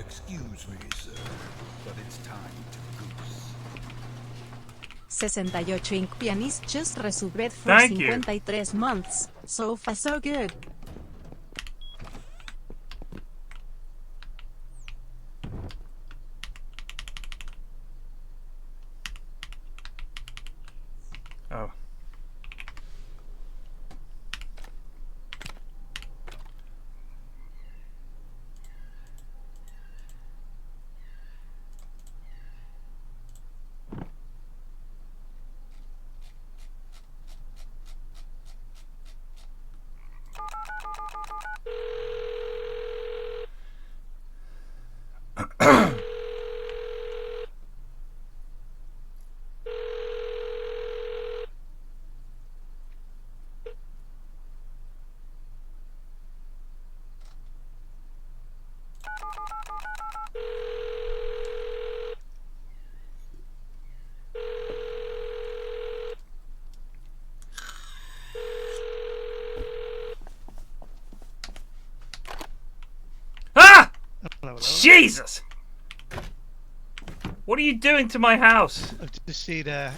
Excuse me, sir, but it's time to goose. 68 Ink Pianist just resubbed for Thank you. 53 months. So far so good. Oh. Ah! Hello. Jesus! What are you doing to my house? I've just seen I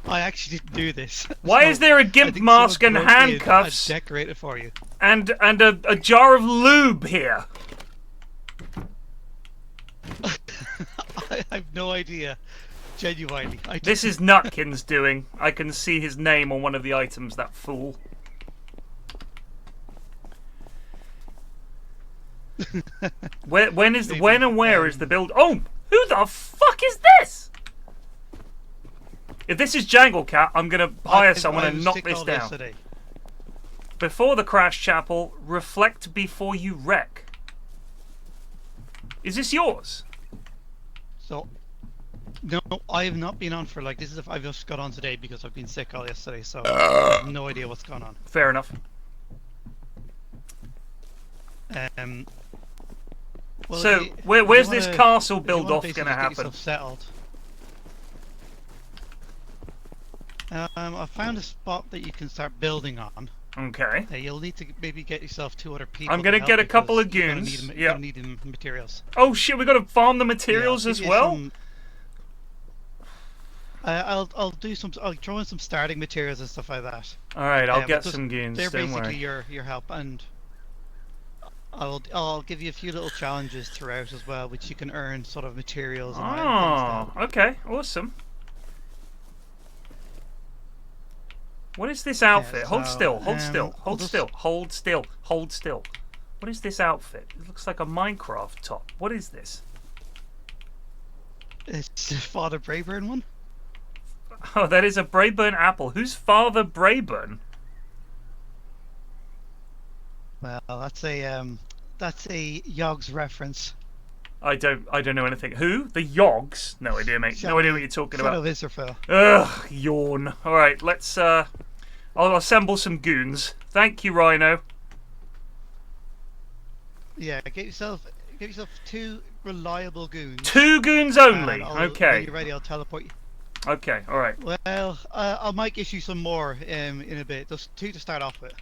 actually didn't do this. Why is there a I gimp think mask and someone broke in handcuffs and decorated for you. and a jar of lube here? I have no idea. Genuinely. This is Nutkin's doing. I can see his name on one of the items, that fool. When and where is the build? Oh, who the fuck is this? If this is Jangle Cat, I'm gonna hire someone and knock this down. Yesterday. Before the Crash Chapel, reflect before you wreck. Is this yours? So, no, I have not been on for like this. I've just got on today because I've been sick all yesterday, so I have no idea what's going on. Fair enough. Well, So, where's this castle build-off going gonna happen? Settled. I found a spot that you can start building on. Okay. You'll need to maybe get yourself 2 other people. I'm gonna to get a help couple of because you're gonna goons. need Yeah. Need them materials. Oh shit, we gotta farm the materials Yeah, as well? I'll do some. I'll throw in some starting materials and stuff like that. Alright, I'll get but some goons, They're don't basically worry. your help, and I'll give you a few little challenges throughout as well, which you can earn sort of materials and items. Oh, okay, awesome. What is this outfit? Hold still, hold still, hold still, hold still, hold still. What is this outfit? It looks like a Minecraft top. What is this? It's the Father Brayburn one. Oh, that is a Brayburn apple. Who's Father Brayburn? Well, that's a Yogg's reference. I don't know anything. Who? The Yogs? No idea, mate. No idea what you're talking Shadow about. of Israel. Ugh, yawn. Alright, let's I'll assemble some goons. Thank you, Rhino. Yeah, get yourself 2 reliable goons. 2 goons only. When Okay. you're ready, I'll teleport you. Okay, alright. Well, I might issue some more in a bit. Just 2 to start off with.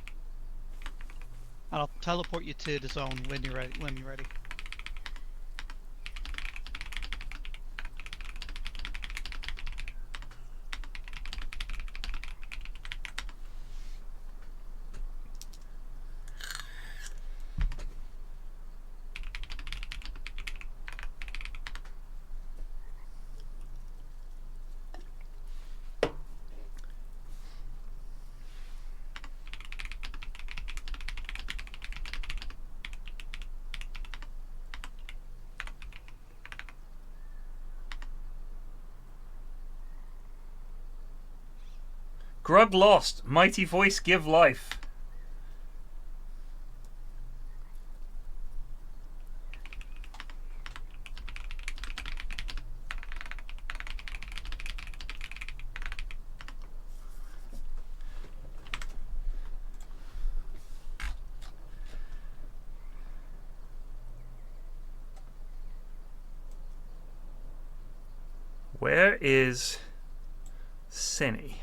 And I'll teleport you to the zone when you're ready. Grug lost. Mighty voice give life. Where is Cinny?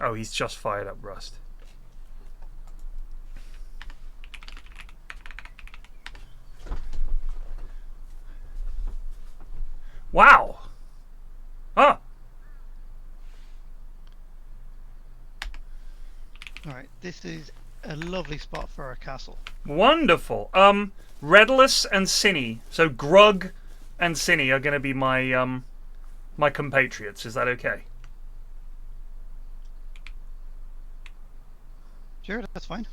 Oh, he's just fired up Rust. Wow. Oh. Alright, this is a lovely spot for our castle. Wonderful. Redless and Cinny. So Grug and Cinny are going to be my my compatriots. Is that okay? Sure, that's fine.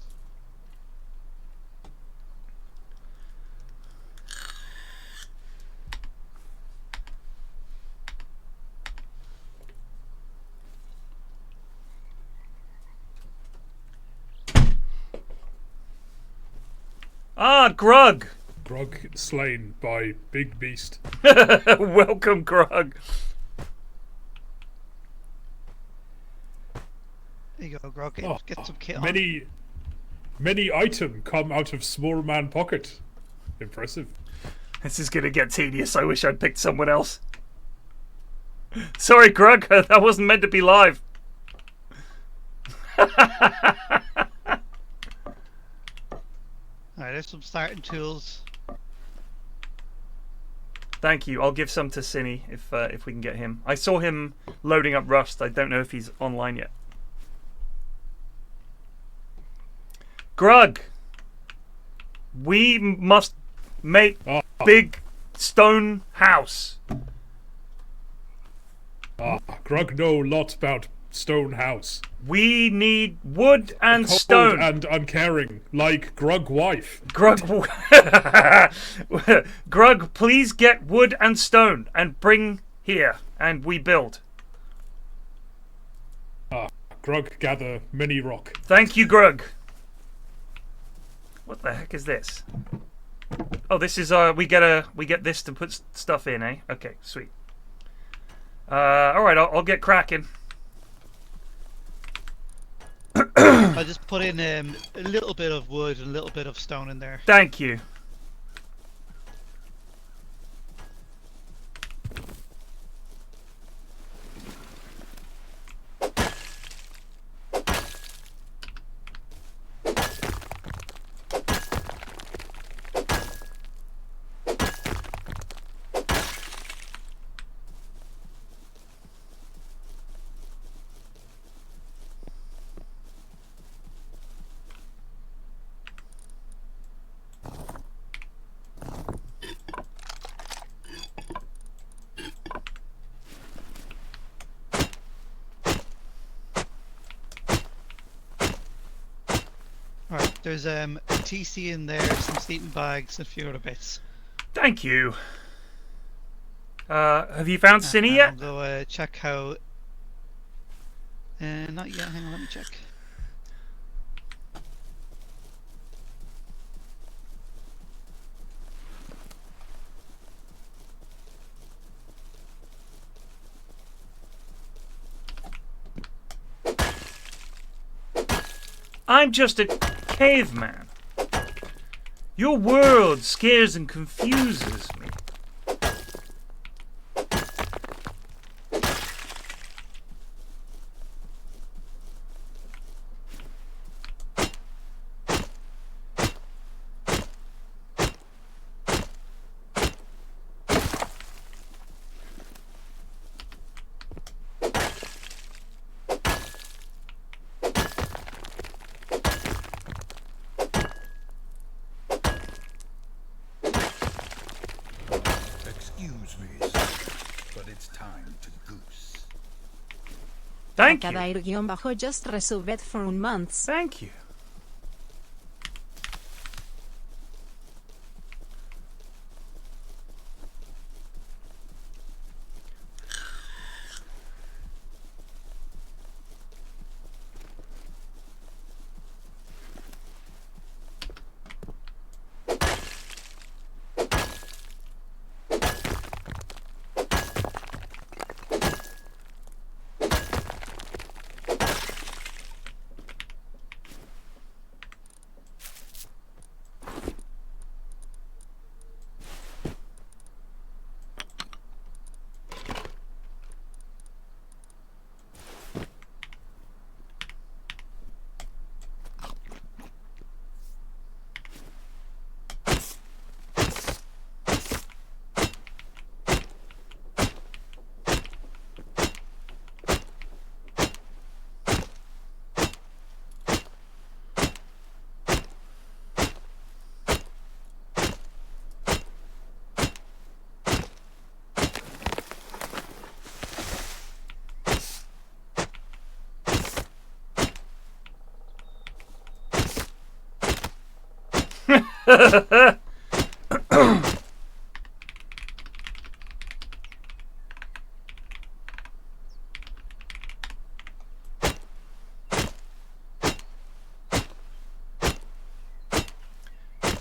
Ah, Grug. Grug slain by Big Beast. Welcome, Grug. There you go, Grog. Get some kit on. Many item come out of small man pocket. Impressive. This is gonna get tedious. I wish I'd picked someone else. Sorry, Grug. That wasn't meant to be live. Alright, there's some starting tools. Thank you. I'll give some to Cinny if we can get him. I saw him loading up Rust. I don't know if he's online yet. Grug, we must make big stone house. Grug know lot about stone house. We need wood and Cold stone. and uncaring, like Grug wife. Grug, Grug, please get wood and stone and bring here, and we build. Grug gather many rock. Thank you, Grug. What the heck is this? Oh, this is we get this to put stuff in, eh? Okay, sweet. All right, I'll get cracking. I just put in a little bit of wood and a little bit of stone in there. Thank you. Alright, there's a TC in there, some sleeping bags, and a few other bits. Thank you. Have you found Cinny yet? I'll go check how... not yet, hang on, let me check. I'm just a caveman. Your world scares and confuses me. Excuse me, sir, but it's time to goose. Thank you. Akadair- just resubbed for months. Thank you. Do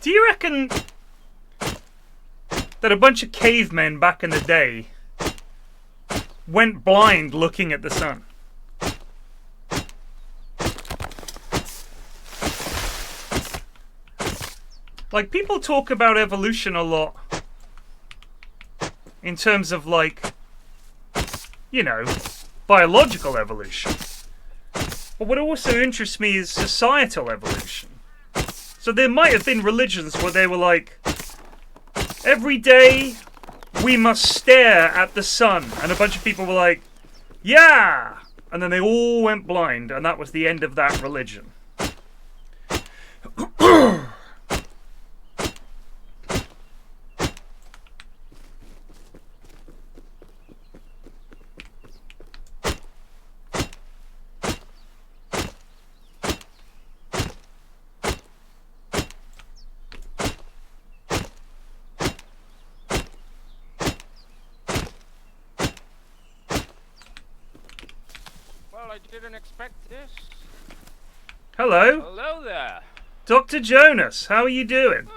you reckon that a bunch of cavemen back in the day went blind looking at the sun? Like, people talk about evolution a lot in terms of, like, you know, biological evolution. But what also interests me is societal evolution. So there might have been religions where they were like, every day we must stare at the sun. And a bunch of people were like, yeah! And then they all went blind, and that was the end of that religion. I didn't expect this. Hello, Hello there. Dr. Jonas. How are you doing?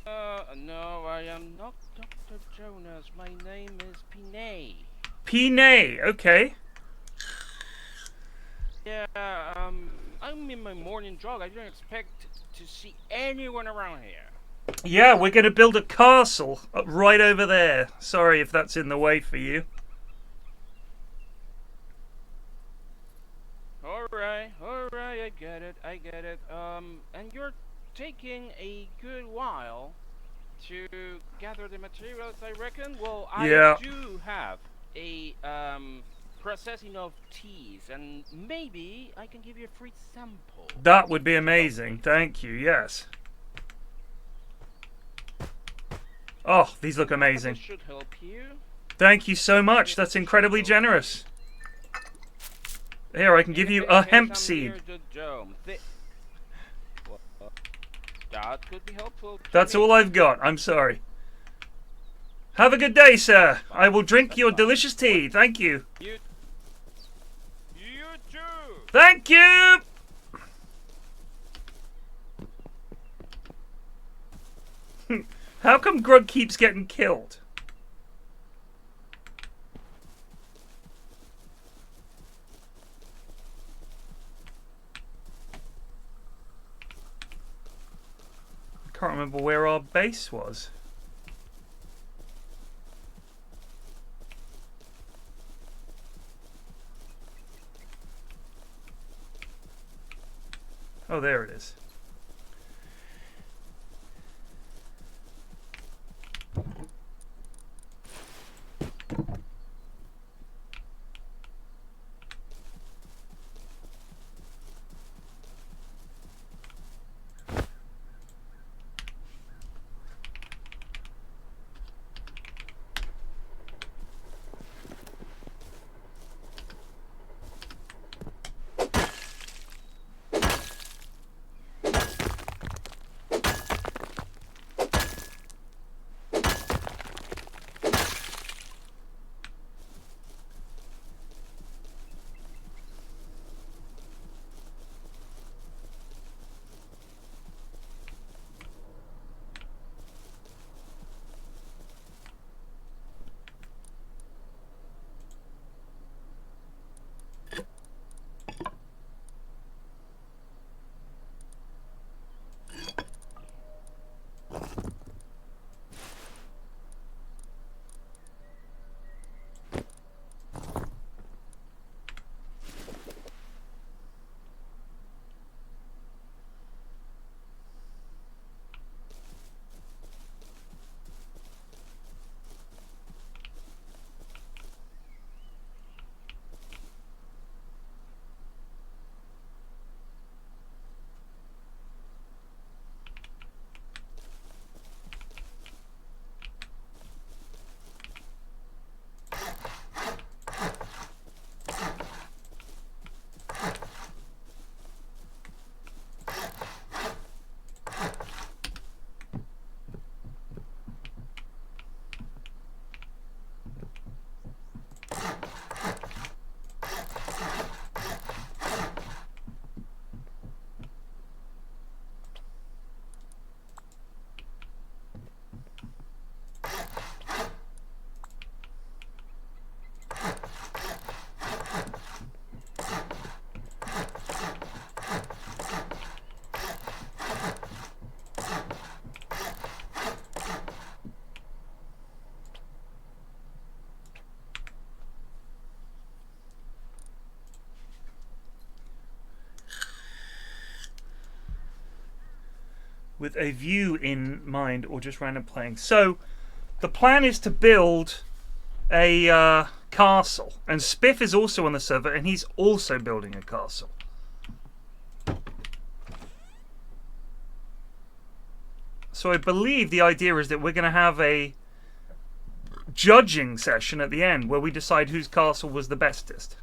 No, I am not Dr. Jonas. My name is Pinay. Pinay, okay. Yeah, I'm in my morning jog. I didn't expect to see anyone around here. Yeah, we're going to build a castle right over there. Sorry if that's in the way for you. Alright, I get it. And you're taking a good while to gather the materials, I reckon? Well, Yeah. I do have a, processing of teas, and maybe I can give you a free sample. That would be amazing. Thank you, yes. Oh, these look amazing. This should help you. Thank you so much. That's incredibly generous. Here, I can give you a hemp seed. That could be helpful. That's all I've got. I'm sorry. Have a good day, sir. I will drink your delicious tea. Thank you. You too. Thank you! How come Grug keeps getting killed? I can't remember where our base was. Oh, there it is. with a view in mind or just random playing. So the plan is to build a castle, and Spiff is also on the server, and he's also building a castle. So I believe the idea is that we're going to have a judging session at the end where we decide whose castle was the bestest.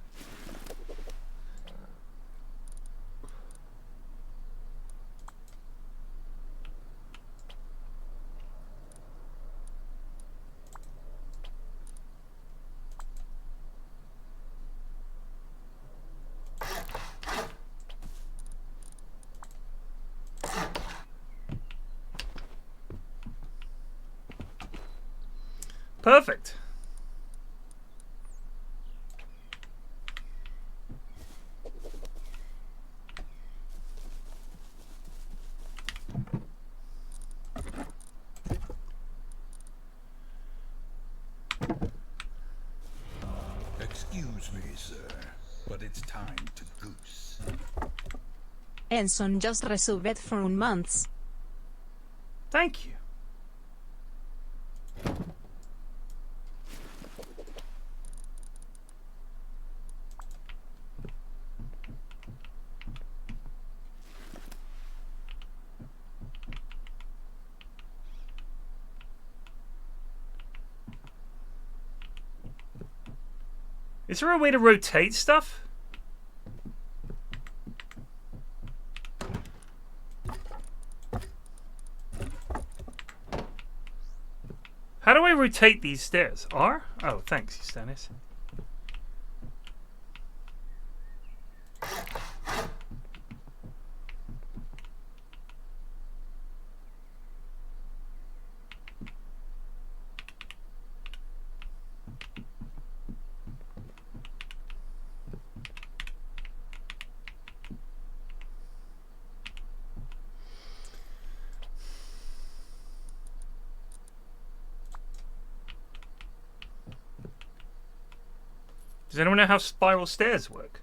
Perfect. Excuse me, sir, but it's time to goose. Enson just resubbed for months. Thank you. Is there a way to rotate stuff? How do I rotate these stairs? R? Oh, thanks, Stannis. Does anyone know how spiral stairs work?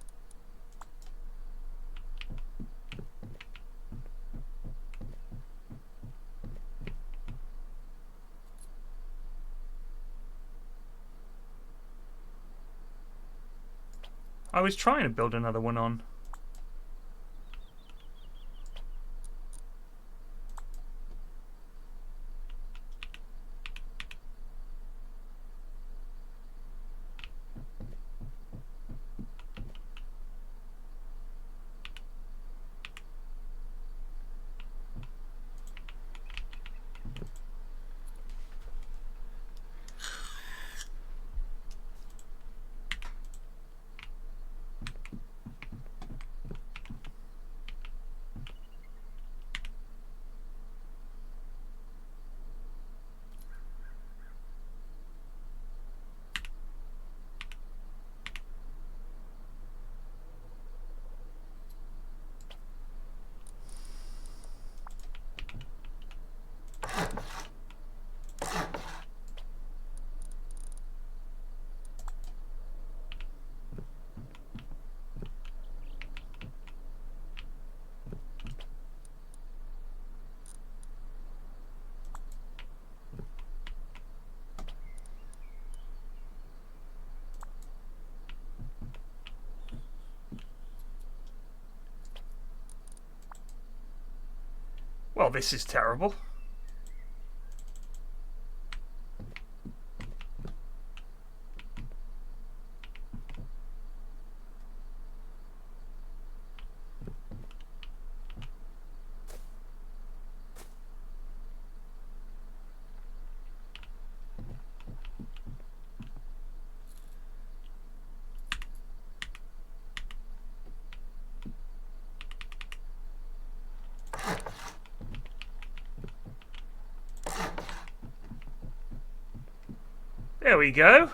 I was trying to build another one on. Well, this is terrible. There we go.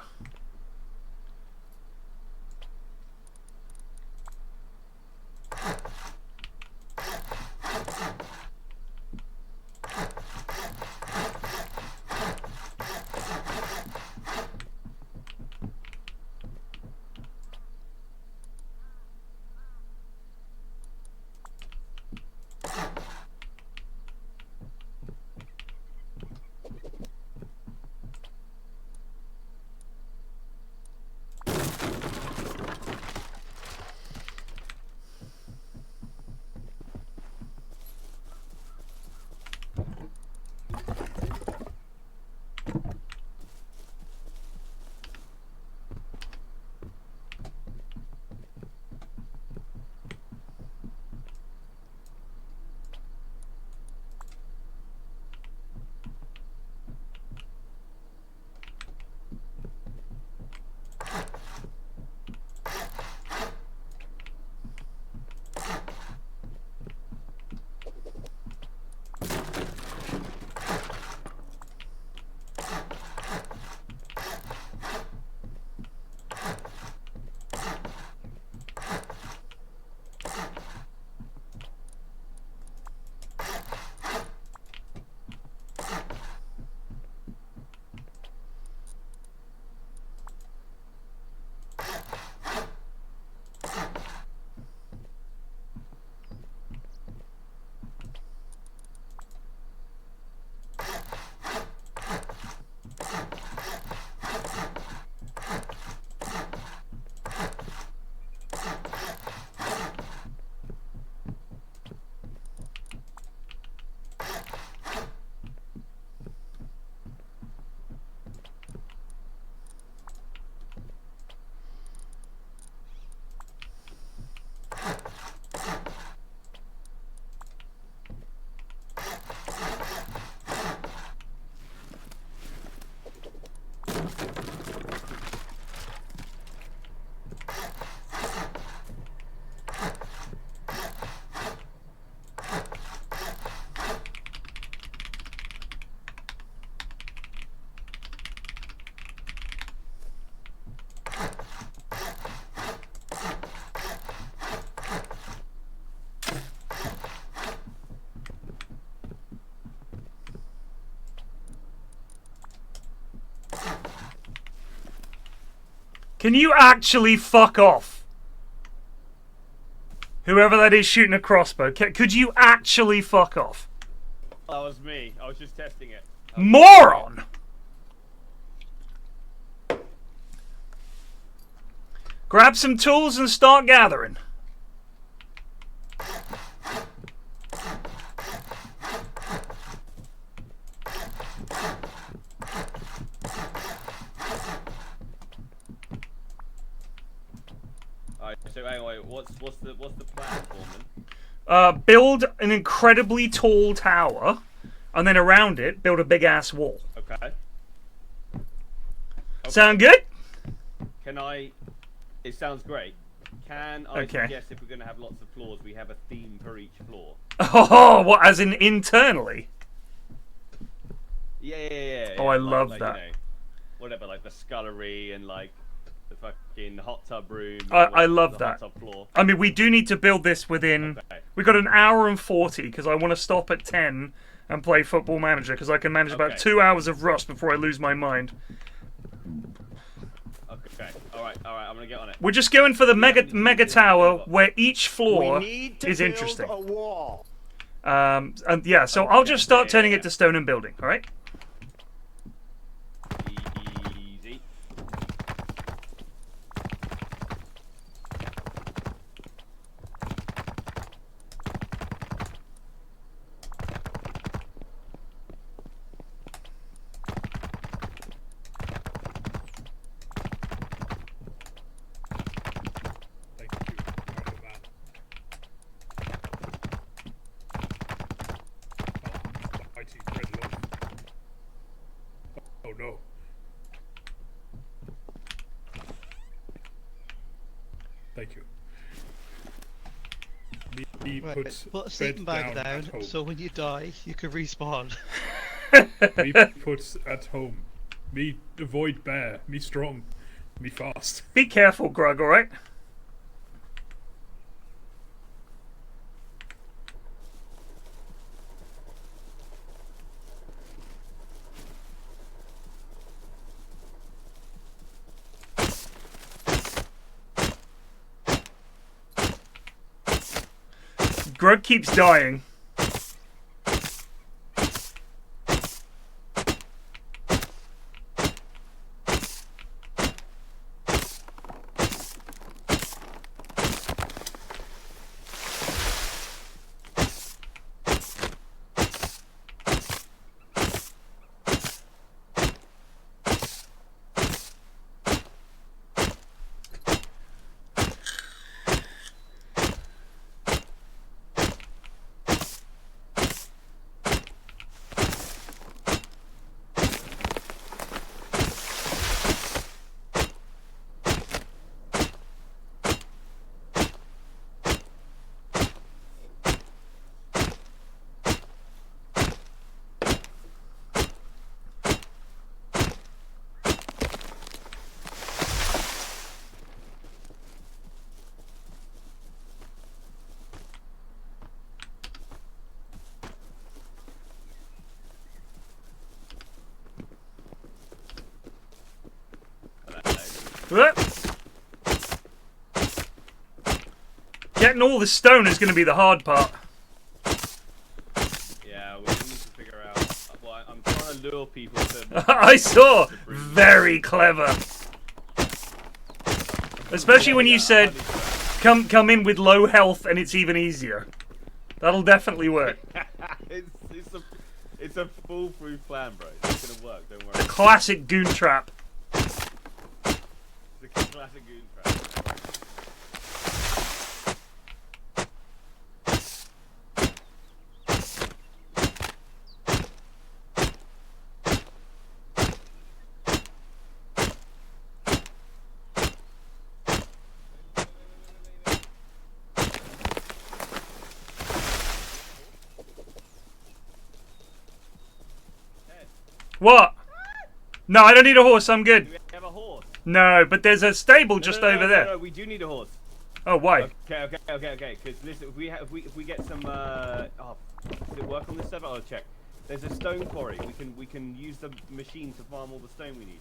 Can you actually fuck off? Whoever that is shooting a crossbow, could you actually fuck off? That was me. I was just testing it. Moron! Grab some tools and start gathering. Alright, so anyway, what's the plan, Foreman? Build an incredibly tall tower, and then around it, build a big ass wall. Okay. Sound good? Can I? It sounds great. Can I suggest if we're going to have lots of floors, we have a theme for each floor? Oh, what? As in internally? Yeah. Oh, I like, love like, that. You know, whatever, like the scullery and like the fucking hot tub room. I love that. Hot tub floor. I mean, we do need to build this within. Okay. We got an hour and 40 because I want to stop at 10 and play Football Manager because I can manage about 2 hours of Rust before I lose my mind. Okay. All right. I'm gonna get on it. We're just going for the mega tower where each floor is interesting. A wall. And yeah, so I'll just start turning it to stone and building. All right. Easy. Thank you, you're the man. Mighty red loaf. Oh no. Thank you. Me Right, put put a sleeping bag bed down, at home. so when you die, you can respawn. Me put at home. Me avoid bear. Me strong. Me fast. Be careful, Grug. All right. Grug keeps dying. What? Getting all the stone is going to be the hard part. Yeah, we need to figure out. Well, I'm trying to lure people to. I saw. Very clever. Especially when you said, come in with low health and it's even easier. That'll definitely work. It's a foolproof plan, bro. It's gonna work. Don't worry. The classic goon trap. The classic goon trap. What? No, I don't need a horse. I'm good. Do we have a horse? No, but there's a stable just over there. No, we do need a horse. Oh, why? Okay. Because listen, if we get some, does it work on this server? I'll check. There's a stone quarry. We can use the machine to farm all the stone we need.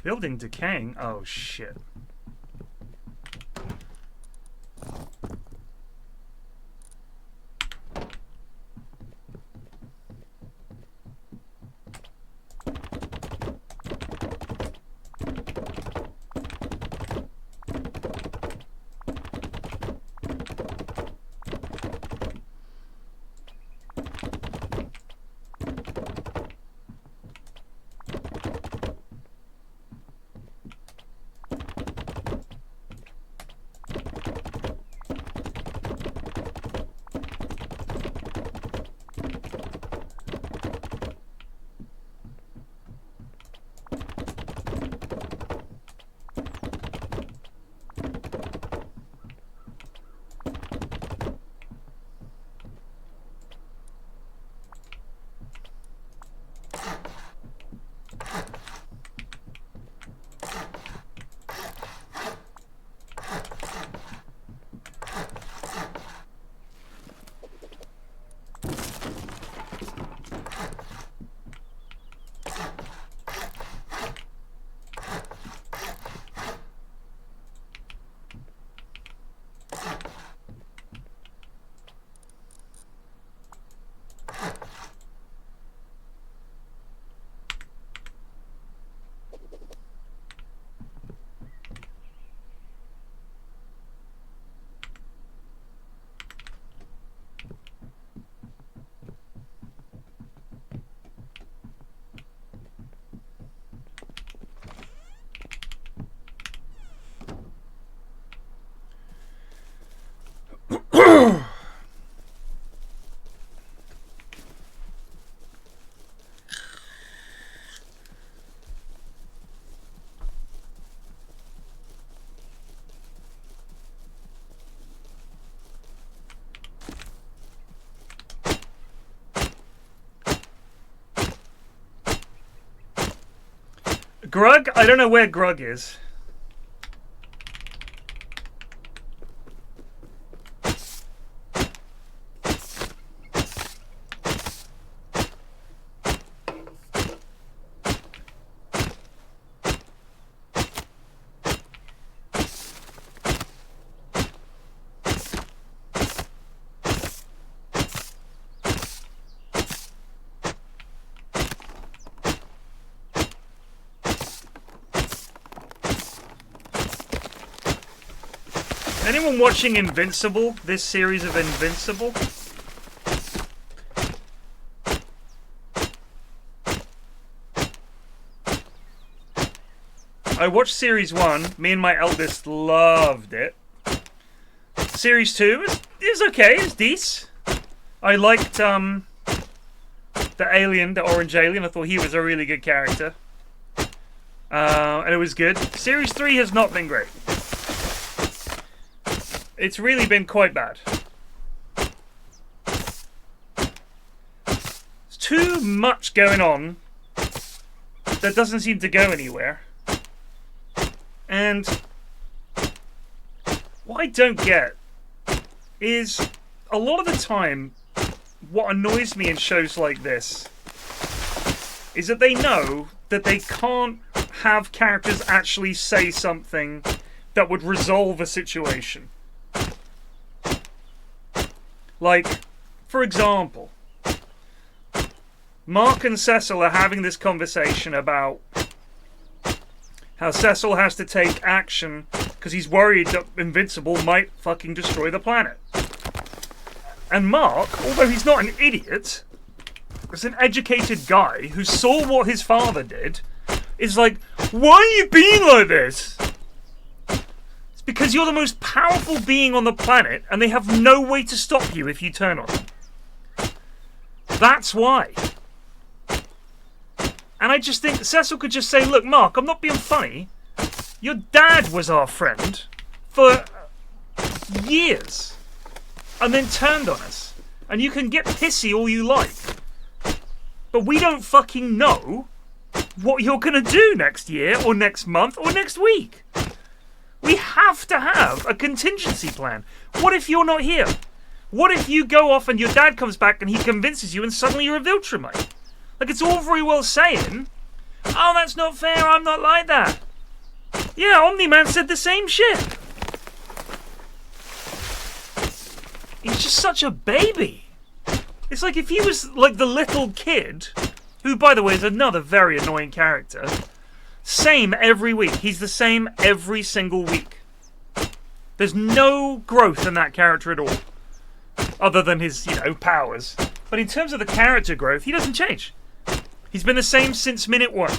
Building decaying? Oh shit. Grug? I don't know where Grug is. Anyone watching Invincible? This series of Invincible? I watched Series 1. Me and my eldest loved it. Series 2 is okay. It's decent. I liked the alien, the orange alien. I thought he was a really good character. And it was good. Series 3 has not been great. It's really been quite bad. There's too much going on that doesn't seem to go anywhere. And what I don't get is a lot of the time what annoys me in shows like this is that they know that they can't have characters actually say something that would resolve a situation. Like, for example, Mark and Cecil are having this conversation about how Cecil has to take action because he's worried that Invincible might fucking destroy the planet. And Mark, although he's not an idiot, is an educated guy who saw what his father did, is like, why are you being like this? It's Because you're the most powerful being on the planet, and they have no way to stop you if you turn on them. That's why. And I just think Cecil could just say, look, Mark, I'm not being funny. Your dad was our friend for years. And then turned on us. And you can get pissy all you like. But we don't fucking know what you're going to do next year, or next month, or next week. We have to have a contingency plan. What if you're not here? What if you go off and your dad comes back and he convinces you and suddenly you're a Viltrumite? Like, it's all very well saying, oh, that's not fair, I'm not like that. Yeah, Omni-Man said the same shit. He's just such a baby. It's like if he was like the little kid, who, by the way, is another very annoying character. Same every week. He's the same every single week. There's no growth in that character at all. Other than his, powers. But in terms of the character growth, he doesn't change. He's been the same since minute 1.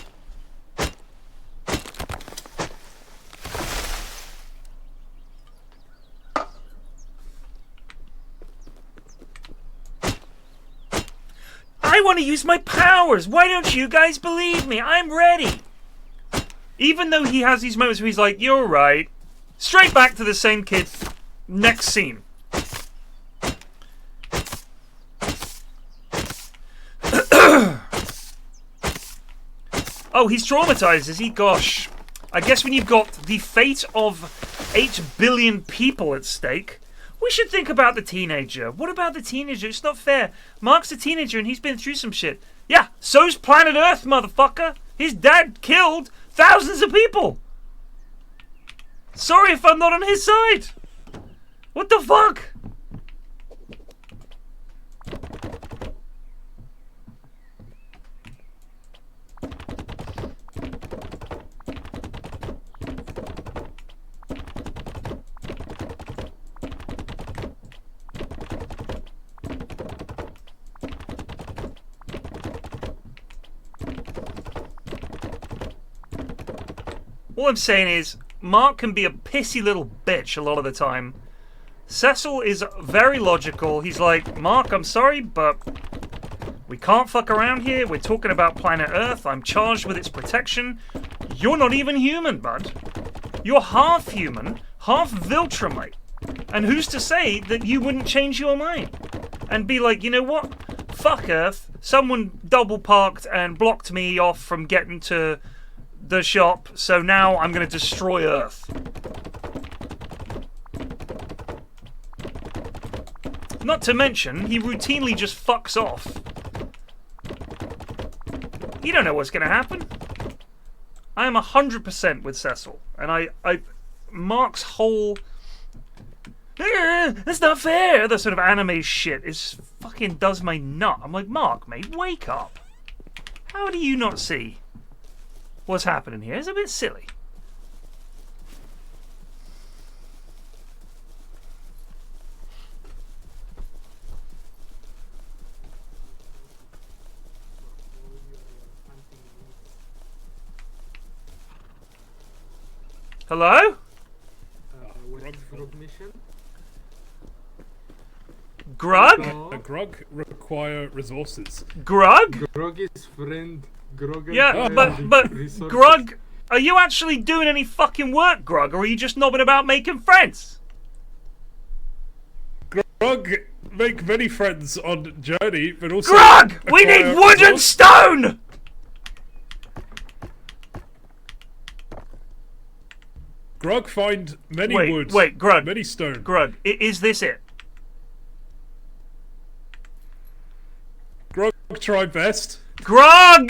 I want to use my powers. Why don't you guys believe me? I'm ready. Even though he has these moments where he's like, you're right. Straight back to the same kid. Next scene. Oh, he's traumatized, is he? Gosh. I guess when you've got the fate of 8 billion people at stake, we should think about the teenager. What about the teenager? It's not fair. Mark's a teenager and he's been through some shit. Yeah, so's planet Earth, motherfucker. His dad killed thousands of people. Sorry if I'm not on his side. What the fuck? All I'm saying is, Mark can be a pissy little bitch a lot of the time. Cecil is very logical. He's like, Mark, I'm sorry, but we can't fuck around here. We're talking about planet Earth. I'm charged with its protection. You're not even human, bud. You're half human, half Viltrumite. And who's to say that you wouldn't change your mind? And be like, you know what? Fuck Earth. Someone double parked and blocked me off from getting to the shop, so now I'm going to destroy Earth. Not to mention, he routinely just fucks off. You don't know what's going to happen. I am 100% with Cecil. And Mark's whole, that's not fair, the sort of anime shit is fucking does my nut. I'm like, Mark, mate, wake up. How do you not see what's happening here? It's a bit silly. Hello? Grug? Grug require resources. Grug? Grug is friend. Grug yeah, but Grug, are you actually doing any fucking work, Grug, or are you just knobbing about making friends? Grug make many friends on journey, but also Grug! We need wood and stone! Grug find many woods. Wait, Grug. Many stone. Grug, is this it? Grug, try best. Grug!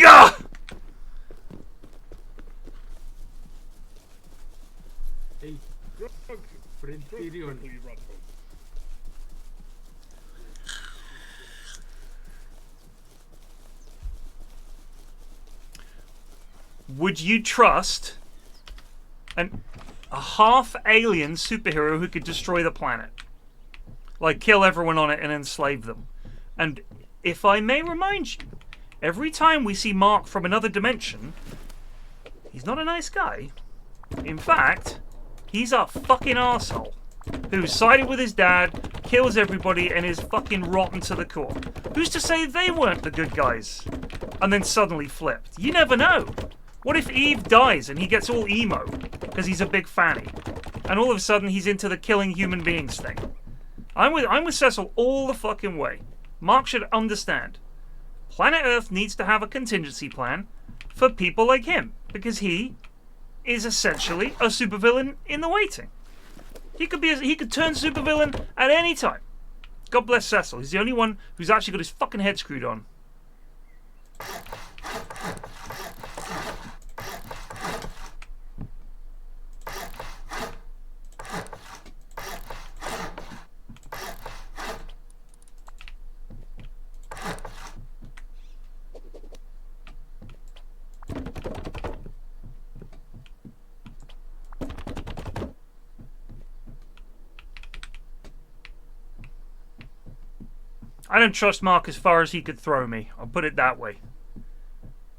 Hey, Grug, friend Tyrion. Would you trust a half-alien superhero who could destroy the planet? Like, kill everyone on it and enslave them. And if I may remind you, every time we see Mark from another dimension, he's not a nice guy. In fact, He's a fucking asshole who sided with his dad, kills everybody, and is fucking rotten to the core. Who's to say they weren't the good guys? And then suddenly flipped. You never know. What if Eve dies and he gets all emo because he's a big fanny, and all of a sudden he's into the killing human beings thing? I'm with Cecil all the fucking way. Mark should understand. Planet Earth needs to have a contingency plan for people like him, because he is essentially a supervillain in the waiting. He could turn supervillain at any time. God bless Cecil. He's the only one who's actually got his fucking head screwed on. I don't trust Mark as far as he could throw me. I'll put it that way.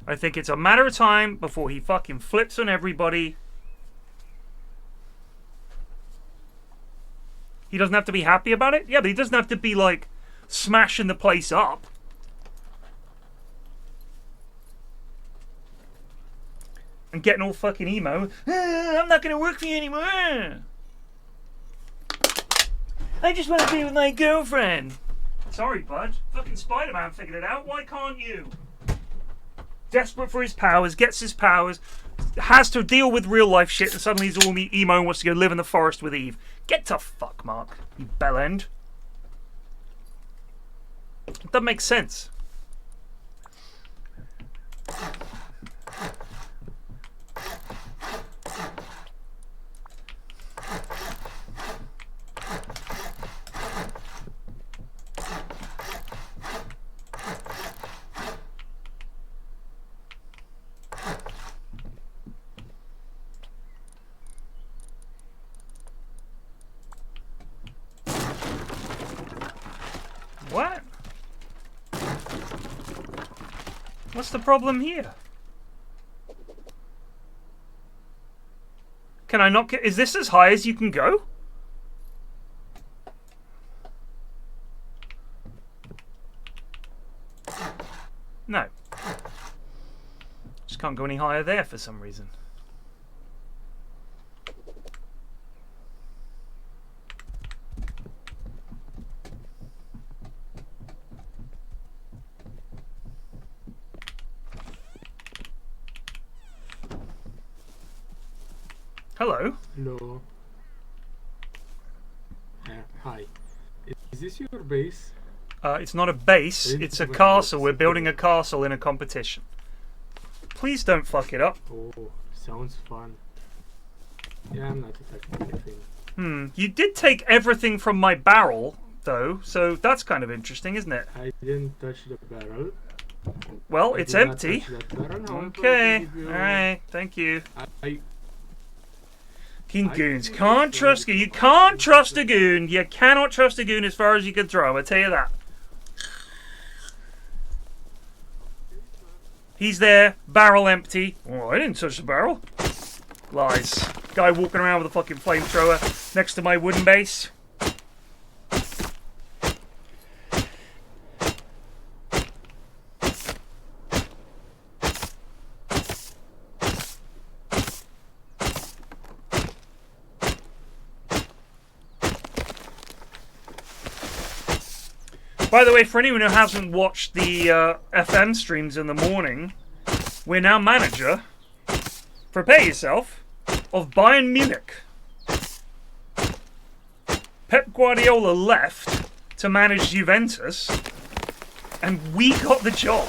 I think it's a matter of time before he fucking flips on everybody. He doesn't have to be happy about it? Yeah, but he doesn't have to be, like, smashing the place up. And getting all fucking emo. I'm not gonna work for you anymore. I just want to be with my girlfriend. Sorry, bud. Fucking Spider-Man figured it out. Why can't you? Desperate for his powers, gets his powers, has to deal with real life shit, and suddenly he's all emo and wants to go live in the forest with Eve. Get to fuck, Mark. You bellend. It doesn't make sense. What? What's the problem here? Can I not get... Is this as high as you can go? No. Just can't go any higher there for some reason. Hello. Hello. Hi. Is this your base? It's not a base, it's a castle. We're building a castle in a competition. Please don't fuck it up. Oh, sounds fun. Yeah, I'm not attacking anything. You did take everything from my barrel, though, so that's kind of interesting, isn't it? I didn't touch the barrel. Well, it's empty. Barrel, Okay, alright, thank you. I King goons. Can't trust you. You can't trust a goon. You cannot trust a goon as far as you can throw him, I tell you that. He's there, barrel empty. Oh, I didn't touch the barrel. Lies. Guy walking around with a fucking flamethrower next to my wooden base. By the way, for anyone who hasn't watched the FM streams in the morning, we're now manager, prepare yourself, of Bayern Munich. Pep Guardiola left to manage Juventus, and we got the job.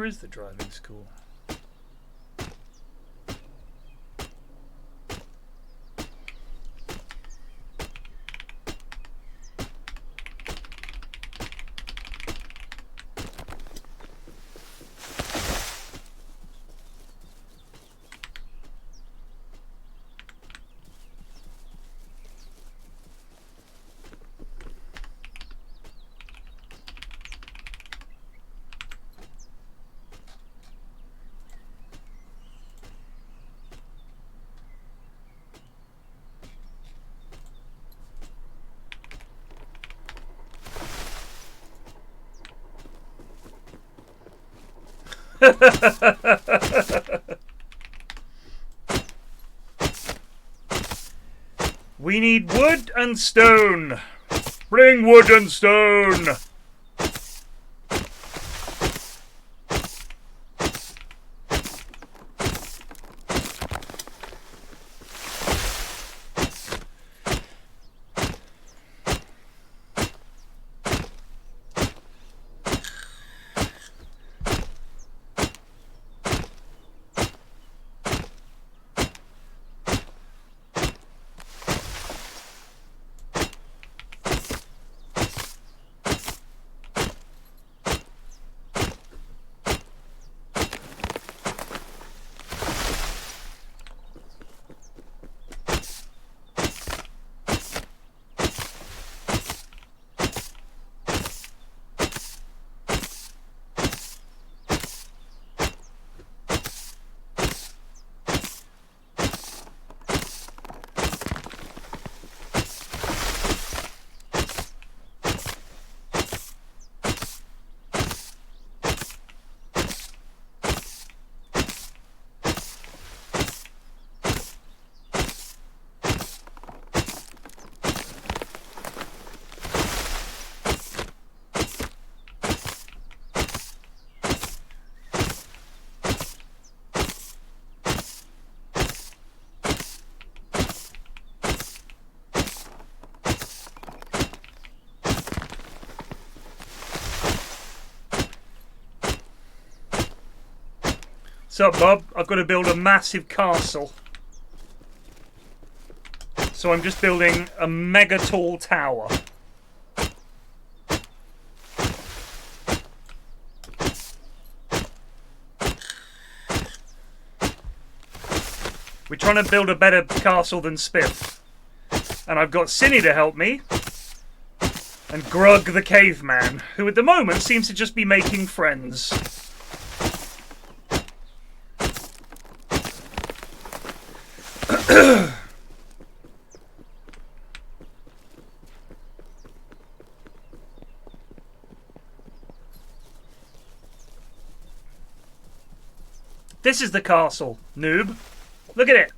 Where is the driving school? We need wood and stone. Bring wood and stone. So, Bob, I've got to build a massive castle. So I'm just building a mega tall tower. We're trying to build a better castle than Spiff. And I've got Cinny to help me. And Grug the caveman, who at the moment seems to just be making friends. This is the castle, noob. Look at it.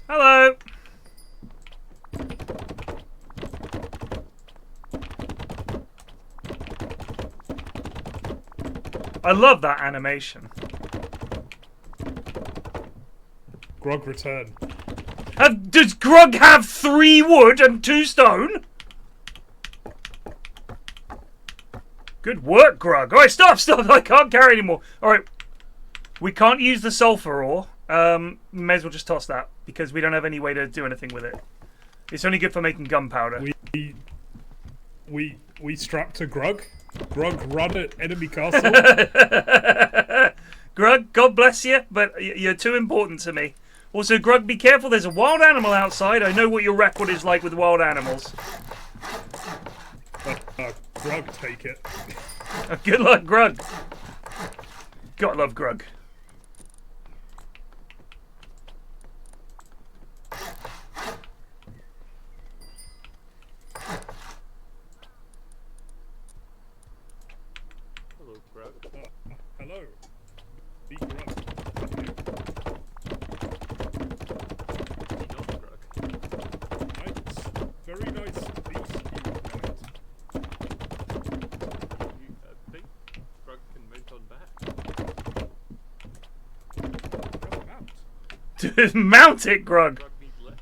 Hello. I love that animation. Grog return. Does Grug have 3 wood and 2 stone? Good work, Grug. Alright, stop. I can't carry anymore. Alright. We can't use the sulfur ore. May as well just toss that, because we don't have any way to do anything with it. It's only good for making gunpowder. We strapped to Grug. Grug run at enemy castle. Grug, God bless you, but you're too important to me. Also, Grug, be careful. There's a wild animal outside. I know what your record is like with wild animals. Grug, take it. Good luck, Grug. Gotta love Grug. Hello. Be Grug. Nice. Very nice to meet you, Grug. You think Grug can mount on back? Grug mount. Mount it, Grug! Grug needs lift.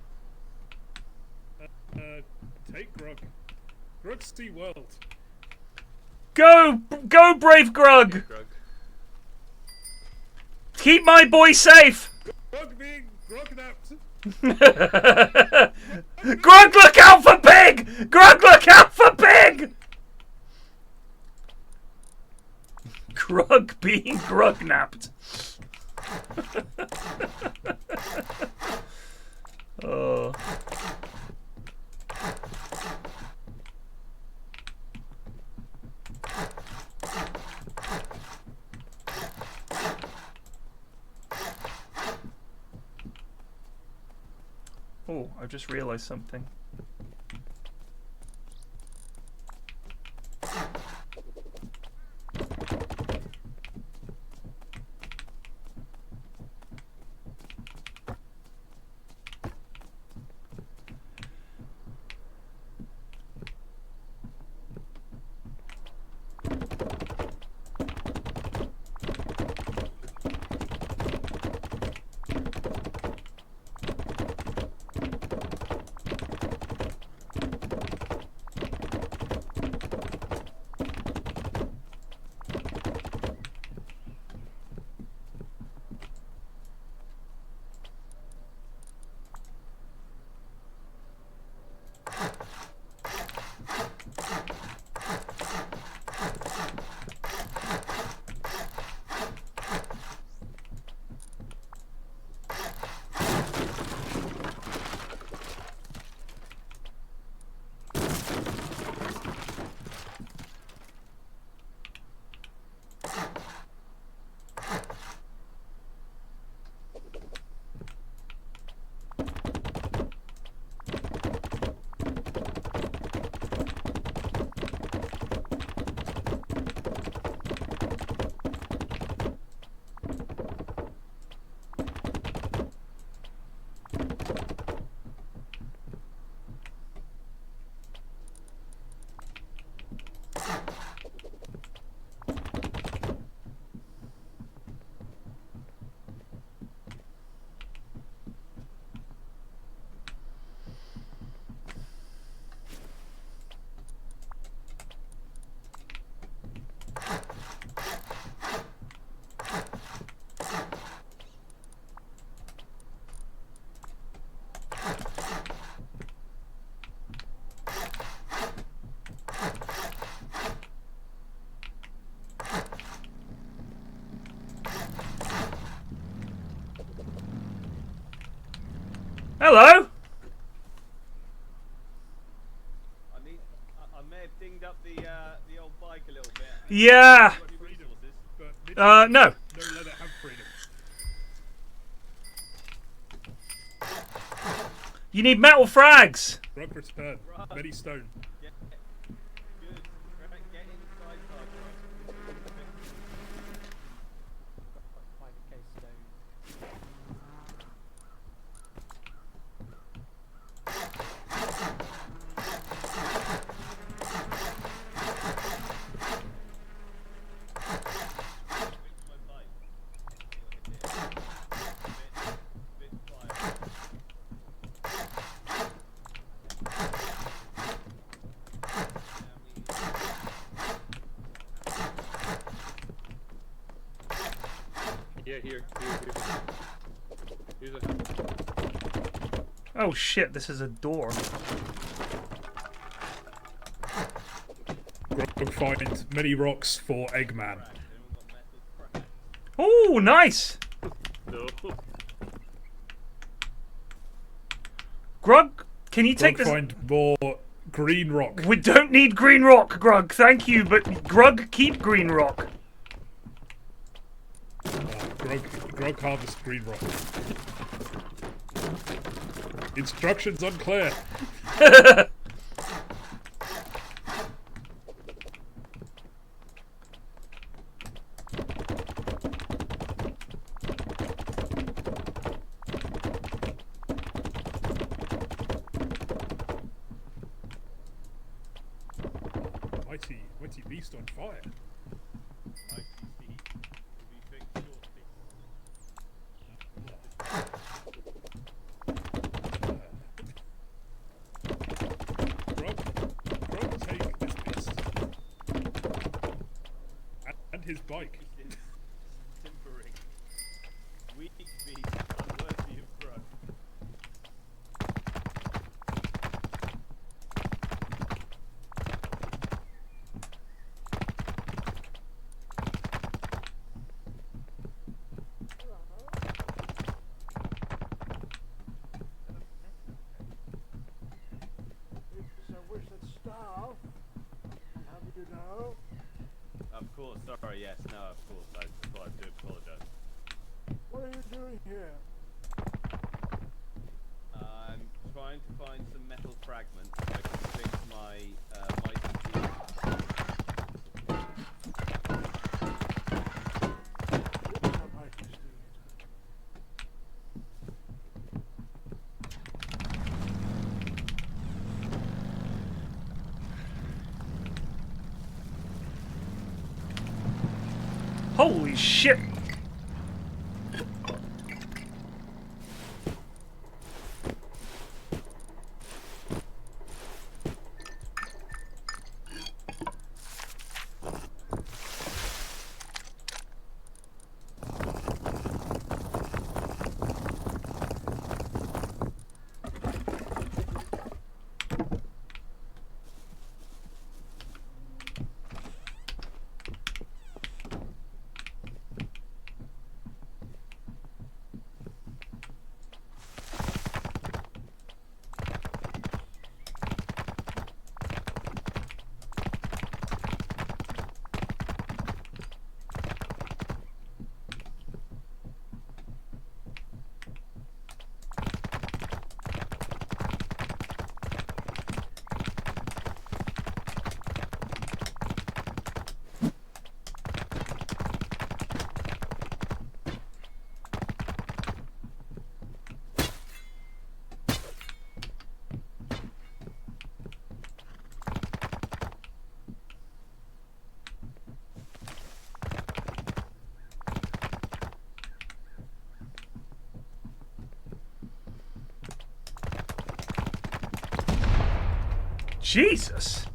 Take Grug. Grug Sea World. Go, brave Grug! Grug. Keep my boy safe! Grug being Grug napped. Grug, look out for Pig! Grug, look out for Pig! Grug being Grug napped. Oh. Oh, I've just realized something. Hello? I may have dinged up the old bike a little bit. Yeah. No. No, let it have freedom. You need metal frags. Grug return. Many stone. Good. Right, get inside car, Yeah, here. Here's a Oh shit, this is a door. Grug find many rocks for Eggman. Oh, nice. No. Grug, can you take Grug this? find more green rock. We don't need green rock, Grug. Thank you, but Grug, keep green rock. Grug harvest green rock. Instructions unclear. Mighty beast on fire. Mighty steed will be fixed shortly. Grog, take this beast. And his bike. Timbering. Weak beast, unworthy of Grog. Of course, sorry, yes, no, of course, I thought I do apologise. What are you doing here? I'm trying to find some metal fragments so I can fix my mighty steed. Holy shit! Jesus!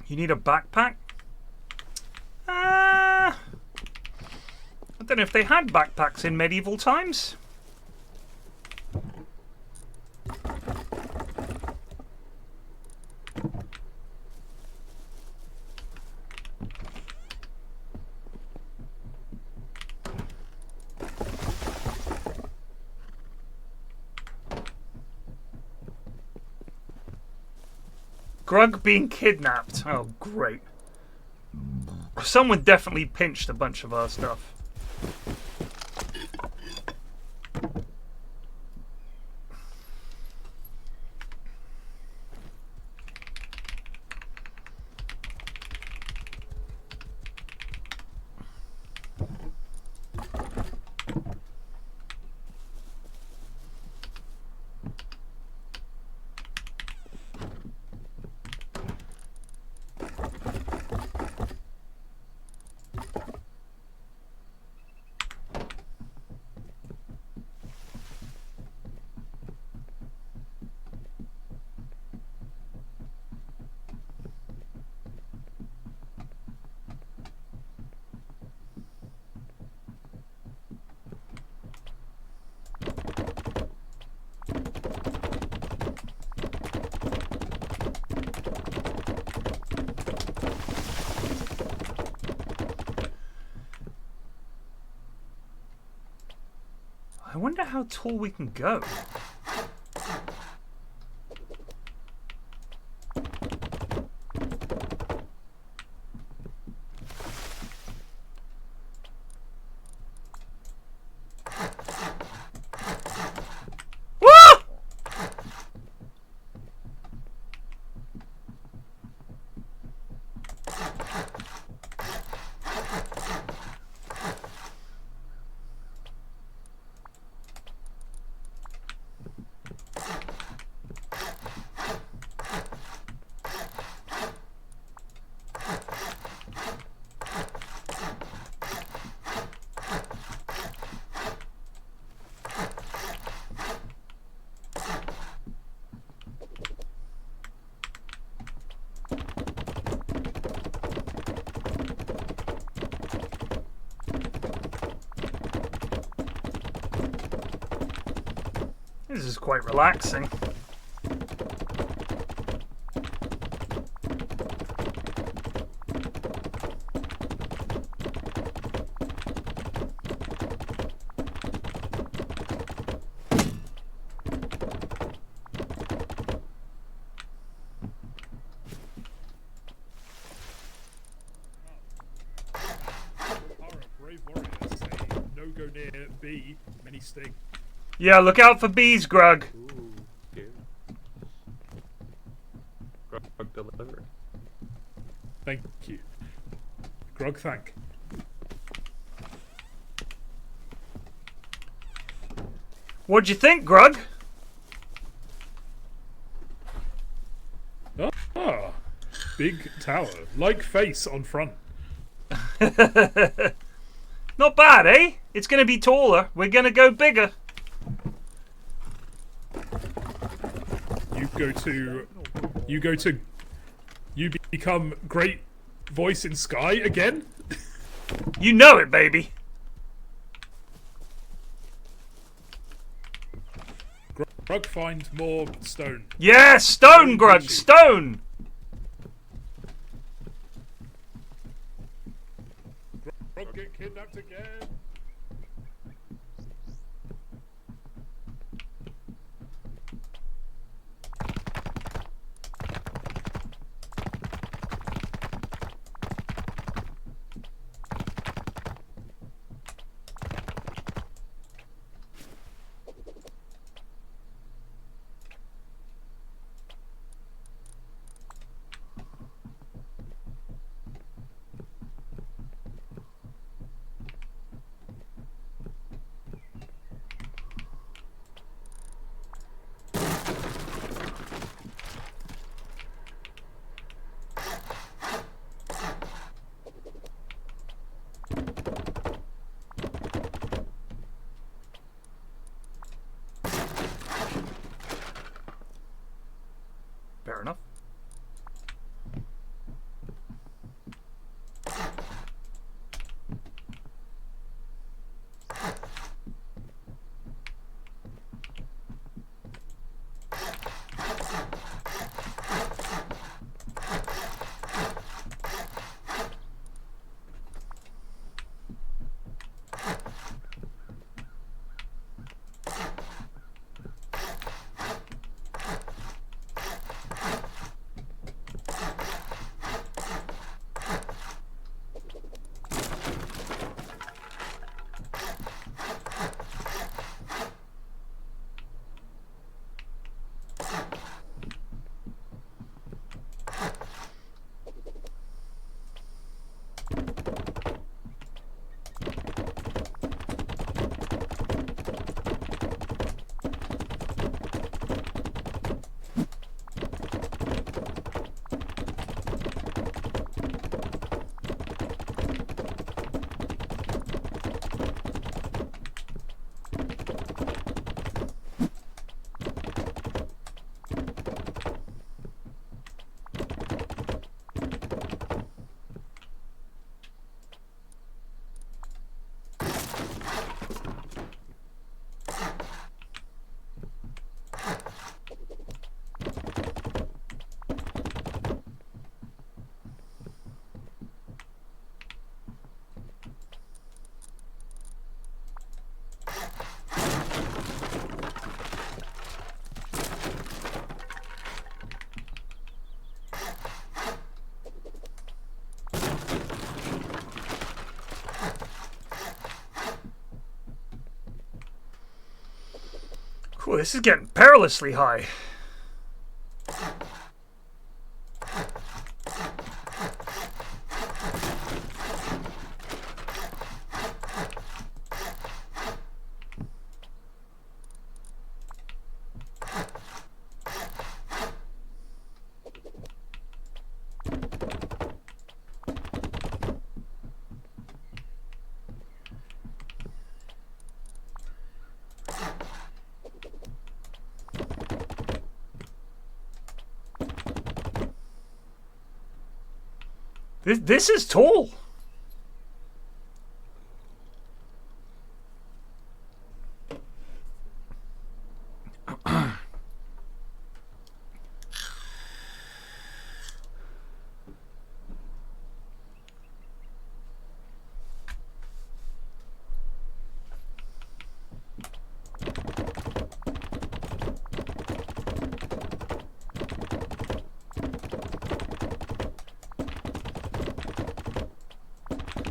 You need a backpack? I don't know if they had backpacks in medieval times. Grug being kidnapped. Oh, great. Someone definitely pinched a bunch of our stuff. wonder how tall we can go. This is quite relaxing. Brave warriors say no go near B, many sting. Yeah, look out for bees, Grug. Ooh, yeah. Grug delivered. Thank you. Grug thank. What'd you think, Grug? Ah, big tower, like face on front. Not bad, eh? It's gonna be taller. We're gonna go bigger. You become great voice in sky again? You know it, baby. Grug find more stone. Yeah, stone, Grug, stone. Grug get kidnapped again. Fair enough. Whew, this is getting perilously high. This is tall.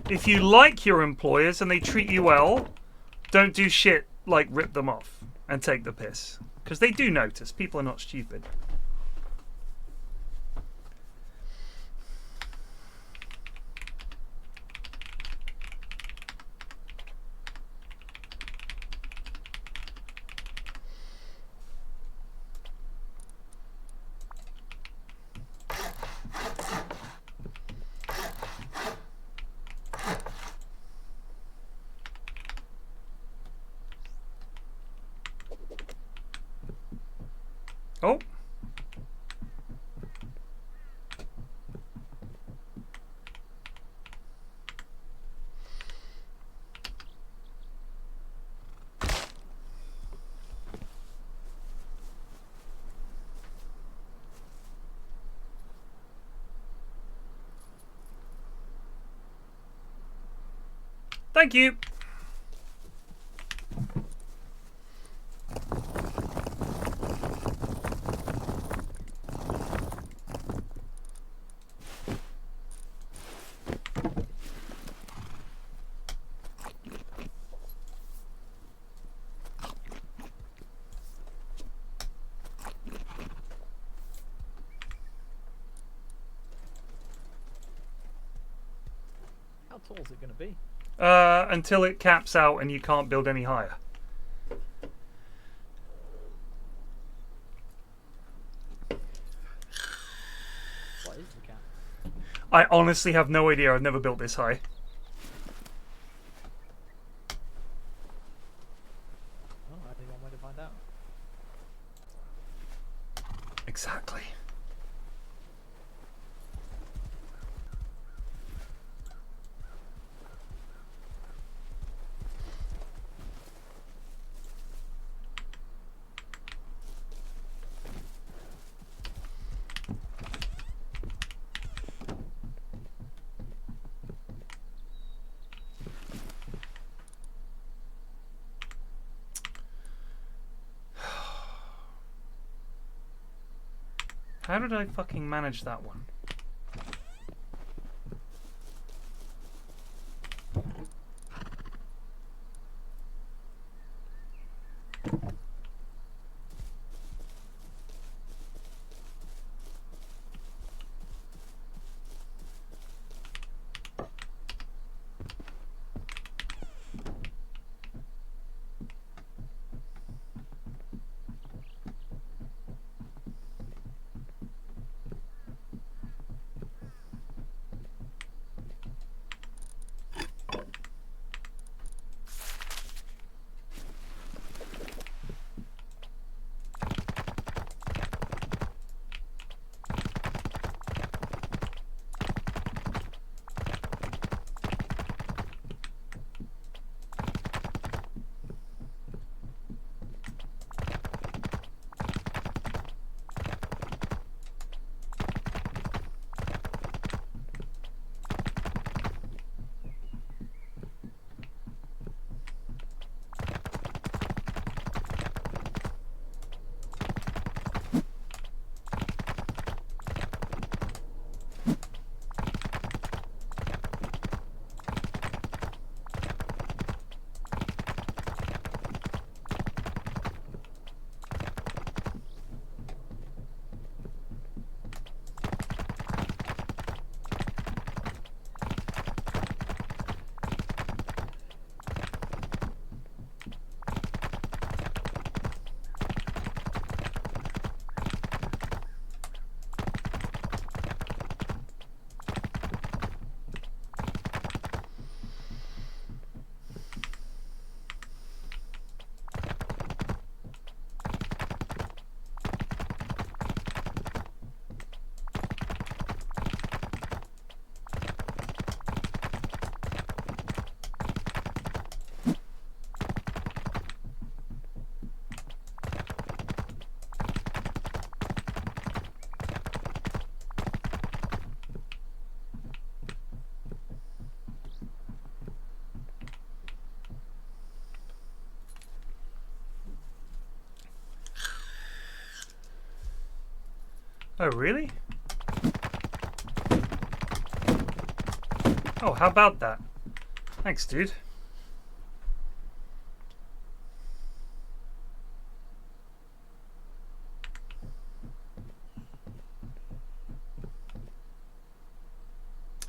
If you like your employers and they treat you well, don't do shit like rip them off and take the piss. Because they do notice. People are not stupid. Oh. Thank you. How tall is it going to be? Until it caps out and you can't build any higher. What is the cap? I honestly have no idea. I've never built this high. Oh, I think one way to find out. Exactly. How did I fucking manage that one? Oh, really? Oh, how about that? Thanks, dude.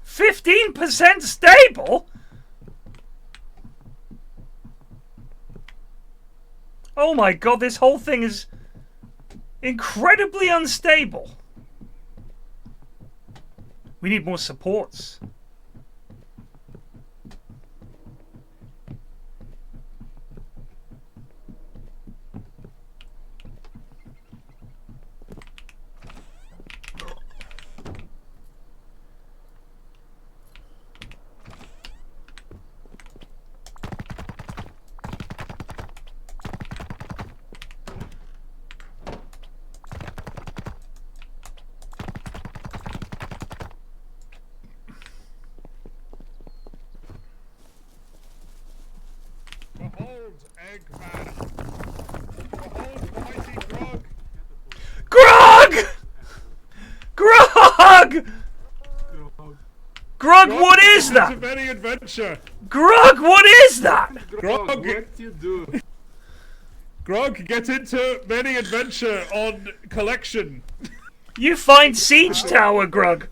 %15 stable? Oh my god, this whole thing is incredibly unstable. We need more supports. Behold, Eggman. Behold, mighty Grog. Grog! Grog! Grog, what is It's a that? very adventure. Grog, what is that? Grog, What you do? Grog, get into many adventure on collection. You find Siege Tower, Grog.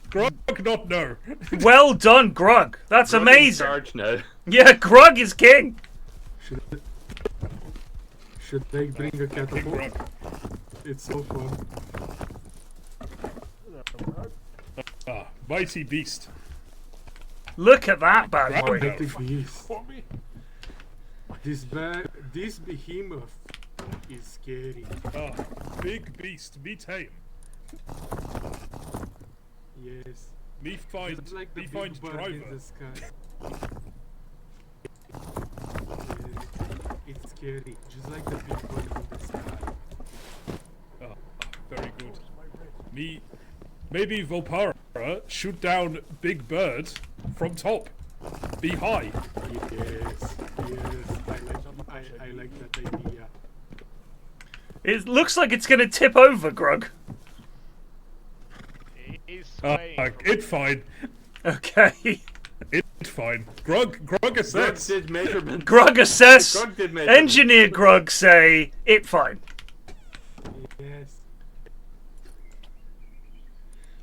Grog, not no. Well done, Grog. That's Grog in amazing. charge now. Yeah, Grog is king. Should they bring a King catapult? Grog. It's so fun. Ah, mighty beast. Look at that bad boy. Grog. Mighty beast. This behemoth is scary. Ah, big beast. Me tame. Yes. Me find. Just like the Me big find bird driver. in the sky. It's scary, just like the big bird in the sky. Ah, very good. Me. Maybe Volpara shoot down big bird from top. Be high. Yes, I like that idea. It looks like it's gonna tip over, Grog. It's fine. Okay. It's fine. Grog assess. Grog did measurements. Grog assess. Grog did measurements. Engineer Grog say it fine. Yes.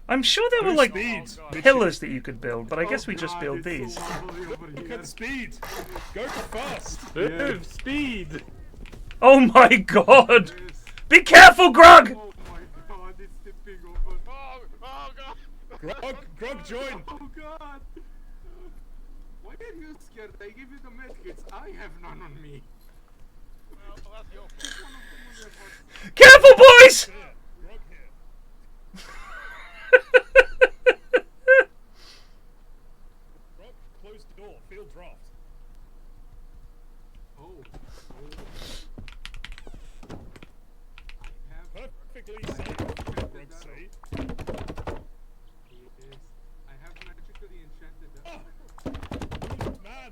I'm sure there were like Speed. pillars that you could build, but I guess we Oh just God, build it's these. so wobbly over Look here. at speed. Go for fast. Move, speed. Oh my god! Yes. Be careful, Grog! Oh my God, it's tipping over. Grog, join. Oh God. Why are you scared? I give you the medkits. I have none on me. Careful, boys! Here. Grog here. Grog, close the door. Field draft. Oh. I have. Perfectly safe. Grog say. Yes. I have magically enchanted that. Man.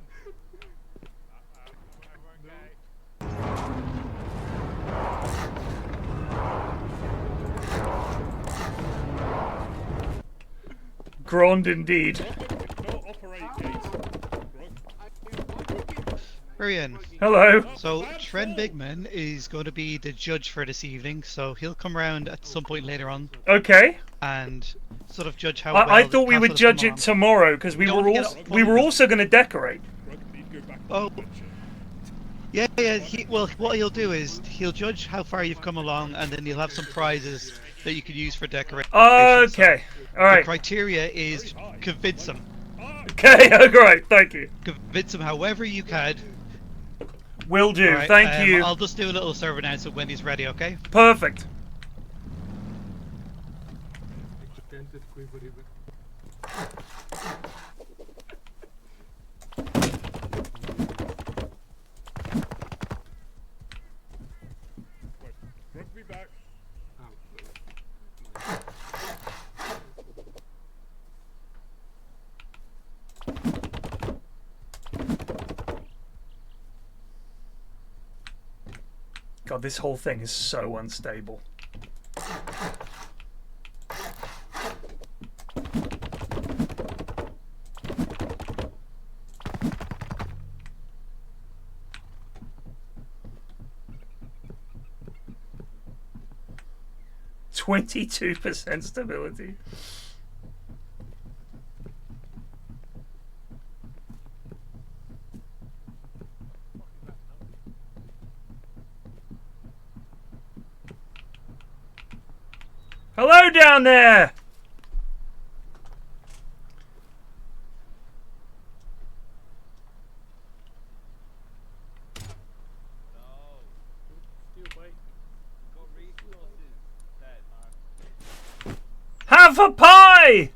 Grand indeed. No operate gate. Grog. Ryan, Hello. so Trent Bigman is going to be the judge for this evening, so he'll come around at some point later on Okay. and sort of judge how I well thought we the would castle has judge come it along. tomorrow because we Don't were get also up- we were also going to decorate. Grog, need to go back to Oh. the adventure. Yeah. Well, what he'll do is he'll judge how far you've come along, and then he'll have some prizes that you could use for decoration. Okay. All The right. criteria is convince him. Okay. All right. Thank you. Convince him however you can. Will do. Alright, Thank you. I'll just do a little server announcement when he's ready, okay? Perfect. Enchanted quiver ribbon. Wait, Grog, be back. Oh. God, this whole thing is so unstable. %22 stability. Hello down there! Have a pie!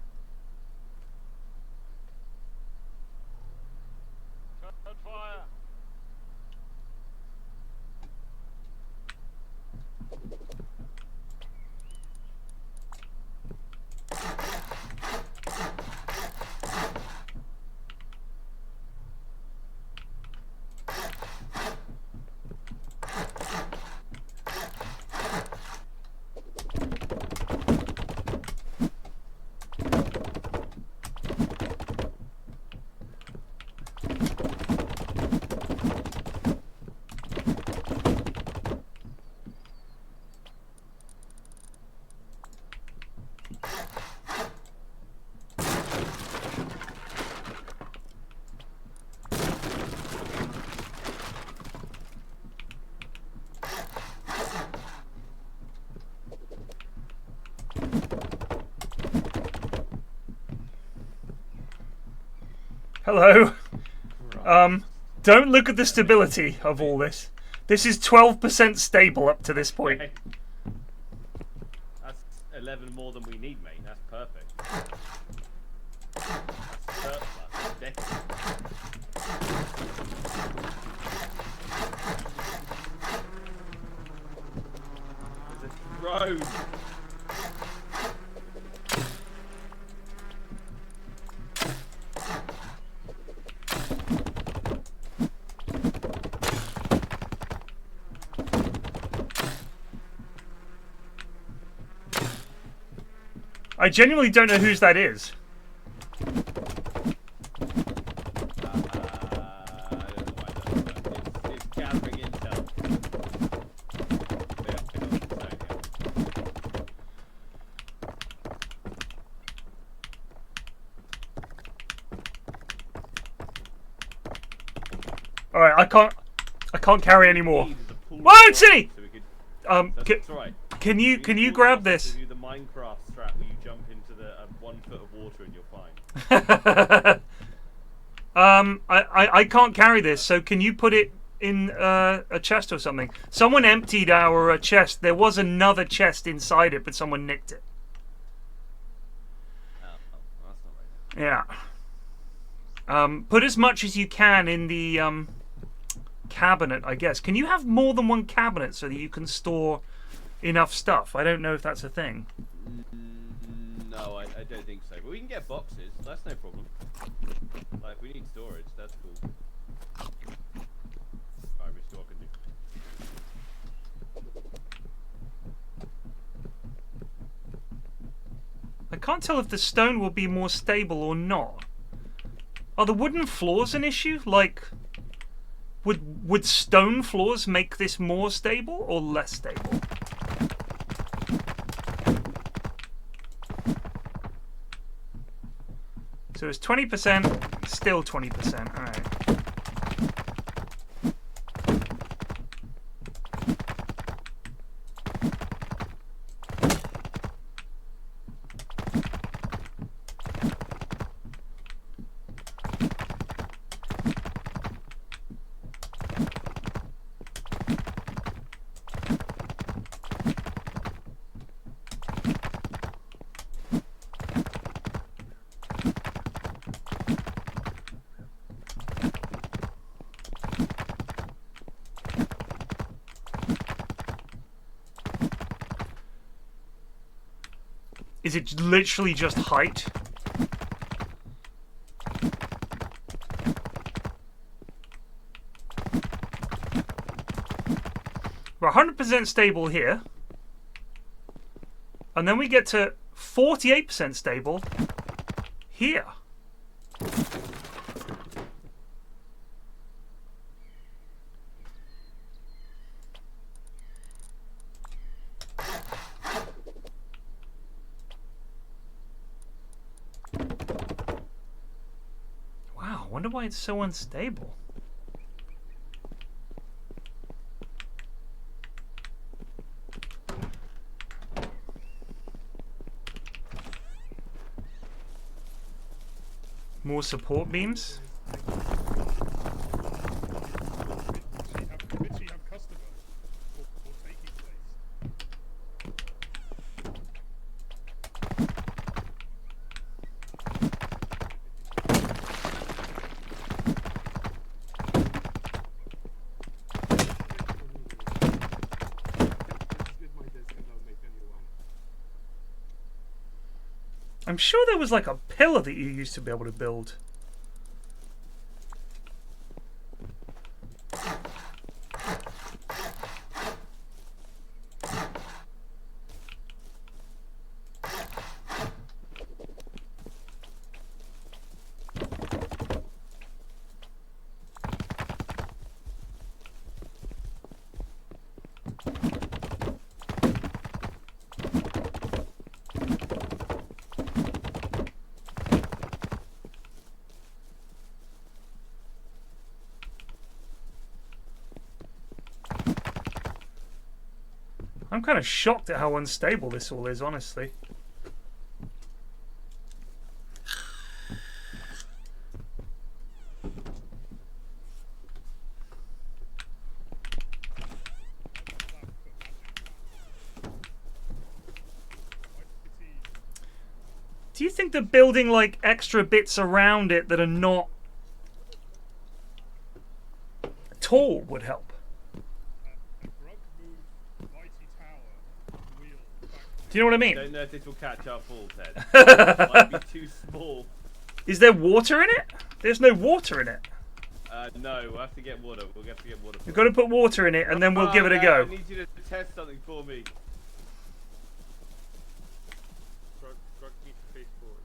Hello. Don't look at the stability of all this. This is 12% stable up to this point. That's 11 more than we need, mate. That's perfect. That's surplus. Definitely. There's a drone. I genuinely don't know whose that is. I don't know. It's gathering intel. All right, I can't carry anymore. Whoa, That's right. Can you grab this? Do the Minecraft strap where you jump into the 1 foot of water and you're fine. I can't carry this, so can you put it in a chest or something? Someone emptied our chest. There was another chest inside it, but someone nicked it. Oh, that's not right. Yeah. Put as much as you can in the cabinet, I guess. Can you have more than one cabinet so that you can store enough stuff? I don't know if that's a thing. No, I don't think so. But we can get boxes. That's no problem. Like, if we need storage, that's cool. Alright, we still can do. I can't tell if the stone will be more stable or not. Are the wooden floors an issue? Like, would stone floors make this more stable or less stable? So it's 20%, still 20%. All right. Is it literally just height? We're 100% stable here. And then we get to 48% stable here. Wow, I wonder why it's so unstable. More support beams. I'm sure there was like a pillar that you used to be able to build. I'm kind of shocked at how unstable this all is, honestly. Do you think that building like extra bits around it that are not tall would help? Do you know what I mean? I don't know if this will catch our full, Ted. It might be too small. Is there water in it? There's no water in it. No, we'll have to get water. We'll have to get water. We've got to put water in it and then we'll give it a go. I need you to test something for me. Grog needs to face forward.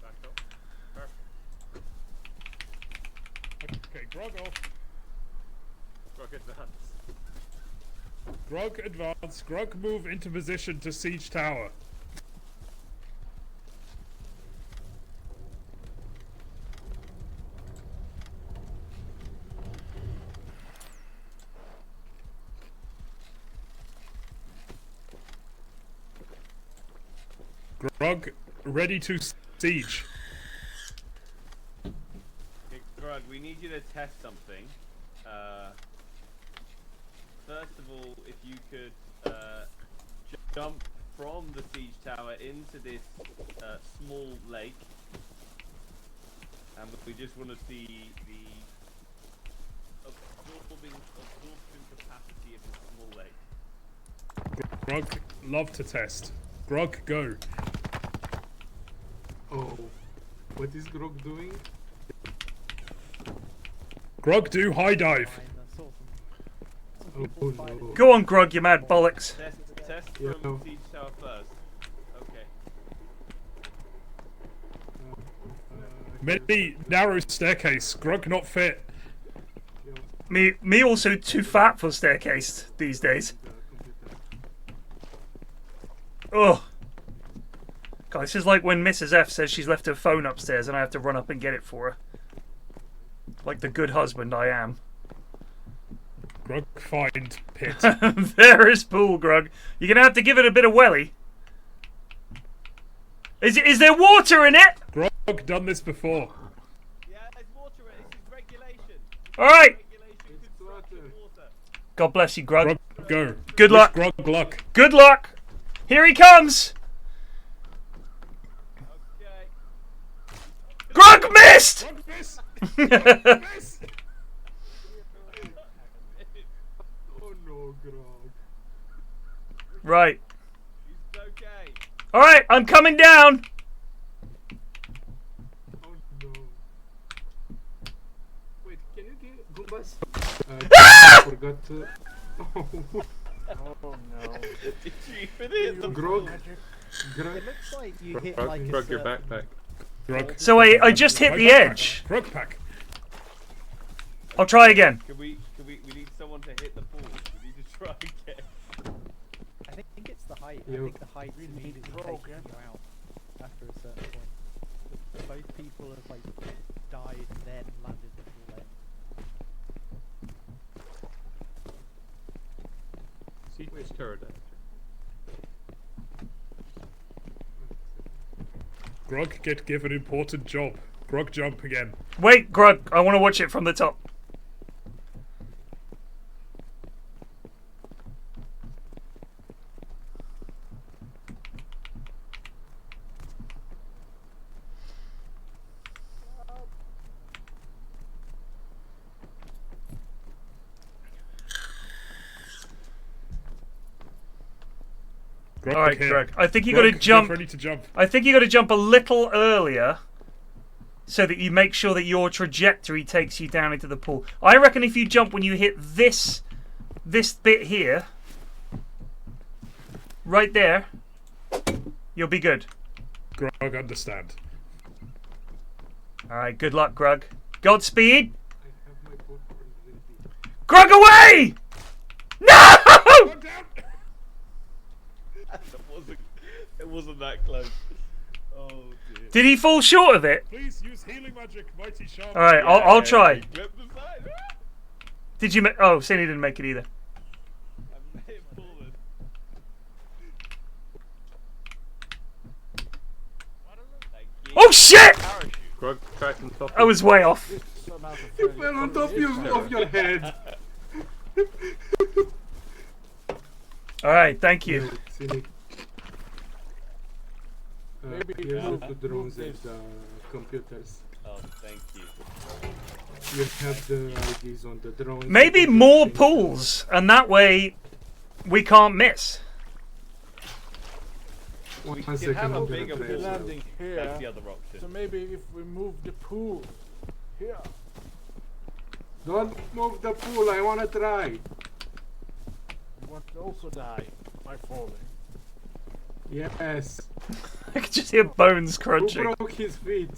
Back up. Perfect. Okay, Grog off. Grog advance. Grog advance. Grog move into position to siege tower. Grog ready to siege. Okay, Grog, we need you to test something. First of all, if you could jump from the siege tower into this small lake, and we just want to see the absorption capacity of this small lake. Grog, love to test. Grog, go. Oh, what is Grog doing? Grog, do high dive. Oh no. Go on, Grog, you mad bollocks. Test from siege tower first. Okay. Maybe narrow staircase. Grog not fit. Me also too fat for staircase these days. Ugh. God, this is like when Mrs. F says she's left her phone upstairs and I have to run up and get it for her. Like the good husband I am. Grog, find pit. There is pool, Grog. You're going to have to give it a bit of welly. Is there water in it? Grog, done this before. Yeah, there's water in it. This is regulation. Alright. Water. God bless you, Grog. Grog, go. Good luck. Wish Grog luck. Good luck. Here he comes. Okay. Grog missed! Grog miss! Grog miss! Oh no, Grog. Right. He's okay. Alright, I'm coming down. Oh no. Wait, can you get Goombas? I forgot to. Oh, Oh no. Did you even hit the Grog. It looks like you hit Grog, like a Grog, your certain- backpack. Grog. So I just hit My the backpack. edge. Grog pack. I'll try again. we need someone to hit the pool. We need to try again. I think it's the height. I You- think the height immediately takes you out after a certain point. Both people have like died and then landed the full end. Siege turret. Grog, get given important job. Grog, jump again. Wait, Grug, I want to watch it from the top. Grog, All right, here. Greg. I think you Grog, got to jump. Get ready to jump. I think you got to jump a little earlier, so that you make sure that your trajectory takes you down into the pool. I reckon if you jump when you hit this bit here, right there, you'll be good. Grog, understand. All right. Good luck, Grug. Godspeed. I have my popcorn ready. Grug away! No! Grog down! It wasn't that close. Oh dear. Did he fall short of it? Please use healing magic, mighty shaman. All right. I'll try. Flip the side. Did you? Oh, Cindy didn't make it either. I may have fallen. Thank you. Oh shit! Parachute. Grog, try some top. I was way off. You fell on top of your head. All right. Thank you. Silly. Maybe Here's move- the drones move and this. the computers. Oh, thank you. You have the IDs on the drones. Maybe You can more change pools, and that way we can't miss. One We can second, have a I'm gonna bigger try pool. as well. Landing here. That's the other So option. maybe if we move the pool here. Don't move the pool, I wanna try. You want to also die by falling. Yes. I could just hear bones Who crunching. broke his feet?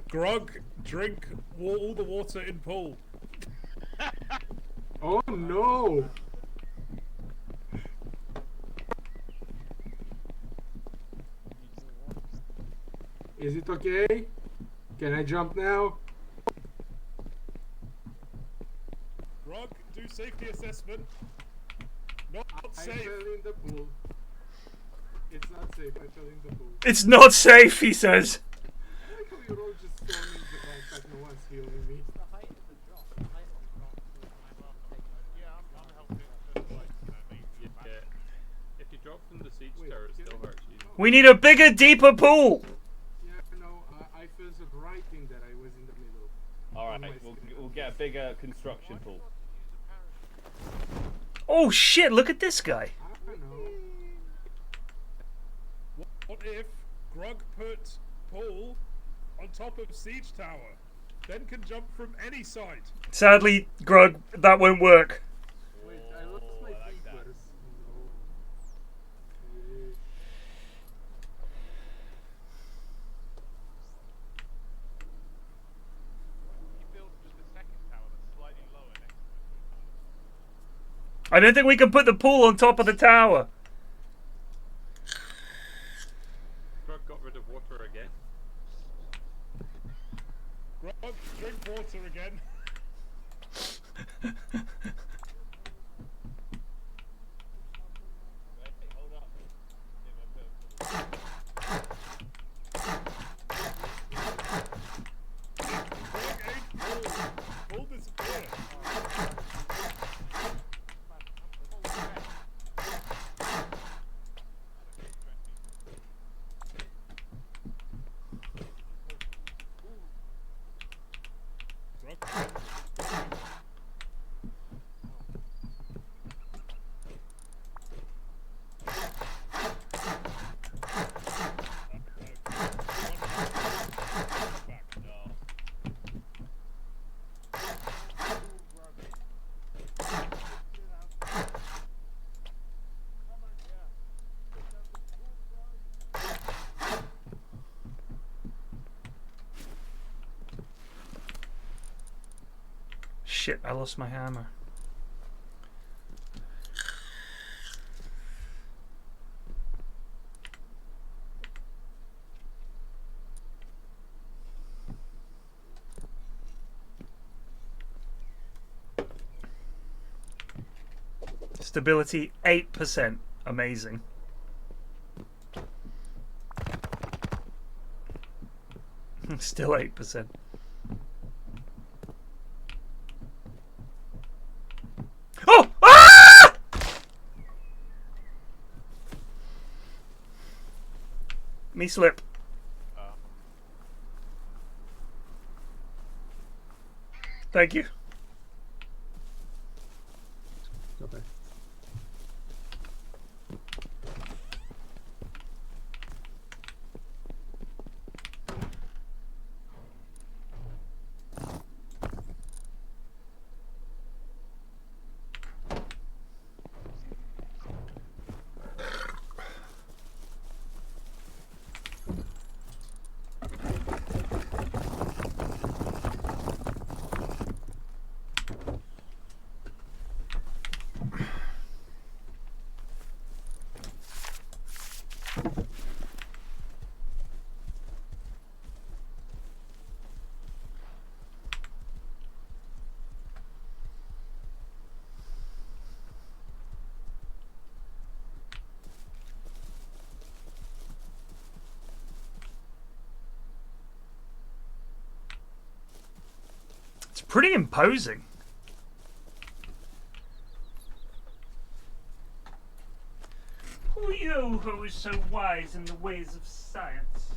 Grog, drink all the water in pool. Oh no! Is it okay? Can I jump now? Grog, do safety assessment. Not I safe. fell in the pool. It's not safe, I fell in the pool. It's not safe, he says. I like how you're all just throwing me the backpack, no one's healing me. The height of the drop. The height of the drop. If you drop from the siege Wait, turret, it can still I- hurts you. We need a bigger, deeper pool. Yeah, no, I felt right in that I was in the middle. Alright, On my we'll screen. get a bigger construction pool. Oh shit! Look at this guy. I don't know. What if Grog put Paul on top of siege tower, then can jump from any side? Sadly, Grug, that won't work. Wait, I lost my I like that. fingers. No. Yeah. I don't think we can put the pool on top of the tower. Grog got rid of water again. Grog, drink water again. Paul disappeared. Grog. shit, I lost my hammer. Stability 8%. Amazing. Still 8%. Oh! Ah! Me slip. Thank you. Okay. It's pretty imposing. Who you who is so wise in the ways of science?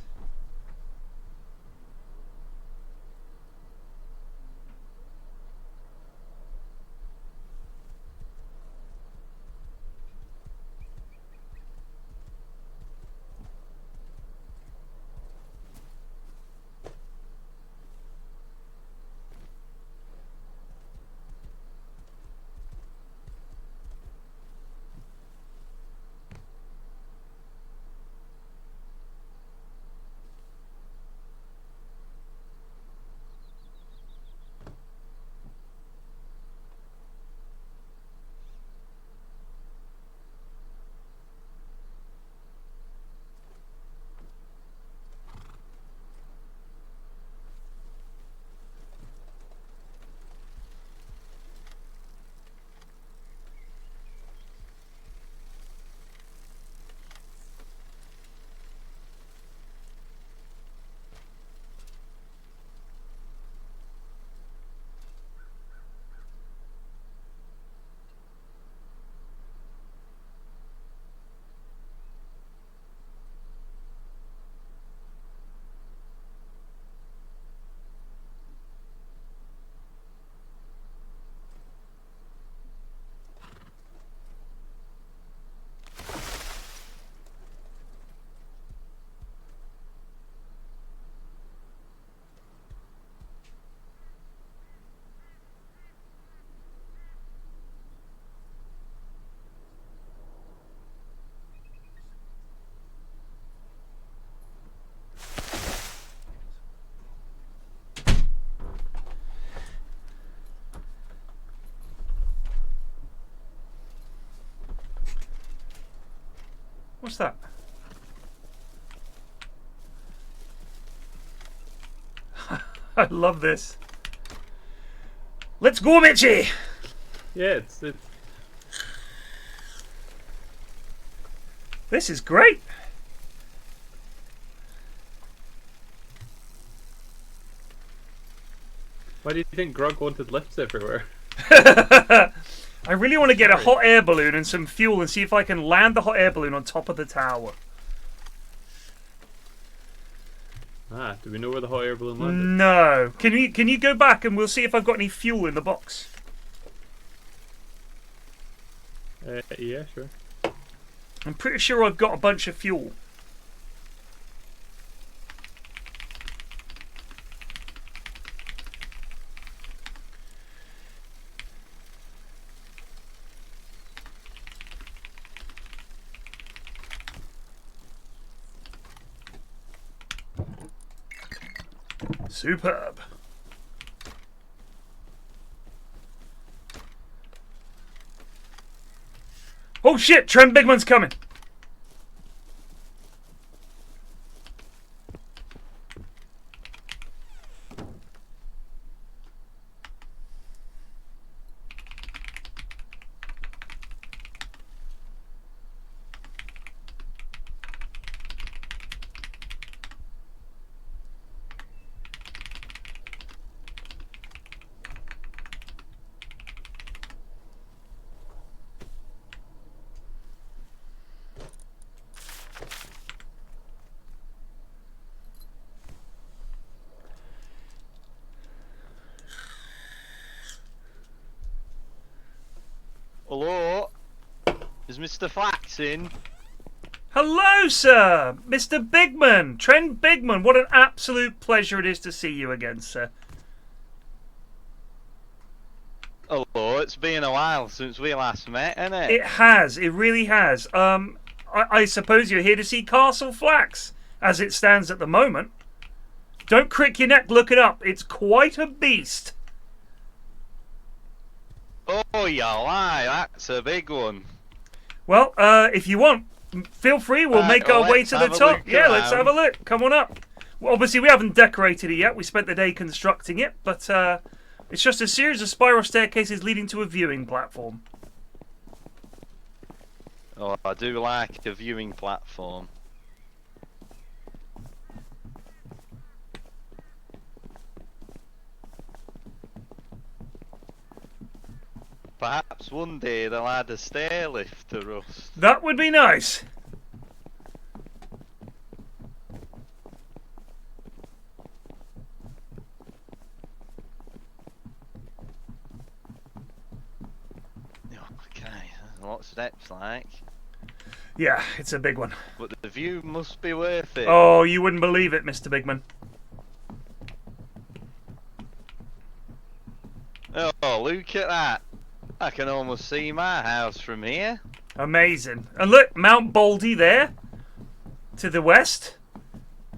What's that? I love this. Let's go, Mitchie! Yeah, This is great. Why do you think Grog wanted lifts everywhere? I really want to get a hot air balloon and some fuel and see if I can land the hot air balloon on top of the tower. Ah, do we know where the hot air balloon landed? No. Can you go back and we'll see if I've got any fuel in the box? Yeah, sure. I'm pretty sure I've got a bunch of fuel. Superb. Oh shit, Trent Bigman's coming. Hello? Is Mr. Flax in? Hello, sir! Mr. Bigman! Trent Bigman, what an absolute pleasure it is to see you again, sir. Hello, it's been a while since we last met, isn't it? It has, it really has. I suppose you're here to see Castle Flax, as it stands at the moment. Don't crick your neck, look it up. It's quite a beast. Oh, you lie, that's a big one. Well, if you want, feel free, we'll make our way to the top. Yeah, let's have a look. Come on up. Well, obviously, we haven't decorated it yet. We spent the day constructing it, but it's just a series of spiral staircases leading to a viewing platform. Oh, I do like a viewing platform. Perhaps one day they'll add a stair lift to us. That would be nice. Okay, lots of steps like. Yeah, it's a big one. But the view must be worth it. Oh, you wouldn't believe it, Mr. Bigman. Oh, look at that. I can almost see my house from here. Amazing. And look, Mount Baldy there. To the west.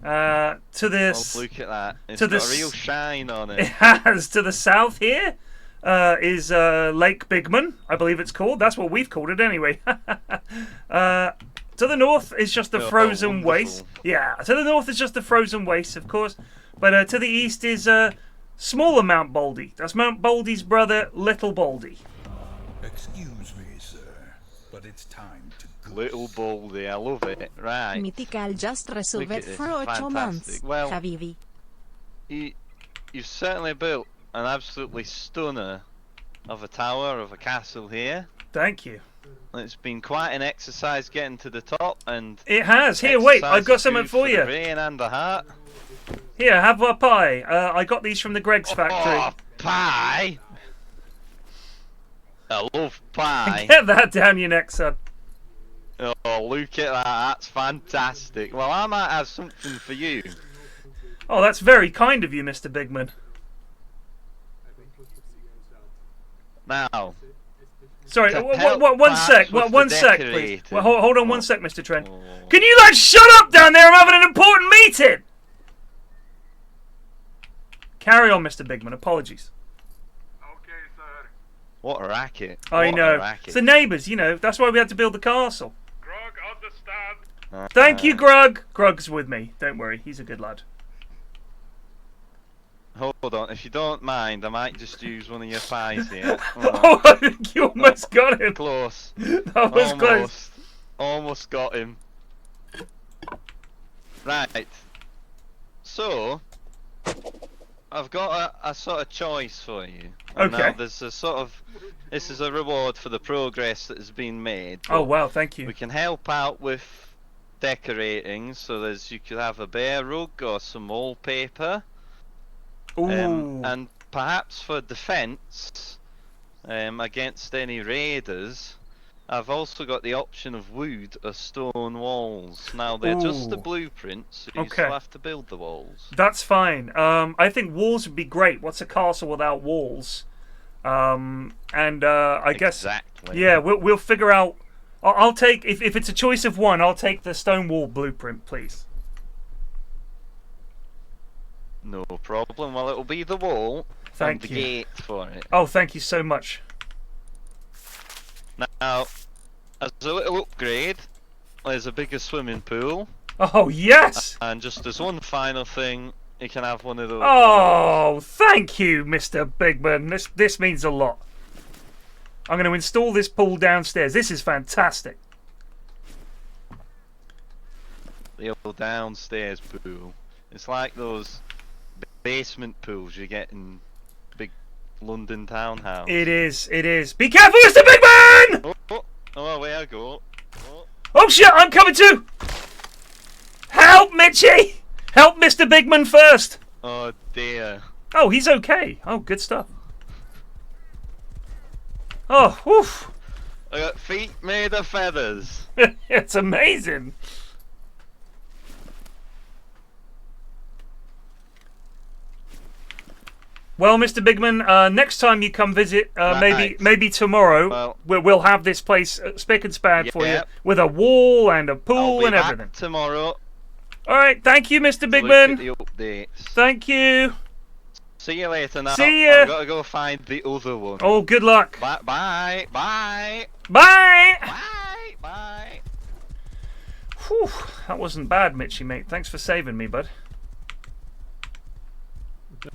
To the... Oh, look at that. It's to got the a real shine on it. It has. To the south here is Lake Bigman, I believe it's called. That's what we've called it anyway. To the north is just the frozen waste. Yeah, to the north is just the frozen waste, of course. But to the east is smaller Mount Baldy. That's Mount Baldy's brother, Little Baldy. Excuse me, sir, but it's time to go. Little Baldy, I love it. Right. Mythical just resolved Look at this, for 8 months. fantastic. Well, Habibi. You've certainly built an absolutely stunner of a tower, of a castle here. Thank you. It's been quite an exercise getting to the top, and it has. Here, wait, I've got something for you. The brain and the heart. Here, have a pie. I got these from the Greg's factory. Oh, pie! I love pie. Get that down your neck, son. Oh, look at that. That's fantastic. Well, I might have something for you. Oh, that's very kind of you, Mr. Bigman. Now. Sorry, one sec, please. Well, hold on one sec, Mr. Trent. Can you, like, shut up down there? I'm having an important meeting! Carry on, Mr. Bigman. Apologies. What a racket. I know. It's the neighbours, you know. That's why we had to build the castle. Grog, understand. Thank you, Grog. Grog's with me. Don't worry. He's a good lad. Hold on. If you don't mind, I might just use one of your pies here. Oh, I think you almost got him. Close. That was close. Almost got him. Right. So, I've got a sort of choice for you. Okay. Now, there's a sort of... This is a reward for the progress that has been made. Oh, wow, thank you. We can help out with decorating, so you could have a bear rug or some wallpaper. Ooh. And perhaps for defence against any raiders, I've also got the option of wood or stone walls. Now, they're just the blueprints, so you still have to build the walls. That's fine. I think walls would be great. What's a castle without walls? I guess... Exactly. Yeah, we'll figure out... I'll take... If it's a choice of one, I'll take the stone wall blueprint, please. No problem. Well, it'll be the wall and the gate for it. Oh, thank you so much. Now, As a little upgrade, there's a bigger swimming pool. Oh, yes! And just as one final thing, you can have one of those. Oh, thank you, Mr. Bigman. This means a lot. I'm going to install this pool downstairs. This is fantastic. The old downstairs pool. It's like those basement pools you get in big London townhouse. It is, it is. Be careful, Mr. Bigman! Oh, where I go. Oh shit, I'm coming too! Help, Mitchie! Help Mr. Bigman first! Oh dear. Oh, he's okay. Oh, good stuff. Oh, woof. I got feet made of feathers. It's amazing. Well, Mr. Bigman, next time you come visit, maybe tomorrow, we'll have this place spick and span for you, with a wall and a pool and everything. Tomorrow. All right, thank you, Mr. Bigman. Thank you. See you later now. See ya. I've got to go find the other one. Oh, good luck. Bye. Bye. Bye. Bye. Bye. Bye. Whew, that wasn't bad, Mitchie, mate. Thanks for saving me, bud.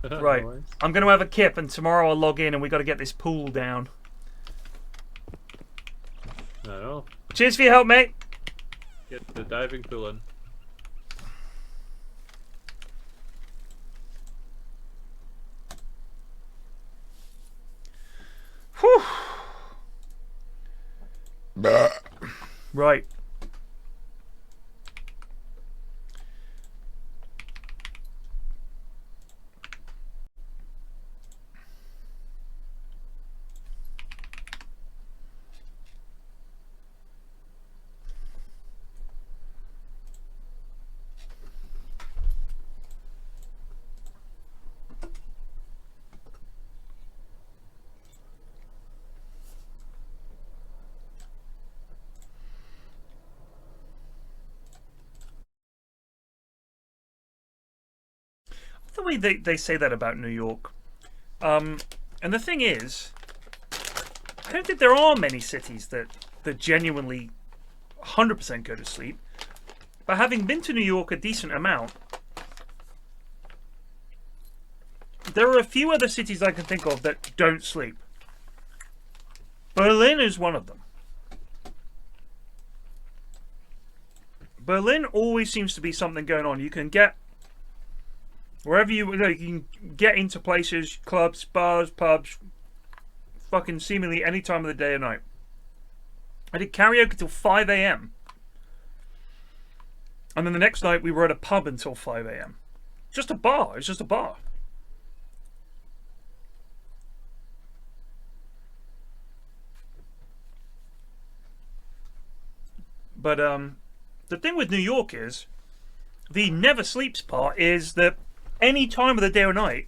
Right, I'm going to have a kip, and tomorrow I'll log in, and we got to get this pool down. No. Cheers for your help, mate. Get the diving pool in. Whew. Right. The way they say that about New York. And the thing is, I don't think there are many cities that genuinely 100% go to sleep. But having been to New York a decent amount, there are a few other cities I can think of that don't sleep. Berlin is one of them. Berlin always seems to be something going on. You can get wherever you can get into places, clubs, bars, pubs, fucking seemingly any time of the day or night. I did karaoke till 5 AM. And then the next night we were at a pub until 5 AM. Just a bar. It's just a bar. But the thing with New York is, the never sleeps part is that any time of the day or night,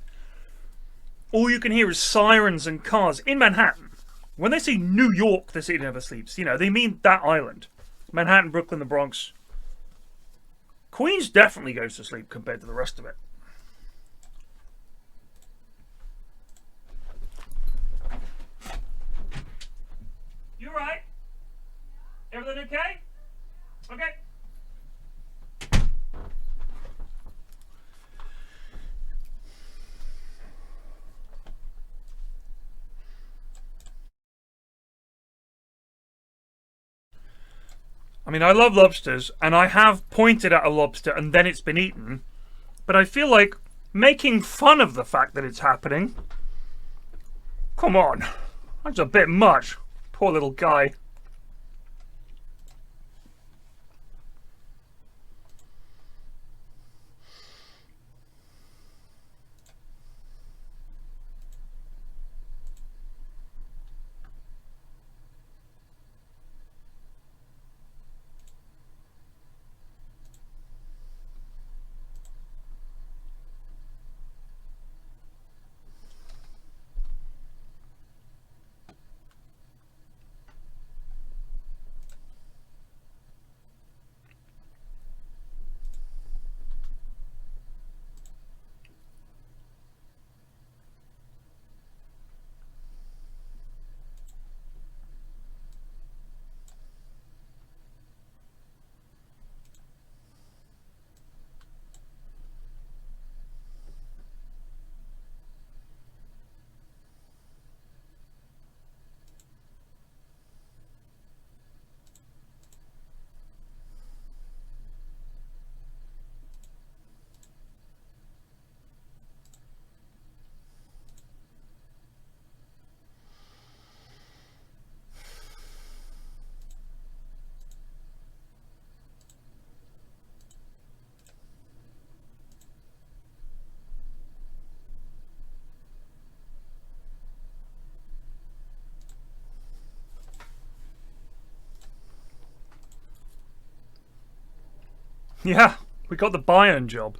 all you can hear is sirens and cars in Manhattan. When they say New York, the city never sleeps, you know, they mean that island. Manhattan, Brooklyn, the Bronx. Queens definitely goes to sleep compared to the rest of it. You alright? Everything okay? Okay. I mean, I love lobsters, and I have pointed at a lobster and then it's been eaten. But I feel like making fun of the fact that it's happening. Come on. That's a bit much. Poor little guy. Yeah, we got the Bayern job.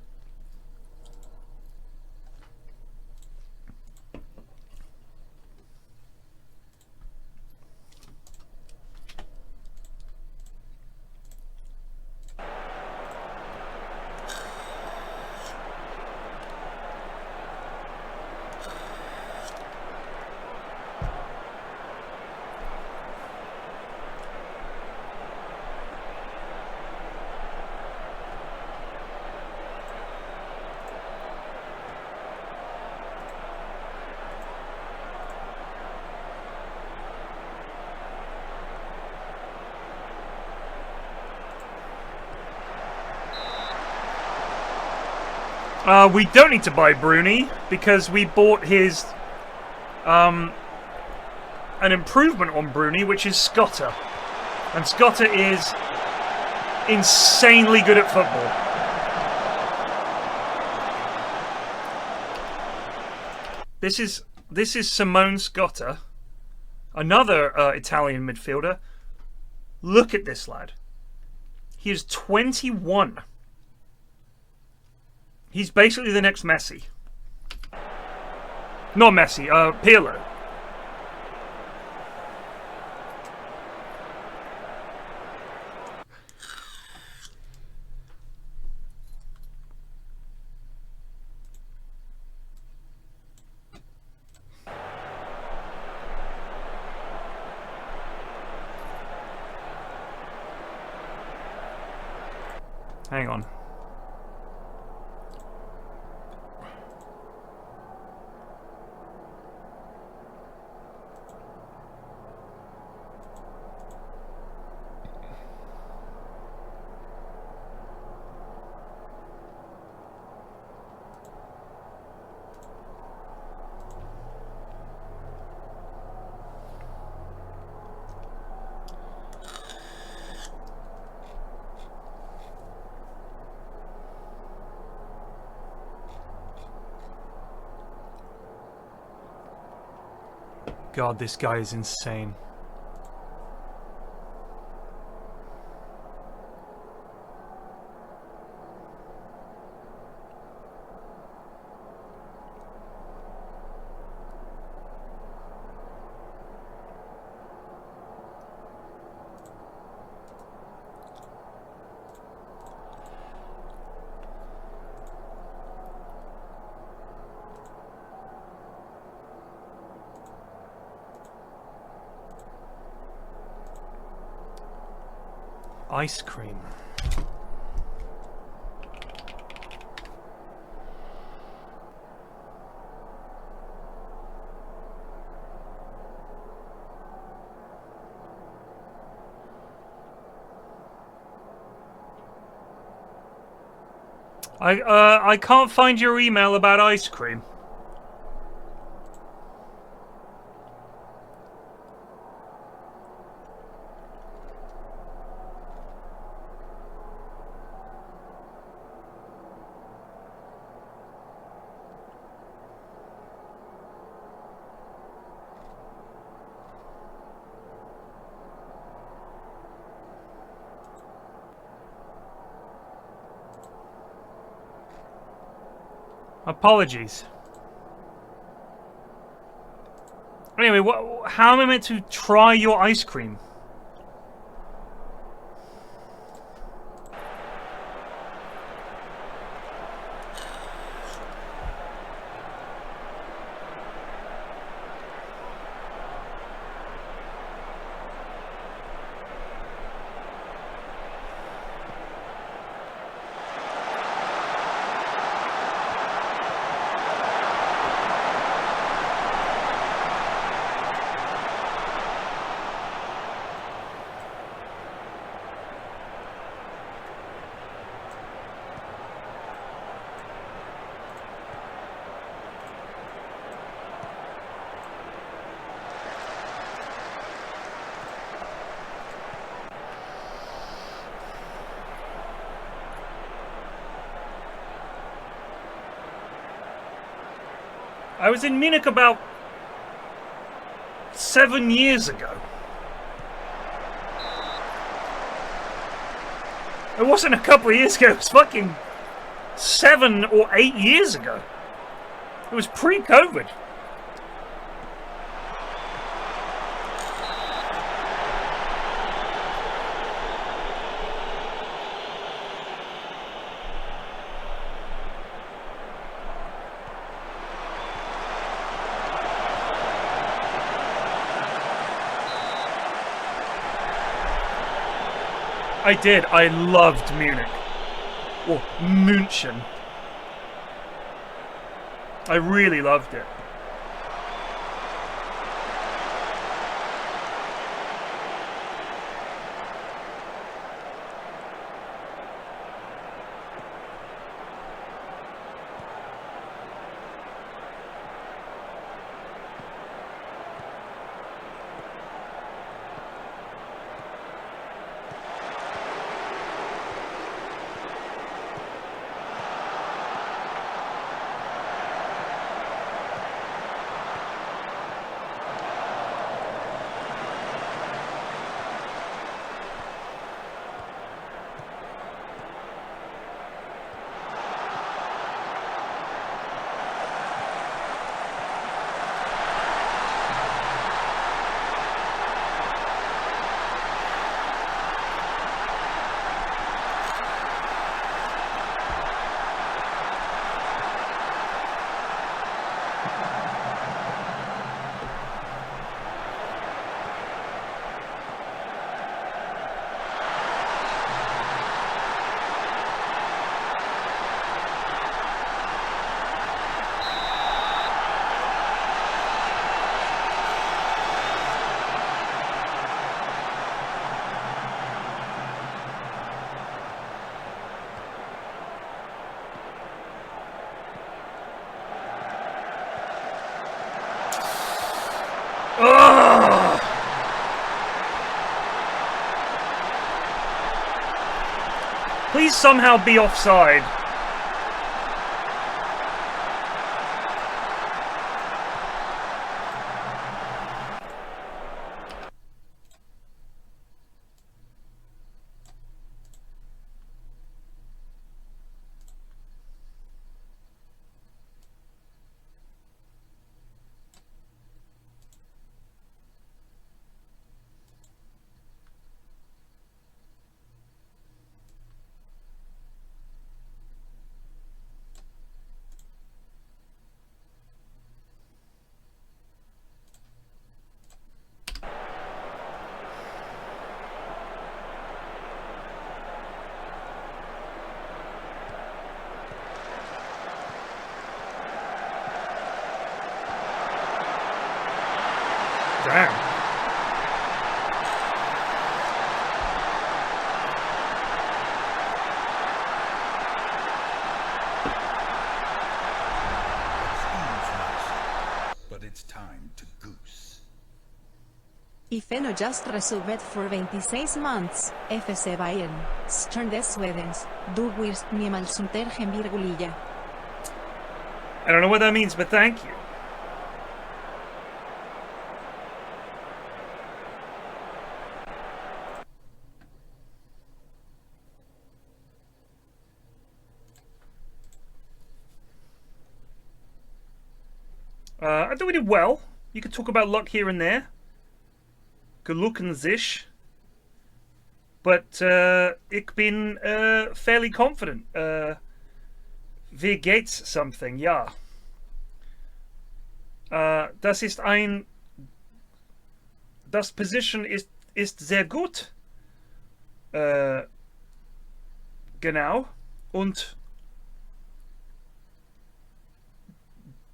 We don't need to buy Bruni because we bought his an improvement on Bruni, which is Scotta, and Scotta is insanely good at football. This is Simone Scotta, another Italian midfielder. Look at this lad. He is 21. He's basically the next Messi. Not Messi, Pirlo. Hang on. God, this guy is insane. Ice cream. I can't find your email about ice cream. Apologies. Anyway, how am I meant to try your ice cream? I was in Munich about 7 years ago. It wasn't a couple of years ago, it was fucking 7 or 8 years ago. It was pre-COVID. I did. I loved Munich. Or München. I really loved it. Ugh! Please somehow be offside. Damn. But it's time to goose. Ifeno just resubbed for 26 months, FC Bayern, Stern des Swedens, du wirst niemals untergehen Virgulilla. I don't know what that means, but thank you. I thought we did well. You could talk about luck here and there. Geluk and sich. But ich bin fairly confident. Wir geht's something, ja. Das ist ein... Das Position ist sehr gut. Genau. Und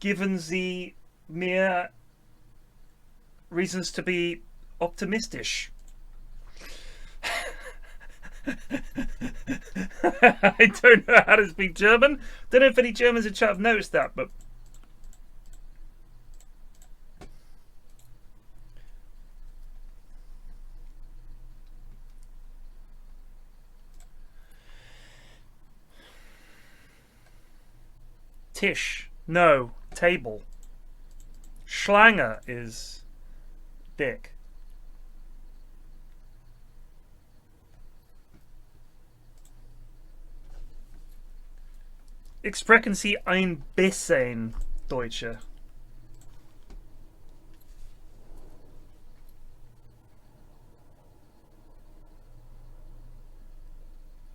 given Sie mir reasons to be optimistisch. I don't know how to speak German. Don't know if any Germans in chat have noticed that, but Tisch, no, table. Schlanger is dick. Ich sprechen Sie ein bisschen Deutsche?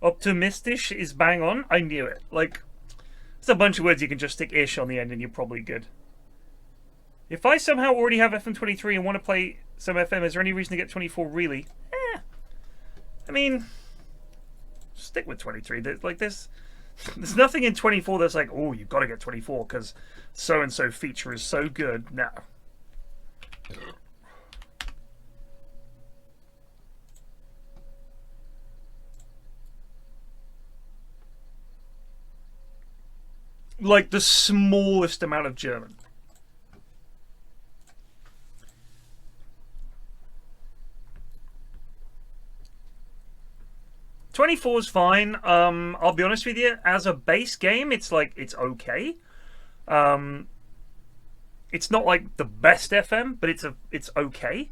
Optimistisch is bang on. I knew it. Like, there's a bunch of words you can just stick ish on the end and you're probably good. If I somehow already have FM'23 and want to play some FM, is there any reason to get 24 really? I mean, stick with 23. There's nothing in 24 that's like, oh, you've got to get 24 because so-and-so feature is so good. No. Like the smallest amount of German. .24 is fine. I'll be honest with you. As a base game, it's like it's okay. It's not like the best FM, but it's okay.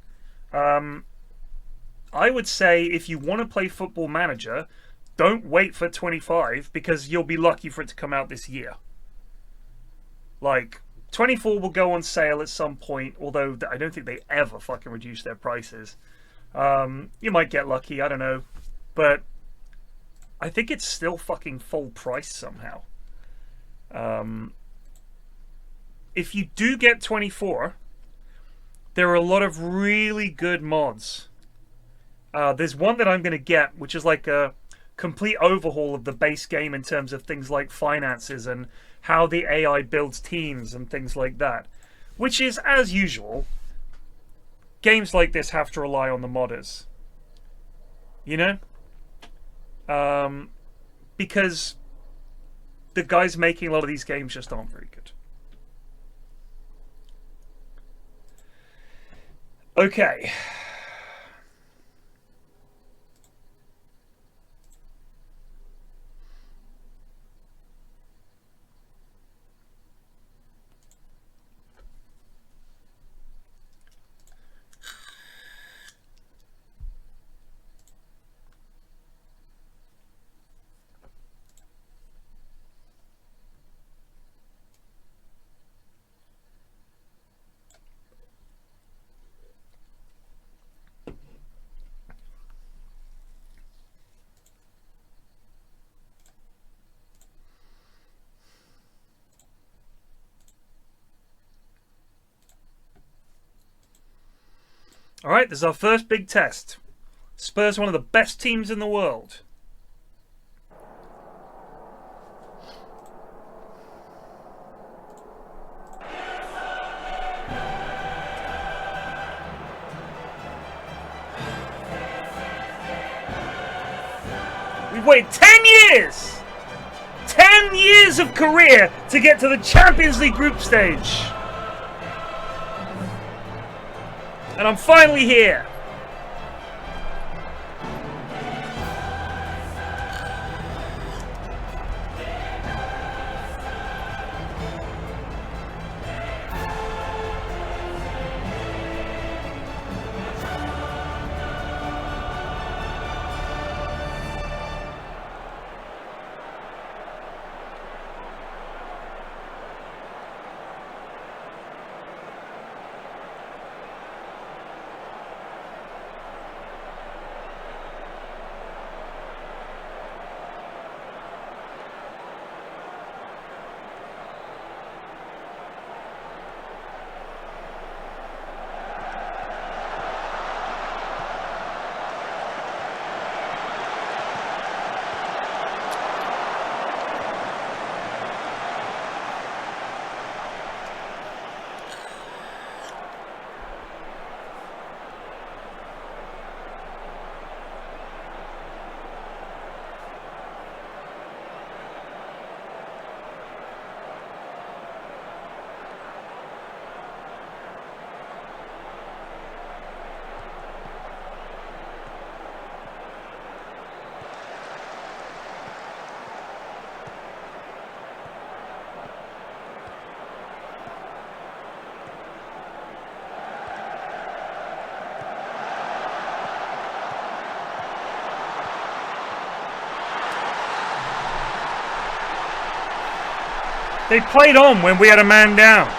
I would say if you want to play Football Manager, don't wait for 25 because you'll be lucky for it to come out this year. Like 24 will go on sale at some point, although I don't think they ever fucking reduce their prices. You might get lucky. I don't know, but I think it's still fucking full price somehow. If you do get 24, there are a lot of really good mods. There's one that I'm going to get, which is like a complete overhaul of the base game in terms of things like finances and how the AI builds teams and things like that. Which is, as usual, games like this have to rely on the modders. You know? Because the guys making a lot of these games just aren't very good. Okay. Alright, this is our first big test. Spurs one of the best teams in the world. We've waited 10 years! 10 years of career to get to the Champions League group stage. And I'm finally here. They played on when we had a man down.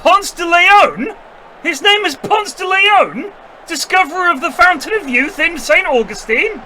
Ponce de Leon? His name is Ponce de Leon? Discoverer of the Fountain of Youth in St. Augustine?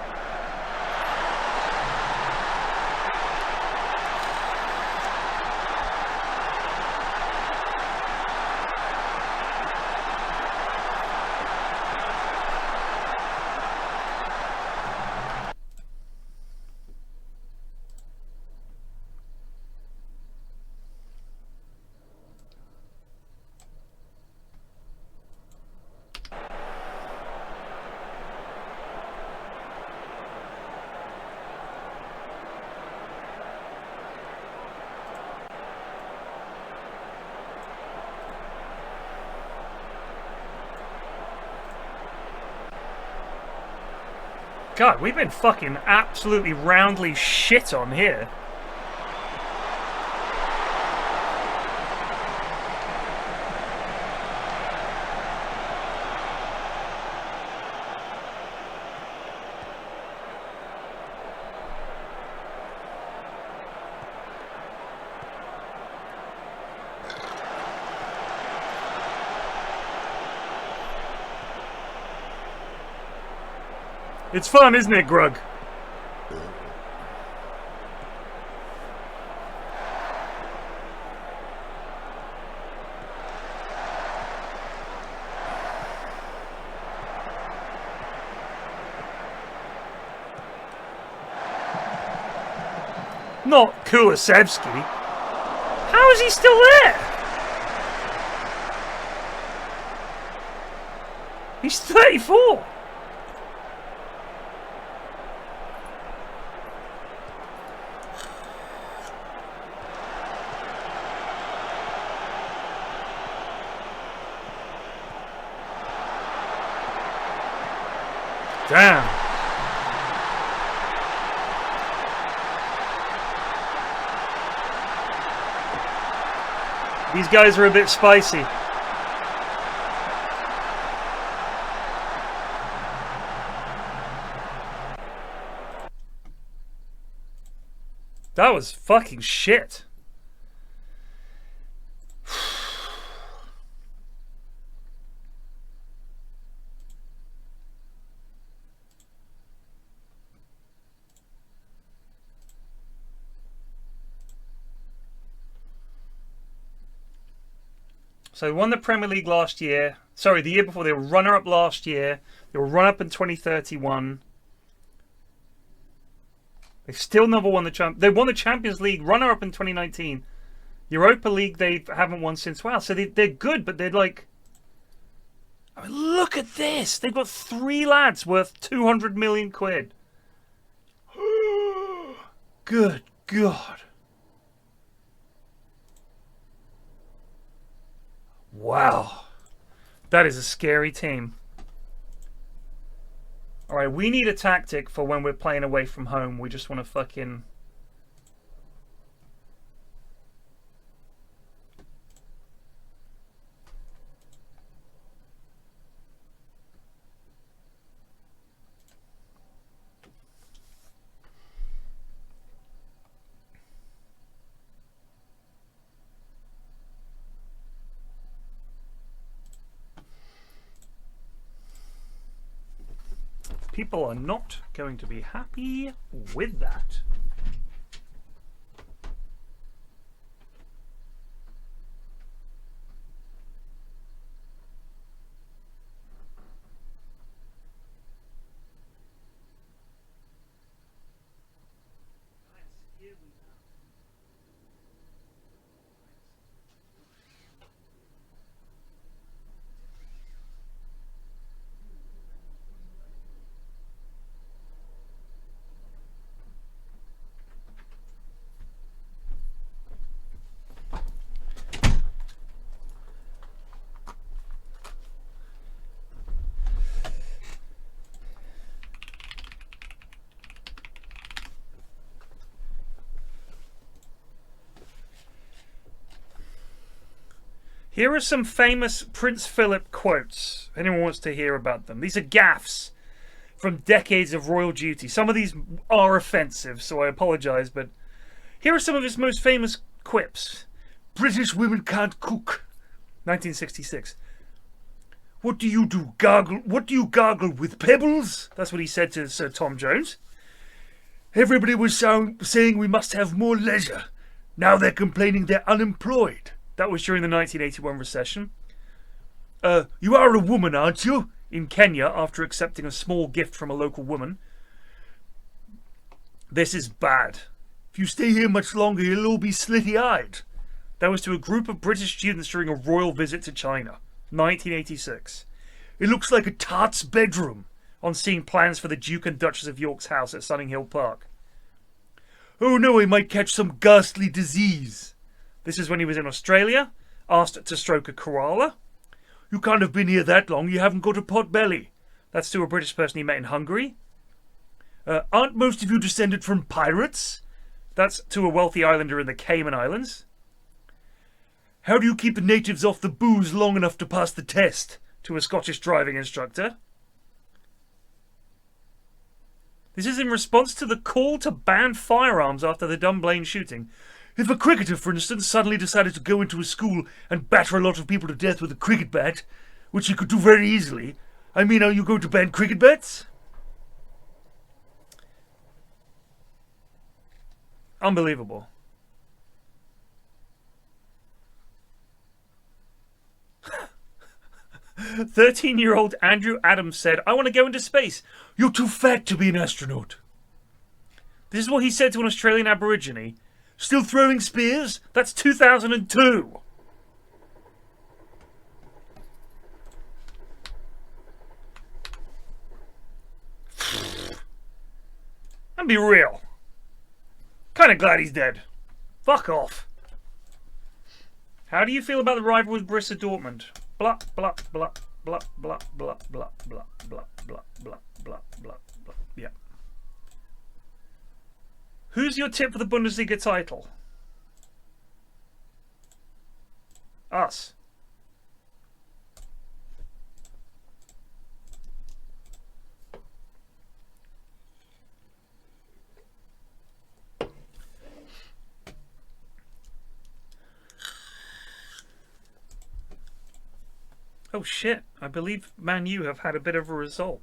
God, we've been fucking absolutely roundly shit on here. It's fun, isn't it, Grug? Not Kulisevsky. How is he still there? He's 34. Damn. These guys are a bit spicy. That was fucking shit. So they won the Premier League last year. Sorry, the year before. They were runner-up last year. They were runner-up in 2031. They still never won the They won the Champions League, runner-up in 2019. Europa League, they haven't won since. Wow, so they're good, but they're like... I mean, look at this. They've got 3 lads worth 200 million quid. Good God. Wow. That is a scary team. Alright, we need a tactic for when we're playing away from home. We just want to fucking... People are not going to be happy with that. Here are some famous Prince Philip quotes. Anyone wants to hear about them? These are gaffes from decades of royal duty. Some of these are offensive, so I apologise, but here are some of his most famous quips. British women can't cook. 1966. What do you do? Gargle? What do you gargle with pebbles? That's what he said to Sir Tom Jones. Everybody was saying we must have more leisure. Now they're complaining they're unemployed. That was during the 1981 recession. You are a woman, aren't you? In Kenya, after accepting a small gift from a local woman. This is bad. If you stay here much longer, you'll all be slitty-eyed. That was to a group of British students during a royal visit to China. 1986. It looks like a tart's bedroom on seeing plans for the Duke and Duchess of York's house at Sunninghill Park. Oh no, he might catch some ghastly disease. This is when he was in Australia, asked to stroke a koala. You can't have been here that long, you haven't got a pot belly. That's to a British person he met in Hungary. Aren't most of you descended from pirates? That's to a wealthy islander in the Cayman Islands. How do you keep the natives off the booze long enough to pass the test? To a Scottish driving instructor. This is in response to the call to ban firearms after the Dunblane shooting. If a cricketer, for instance, suddenly decided to go into a school and batter a lot of people to death with a cricket bat, which he could do very easily, I mean, are you going to ban cricket bats? Unbelievable. "13-year-old Andrew Adams said, I want to go into space. You're too fat to be an astronaut." This is what he said to an Australian Aborigine. Still throwing spears? That's 2002. And be real. Kinda glad he's dead. Fuck off. How do you feel about the rival with Borussia Dortmund? Blah, blah, blah, blah, blah, blah, blah, blah, blah, blah, blah, blah, blah, blah. Yeah. Who's your tip for the Bundesliga title? Us. Oh shit, I believe Man U have had a bit of a result.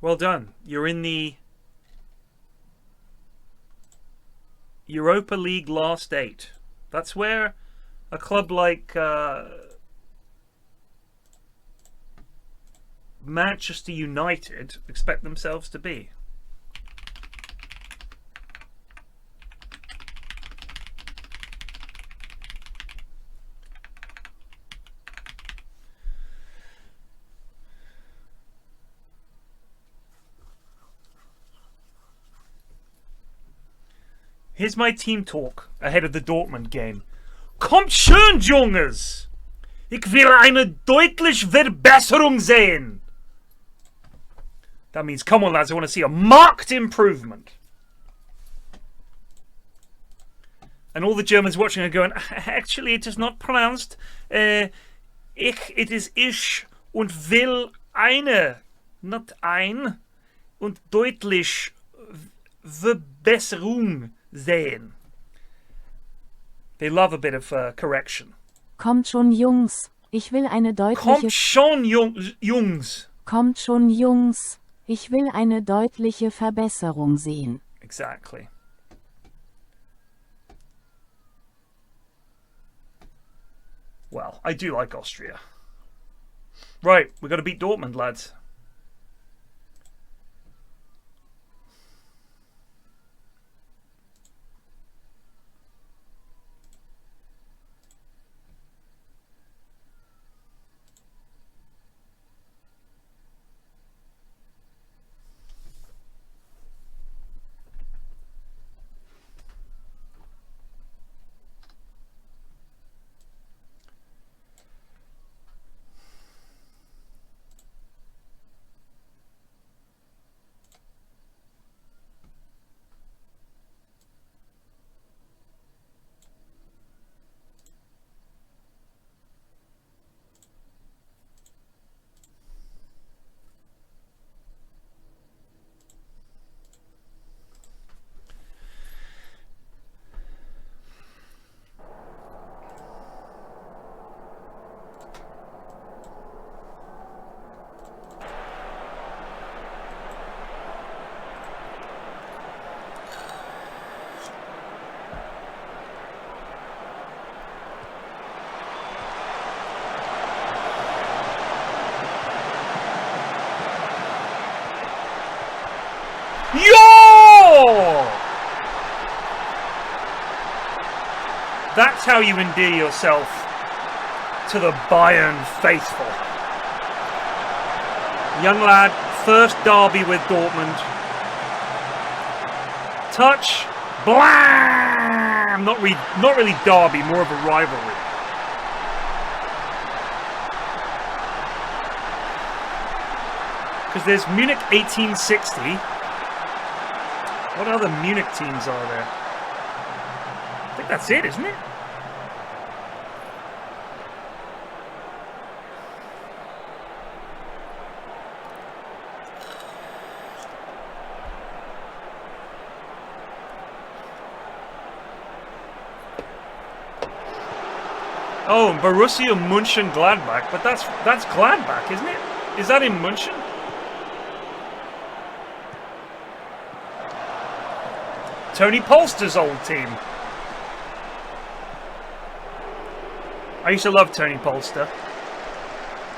Well done. You're in the Europa League last 8. That's where a club like Manchester United expect themselves to be. Here's my team talk ahead of the Dortmund game. Kommt schön, Junges! Ich will eine deutliche Verbesserung sehen! That means, come on lads, I want to see a marked improvement. And all the Germans watching are going, actually it is not pronounced it is ich und will eine, not ein, und deutlich Verbesserung sehen. They love a bit of correction. Kommt schon, Jungs. Ich will eine deutliche... Kommt schon, Jungs. Kommt schon, Jungs. Ich will eine deutliche Verbesserung sehen. Exactly. Well, I do like Austria. Right, we've got to beat Dortmund, lads. Yo! That's how you endear yourself to the Bayern faithful. Young lad, first derby with Dortmund. Touch, blam! Not really derby, more of a rivalry. Because there's Munich 1860. What other Munich teams are there? I think that's it, isn't it? Oh, Borussia Mönchengladbach, but that's Gladbach, isn't it? Is that in München? Tony Polster's old team. I used to love Tony Polster.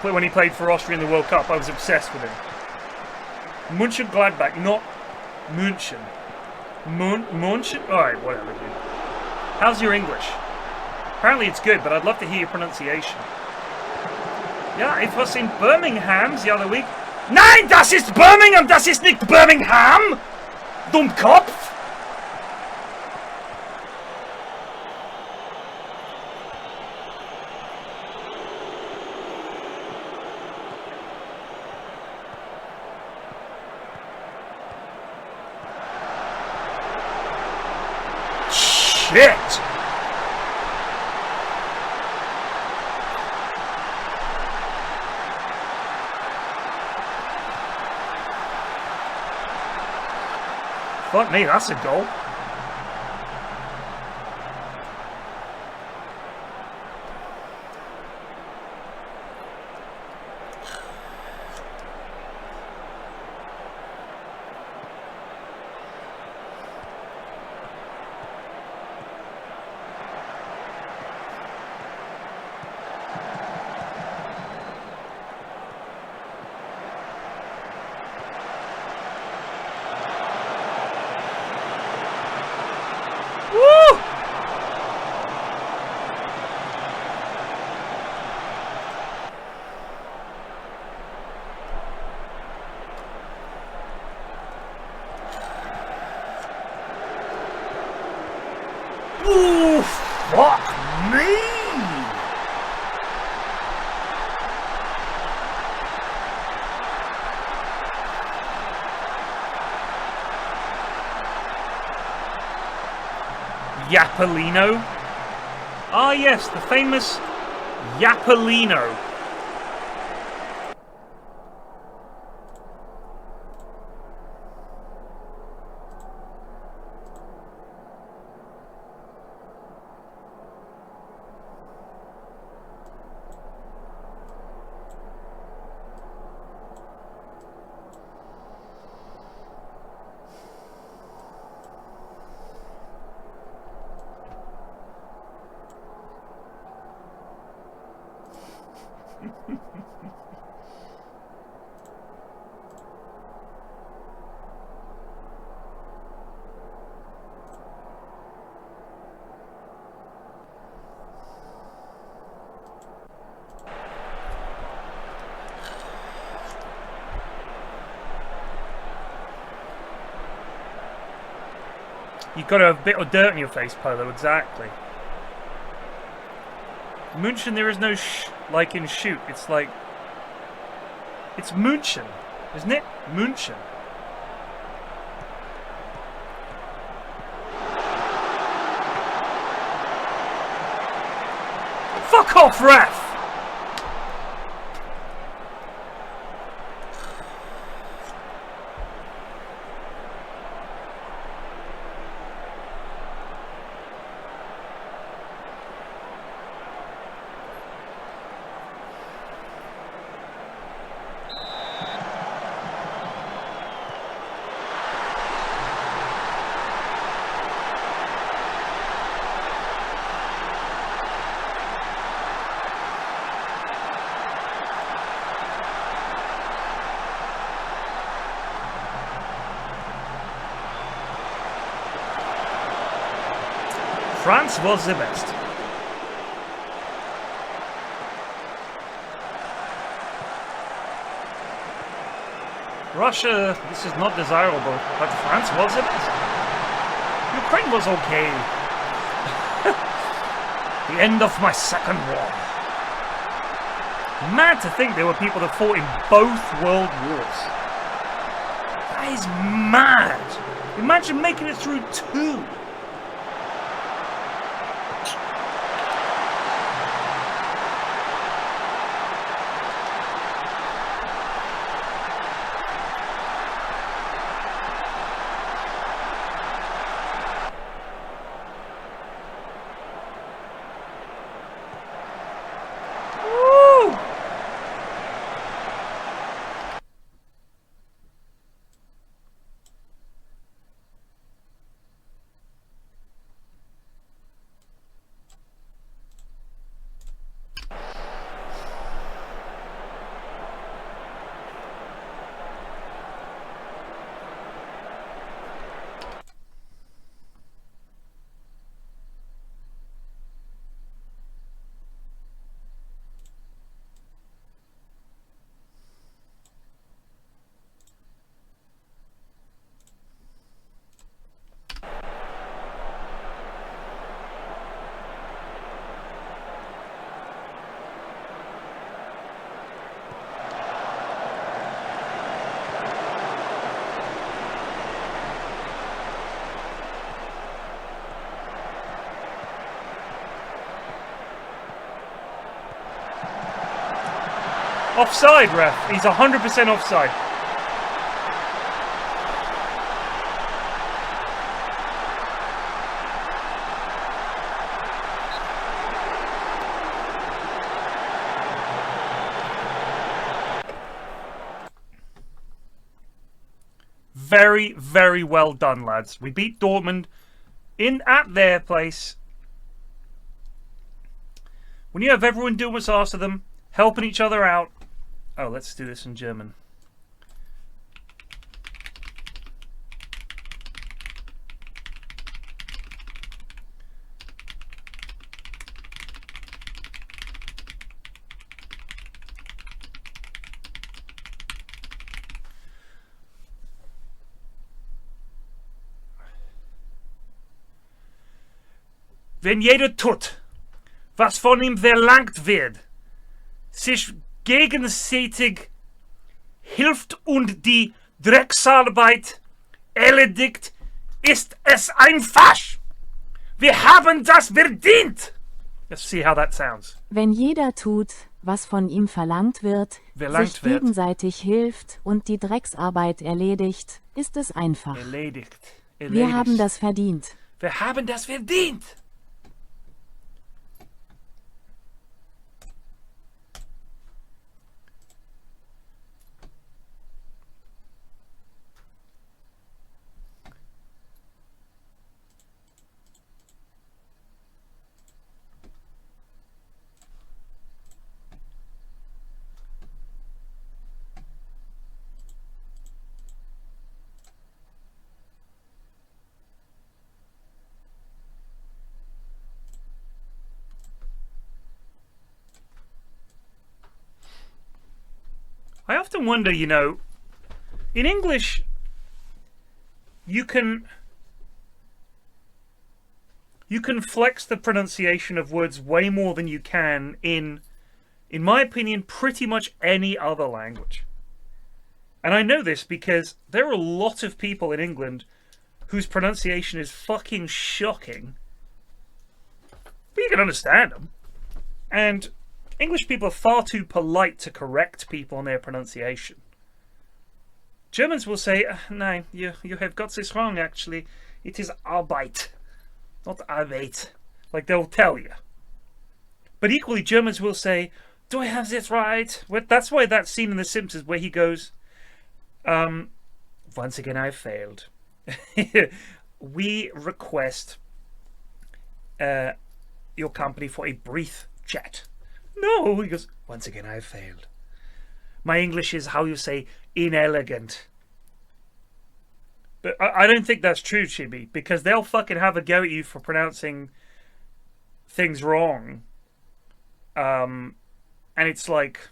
When he played for Austria in the World Cup, I was obsessed with him. Mönchengladbach, not München. München? Alright, whatever, dude. How's your English? Apparently it's good, but I'd love to hear your pronunciation. Yeah, it was in Birmingham the other week. Nein, das ist Birmingham, das ist nicht Birmingham! Dummkopf! Shit! Fuck me, that's a goal. Ooh, fuck me! Yapolino? Ah yes, the famous Yapolino. You've got to have a bit of dirt in your face, Polo, exactly. Munchen, there is no like in shoot. It's like... It's Munchen, isn't it? Munchen. Fuck off, ref! France was the best. Russia, this is not desirable, but France was the best. Ukraine was okay. The end of my second war. Mad to think there were people that fought in both world wars. That is mad. Imagine making it through two. Offside, ref. He's 100% offside. Very, very well done, lads. We beat Dortmund at their place. When you have everyone doing what's asked of them, helping each other out. Oh, let's do this in German. wenn jeder tut, was von ihm verlangt wird, sich gegenseitig hilft und die Drecksarbeit erledigt, ist es einfach. Wir haben das verdient. Let's see how that sounds. Wenn jeder tut, was von ihm verlangt wird, sich gegenseitig hilft und die Drecksarbeit erledigt, ist es einfach. Erledigt. Wir haben das verdient. Wir haben das verdient. I often wonder, you know, in English, you can flex the pronunciation of words way more than you can in my opinion, pretty much any other language. And I know this because there are a lot of people in England whose pronunciation is fucking shocking, but you can understand them. And English people are far too polite to correct people on their pronunciation. Germans will say, no, you have got this wrong actually. It is Arbeit, not Arbeit. Like they'll tell you. But equally, Germans will say, do I have this right? Well, that's why that scene in The Simpsons where he goes, once again I failed. We request your company for a brief chat. No, he goes, once again I failed. My English is, how you say, inelegant. But I don't think that's true, Chibi, because they'll fucking have a go at you for pronouncing things wrong. And it's like,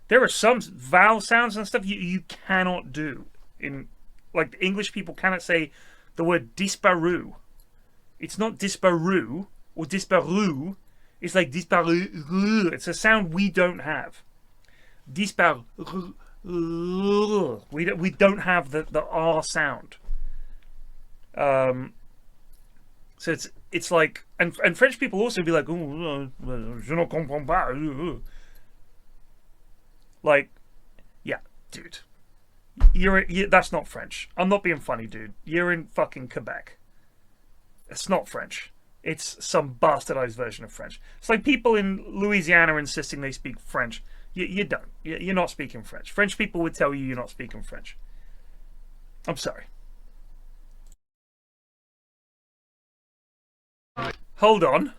there are some vowel sounds and stuff you cannot do. Like, English people cannot say the word disparu. It's not disparu or disparu. It's like disparu. It's a sound we don't have. Disparu. We don't have the R sound. So it's like, and French people also be like, oh, je ne comprends pas. Like, yeah, dude, that's not French. I'm not being funny, dude. You're in fucking Quebec. It's not French. It's some bastardized version of French. It's like people in Louisiana insisting they speak French. You don't. You're not speaking French. French people would tell you you're not speaking French. I'm sorry. Hold on.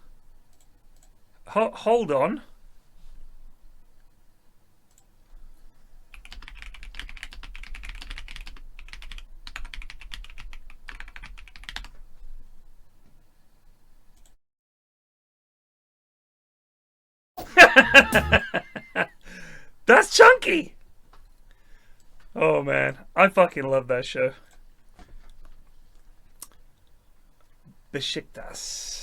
Hold on. That's chunky. Oh man, I fucking love that show. Besiktas.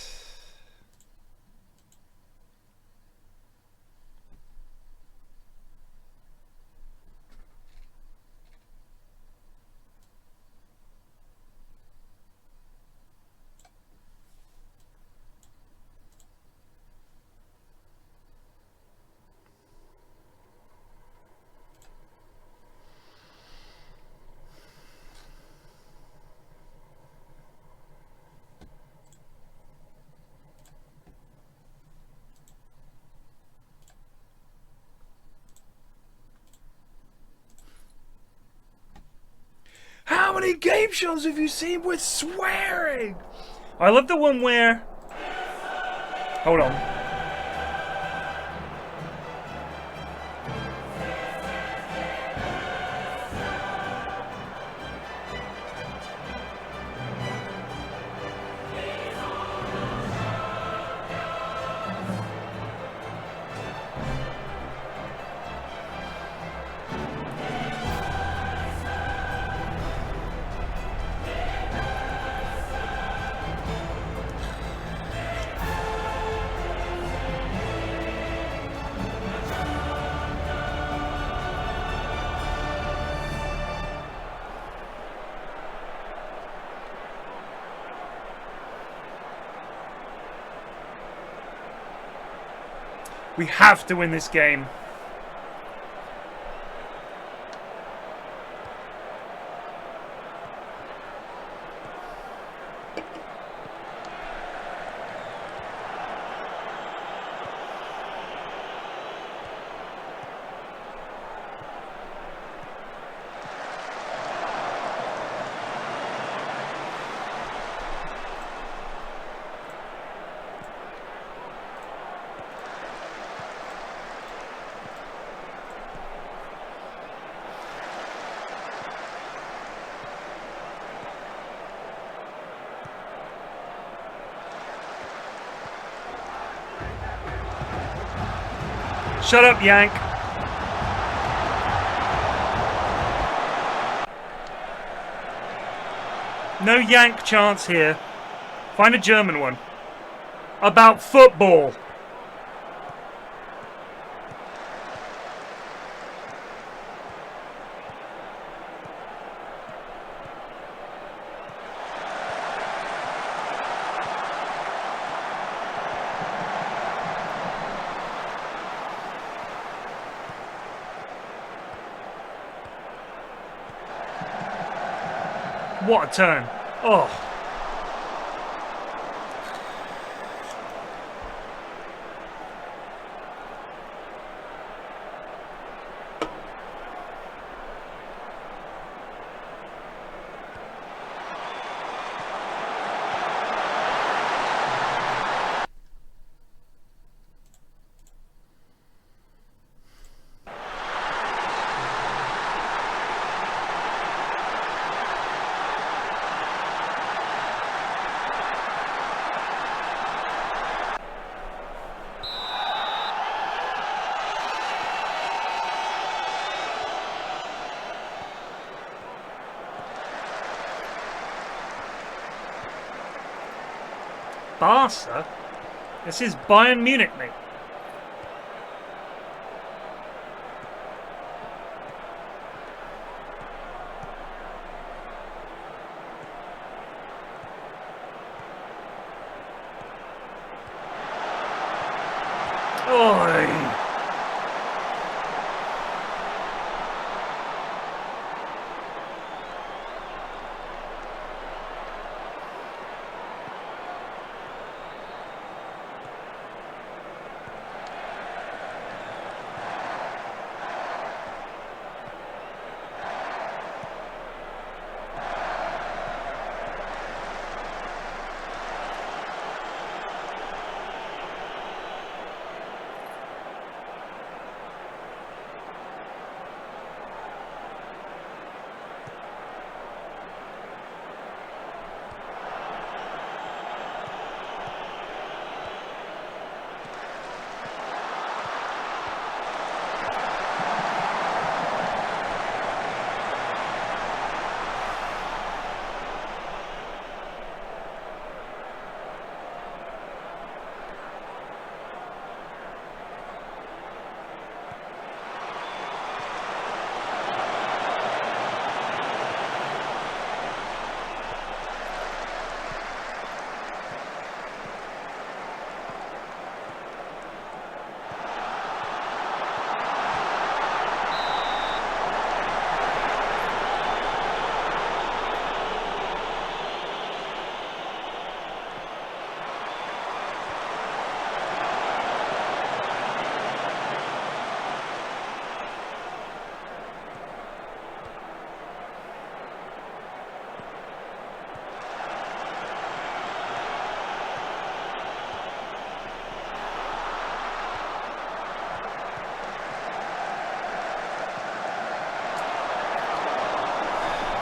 How many game shows have you seen with swearing? I love the one where... Hold on. We have to win this game. Shut up, Yank. No Yank chance here. Find a German one. About football. What a turn. Oh. Barca? This is Bayern Munich, mate. Oi!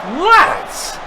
What?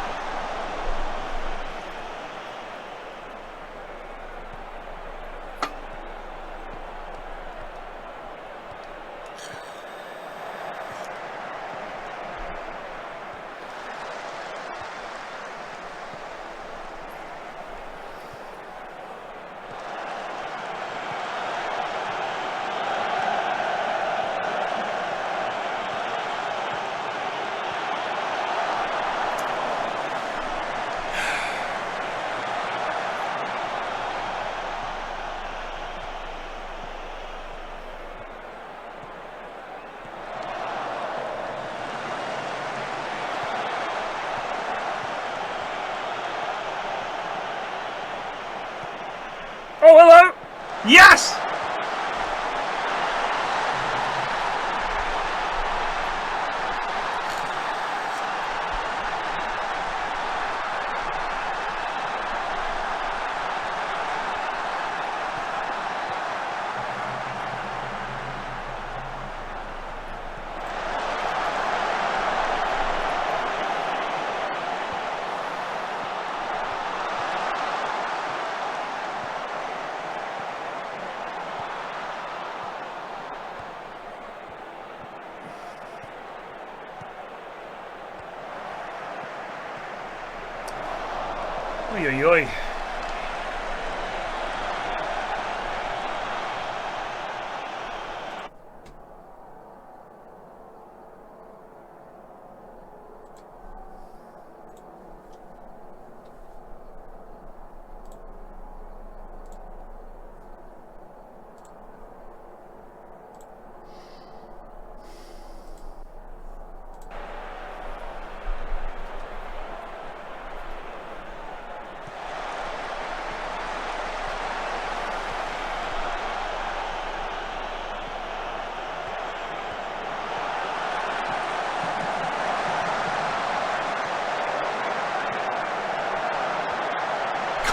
Yes! Oi, oi, oi.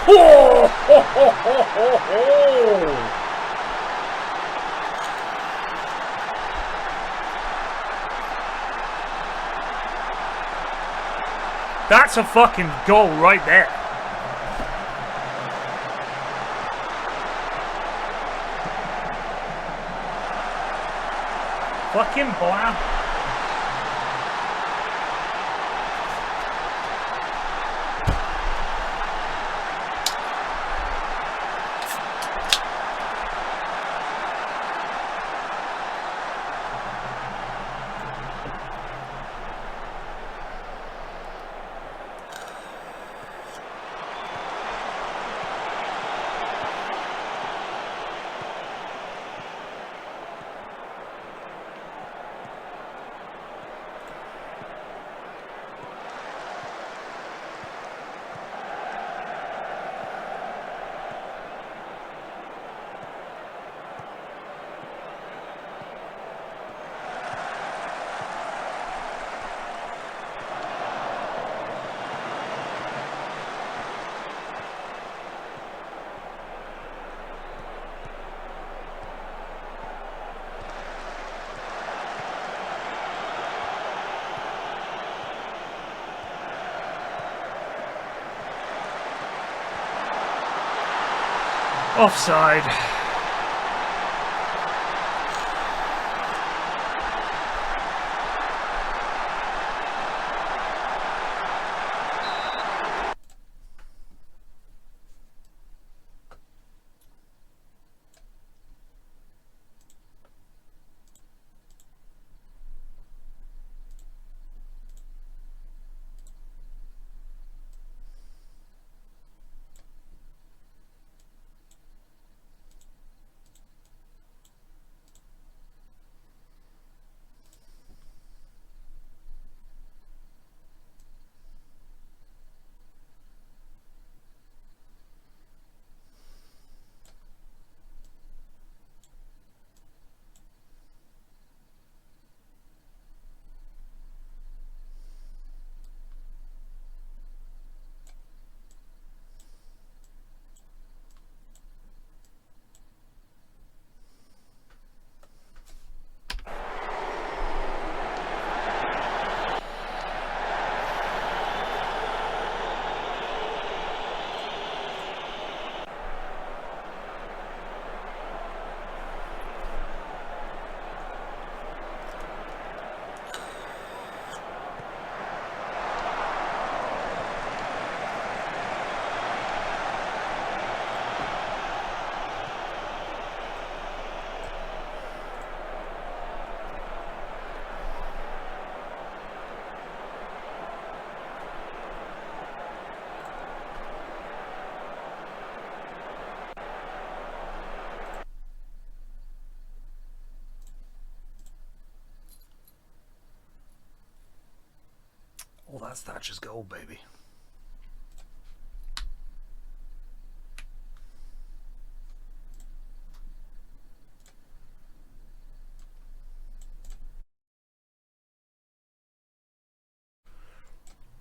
Oh, ho, ho, ho, ho, ho. That's a fucking goal right there. Fucking blam. Offside. Oh, that's Thatcher's goal, baby.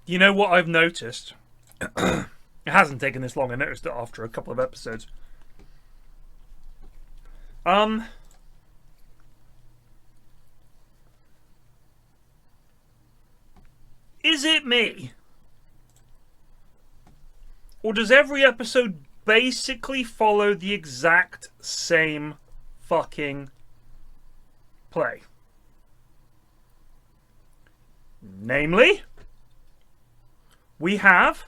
You know what I've noticed? It hasn't taken this long. I noticed it after a couple of episodes. Is it me? Or does every episode basically follow the exact same fucking play? Namely, we have...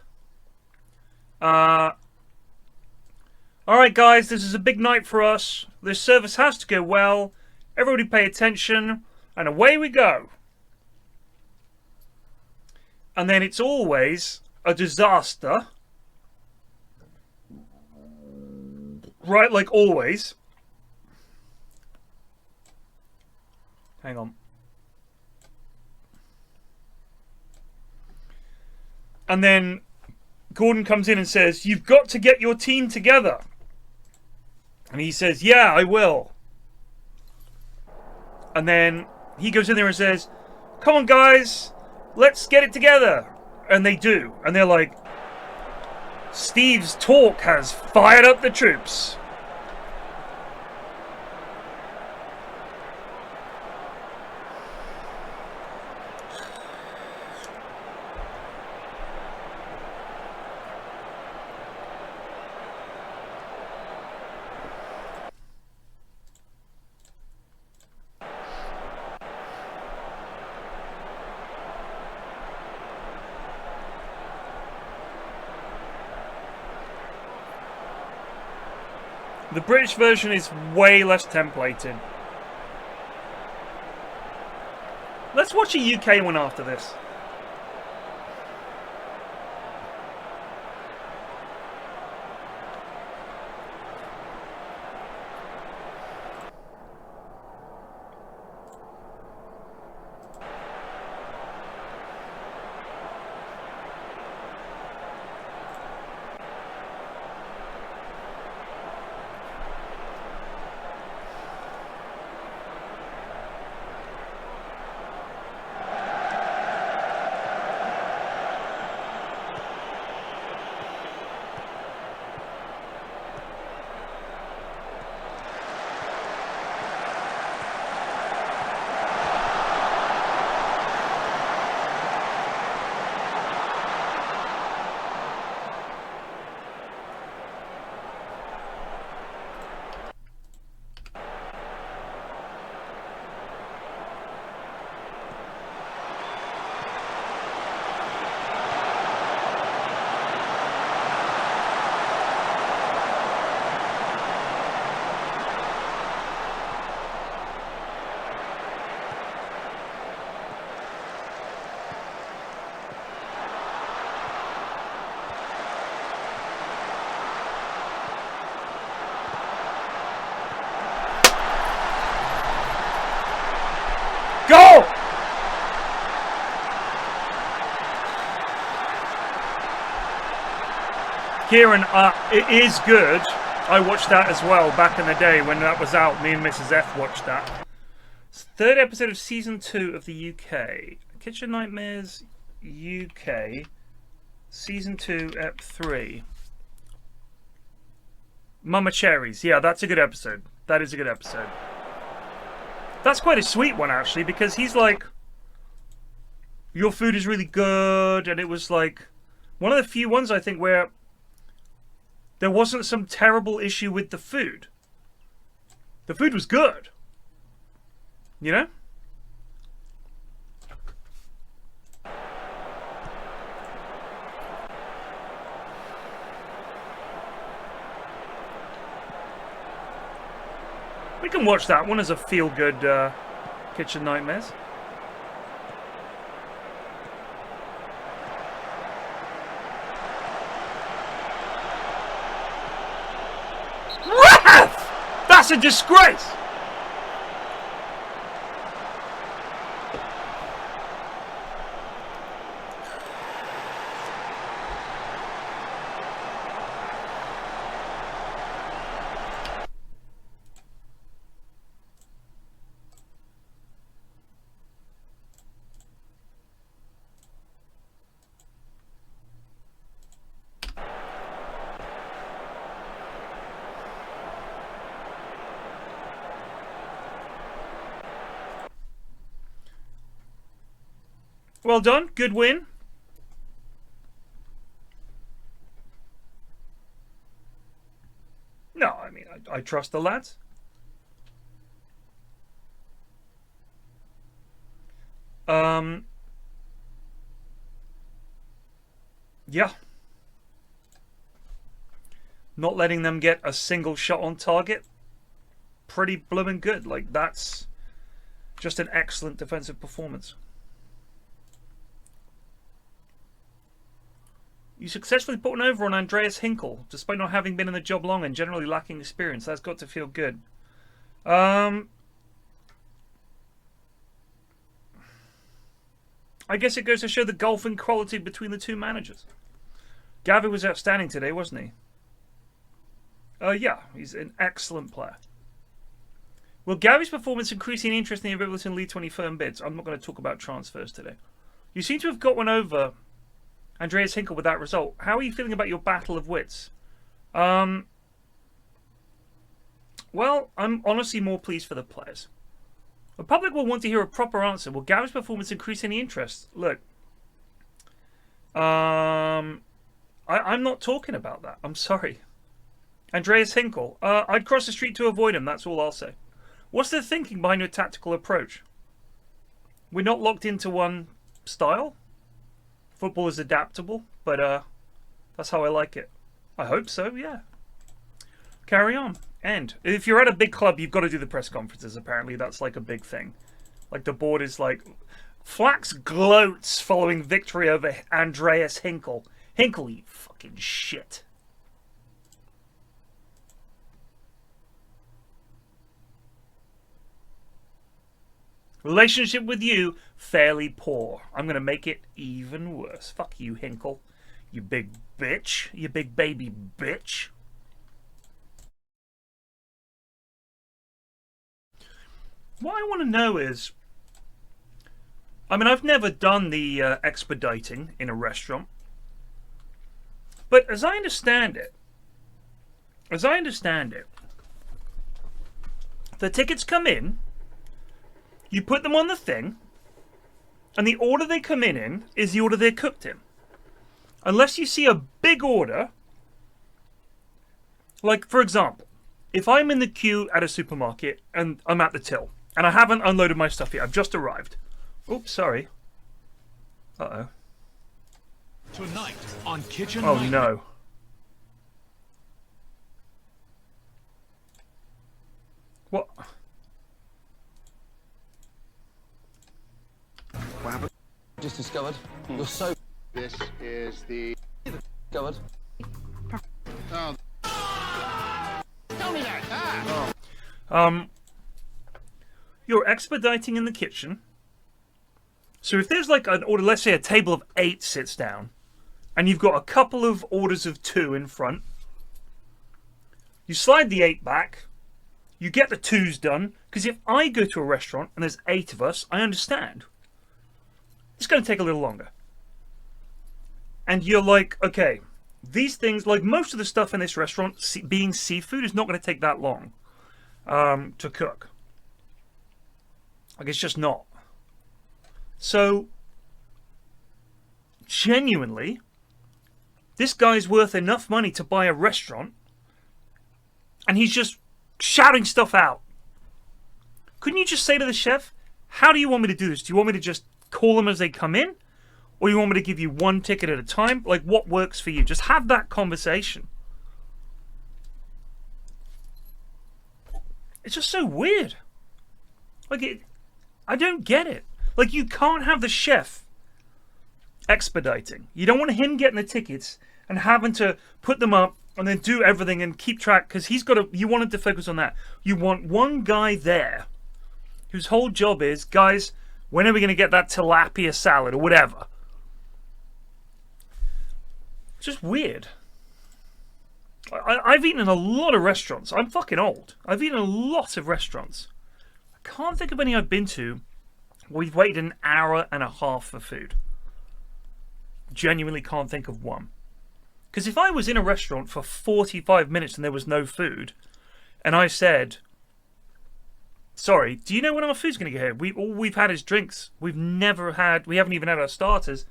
Alright guys, this is a big night for us. This service has to go well. Everybody pay attention. And away we go. And then it's always a disaster. Right, like always. Hang on. And then Gordon comes in and says, "You've got to get your team together." And he says, "Yeah, I will." And then he goes in there and says, "Come on, guys, let's get it together." And they do. And they're like, "Steve's talk has fired up the troops." The British version is way less templated. Let's watch a UK one after this. Go! Kieran, it is good. I watched that as well back in the day when that was out. Me and Mrs. F watched that. It's the third episode of season 2 of the UK. Kitchen Nightmares UK. Season 2, Ep 3. Mama Cherries. Yeah, that's a good episode. That is a good episode. That's quite a sweet one, actually, because he's like, your food is really good, and it was like one of the few ones, I think, where there wasn't some terrible issue with the food. The food was good. You know? We can watch that one as a feel-good Kitchen Nightmares. Wrath! That's a disgrace! Well done. Good win. No, I mean, I trust the lads. Yeah. Not letting them get a single shot on target. Pretty blooming good. Like, that's just an excellent defensive performance. You successfully put one over on Andreas Hinkle, despite not having been in the job long and generally lacking experience. That's got to feel good. I guess it goes to show the golfing quality between the two managers. Gavi was outstanding today, wasn't he? Yeah, he's an excellent player. Will Gavi's performance increase in interest in the availability in League 20 firm bids? I'm not going to talk about transfers today. You seem to have got one over Andreas Hinkle with that result. How are you feeling about your battle of wits? Well, I'm honestly more pleased for the players. The public will want to hear a proper answer. Will Gavi's performance increase any interest? Look, I'm not talking about that. I'm sorry. Andreas Hinkle. I'd cross the street to avoid him. That's all I'll say. What's the thinking behind your tactical approach? We're not locked into one style. Football is adaptable, but that's how I like it. I hope so, yeah. Carry on. And if you're at a big club, you've got to do the press conferences, apparently. That's like a big thing. Like the board is like... Flax gloats following victory over Andreas Hinkle. Hinkle, you fucking shit. Relationship with you, fairly poor. I'm going to make it even worse. Fuck you, Hinkle. You big bitch. You big baby bitch. What I want to know is... I mean, I've never done the expediting in a restaurant. But as I understand it... the tickets come in... You put them on the thing, and the order they come in is the order they're cooked in. Unless you see a big order, like, for example, if I'm in the queue at a supermarket and I'm at the till, and I haven't unloaded my stuff yet, I've just arrived. Oops, sorry. Uh-oh. Tonight on Kitchen Oh, Nightmare. no. What? What happened? Just discovered. You're so... This is the... Discovered. Oh. Tell me that! Ah. You're expediting in the kitchen. So if there's like an order, let's say a table of 8 sits down, and you've got a couple of orders of 2 in front, you slide the 8 back, you get the 2s done, because if I go to a restaurant and there's 8 of us, I understand. It's going to take a little longer. And you're like, okay, these things, like most of the stuff in this restaurant, being seafood, is not going to take that long to cook. Like, it's just not. So, genuinely, this guy's worth enough money to buy a restaurant, and he's just shouting stuff out. Couldn't you just say to the chef, how do you want me to do this? Do you want me to just call them as they come in? Or you want me to give you one ticket at a time? Like, what works for you? Just have that conversation. It's just so weird. Like, I don't get it. Like, you can't have the chef expediting. You don't want him getting the tickets and having to put them up and then do everything and keep track, because he's got to... You want him to focus on that. You want one guy there whose whole job is, guys... When are we going to get that tilapia salad or whatever? It's just weird. I've eaten in a lot of restaurants. I'm fucking old. I've eaten in a lot of restaurants. I can't think of any I've been to where we've waited an hour and a half for food. Genuinely can't think of one. Because if I was in a restaurant for 45 minutes and there was no food, and I said, Sorry, do you know when our food's going to get here? All we've had is drinks. We haven't even had our starters.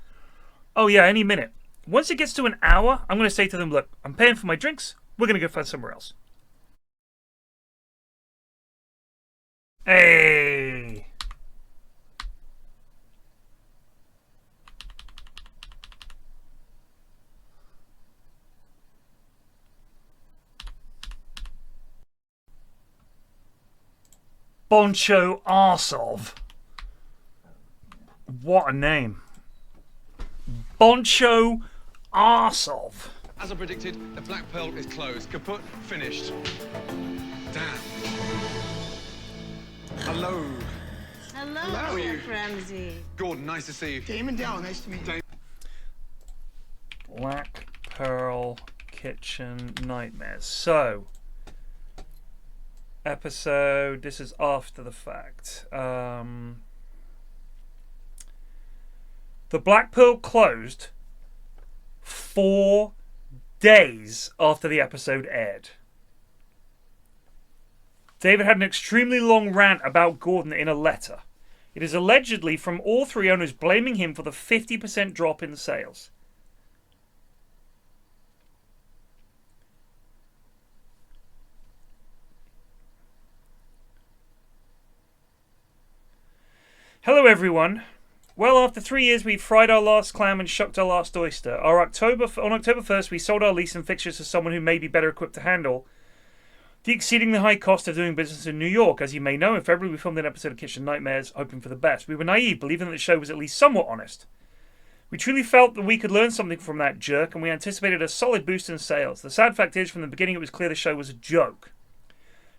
Oh yeah, any minute. Once it gets to an hour, I'm going to say to them, look, I'm paying for my drinks. We're going to go find somewhere else. Hey! Boncho Arsov. What a name. Boncho Arsov. As I predicted, the Black Pearl is closed. Kaput, finished. Damn. Hello. Hello, How are you? Ramsey. Gordon, nice to see you. Damon Dow, nice to meet you. Black Pearl Kitchen Nightmares. So, episode, this is after the fact. The Black Pearl closed 4 days after the episode aired. David had an extremely long rant about Gordon in a letter. It is allegedly from all 3 owners blaming him for the 50% drop in sales. Hello everyone. Well, after 3 years we fried our last clam and shucked our last oyster. On October 1st we sold our lease and fixtures to someone who may be better equipped to handle the exceedingly high cost of doing business in New York. As you may know, in February we filmed an episode of Kitchen Nightmares, hoping for the best. We were naive, believing that the show was at least somewhat honest. We truly felt that we could learn something from that jerk, and we anticipated a solid boost in sales. The sad fact is, from the beginning it was clear the show was a joke.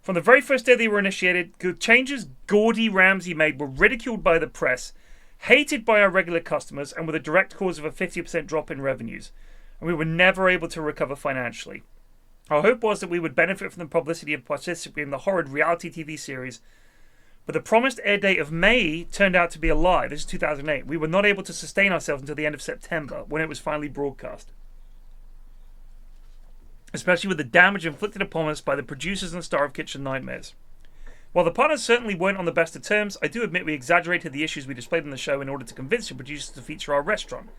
From the very first day they were initiated, the changes Gordy Ramsey made were ridiculed by the press, hated by our regular customers, and were the direct cause of a 50% drop in revenues. And we were never able to recover financially. Our hope was that we would benefit from the publicity of participating in the horrid reality TV series, but the promised air date of May turned out to be a lie. This is 2008. We were not able to sustain ourselves until the end of September, when it was finally broadcast. Especially with the damage inflicted upon us by the producers and star of Kitchen Nightmares. While the partners certainly weren't on the best of terms, I do admit we exaggerated the issues we displayed in the show in order to convince the producers to feature our restaurant.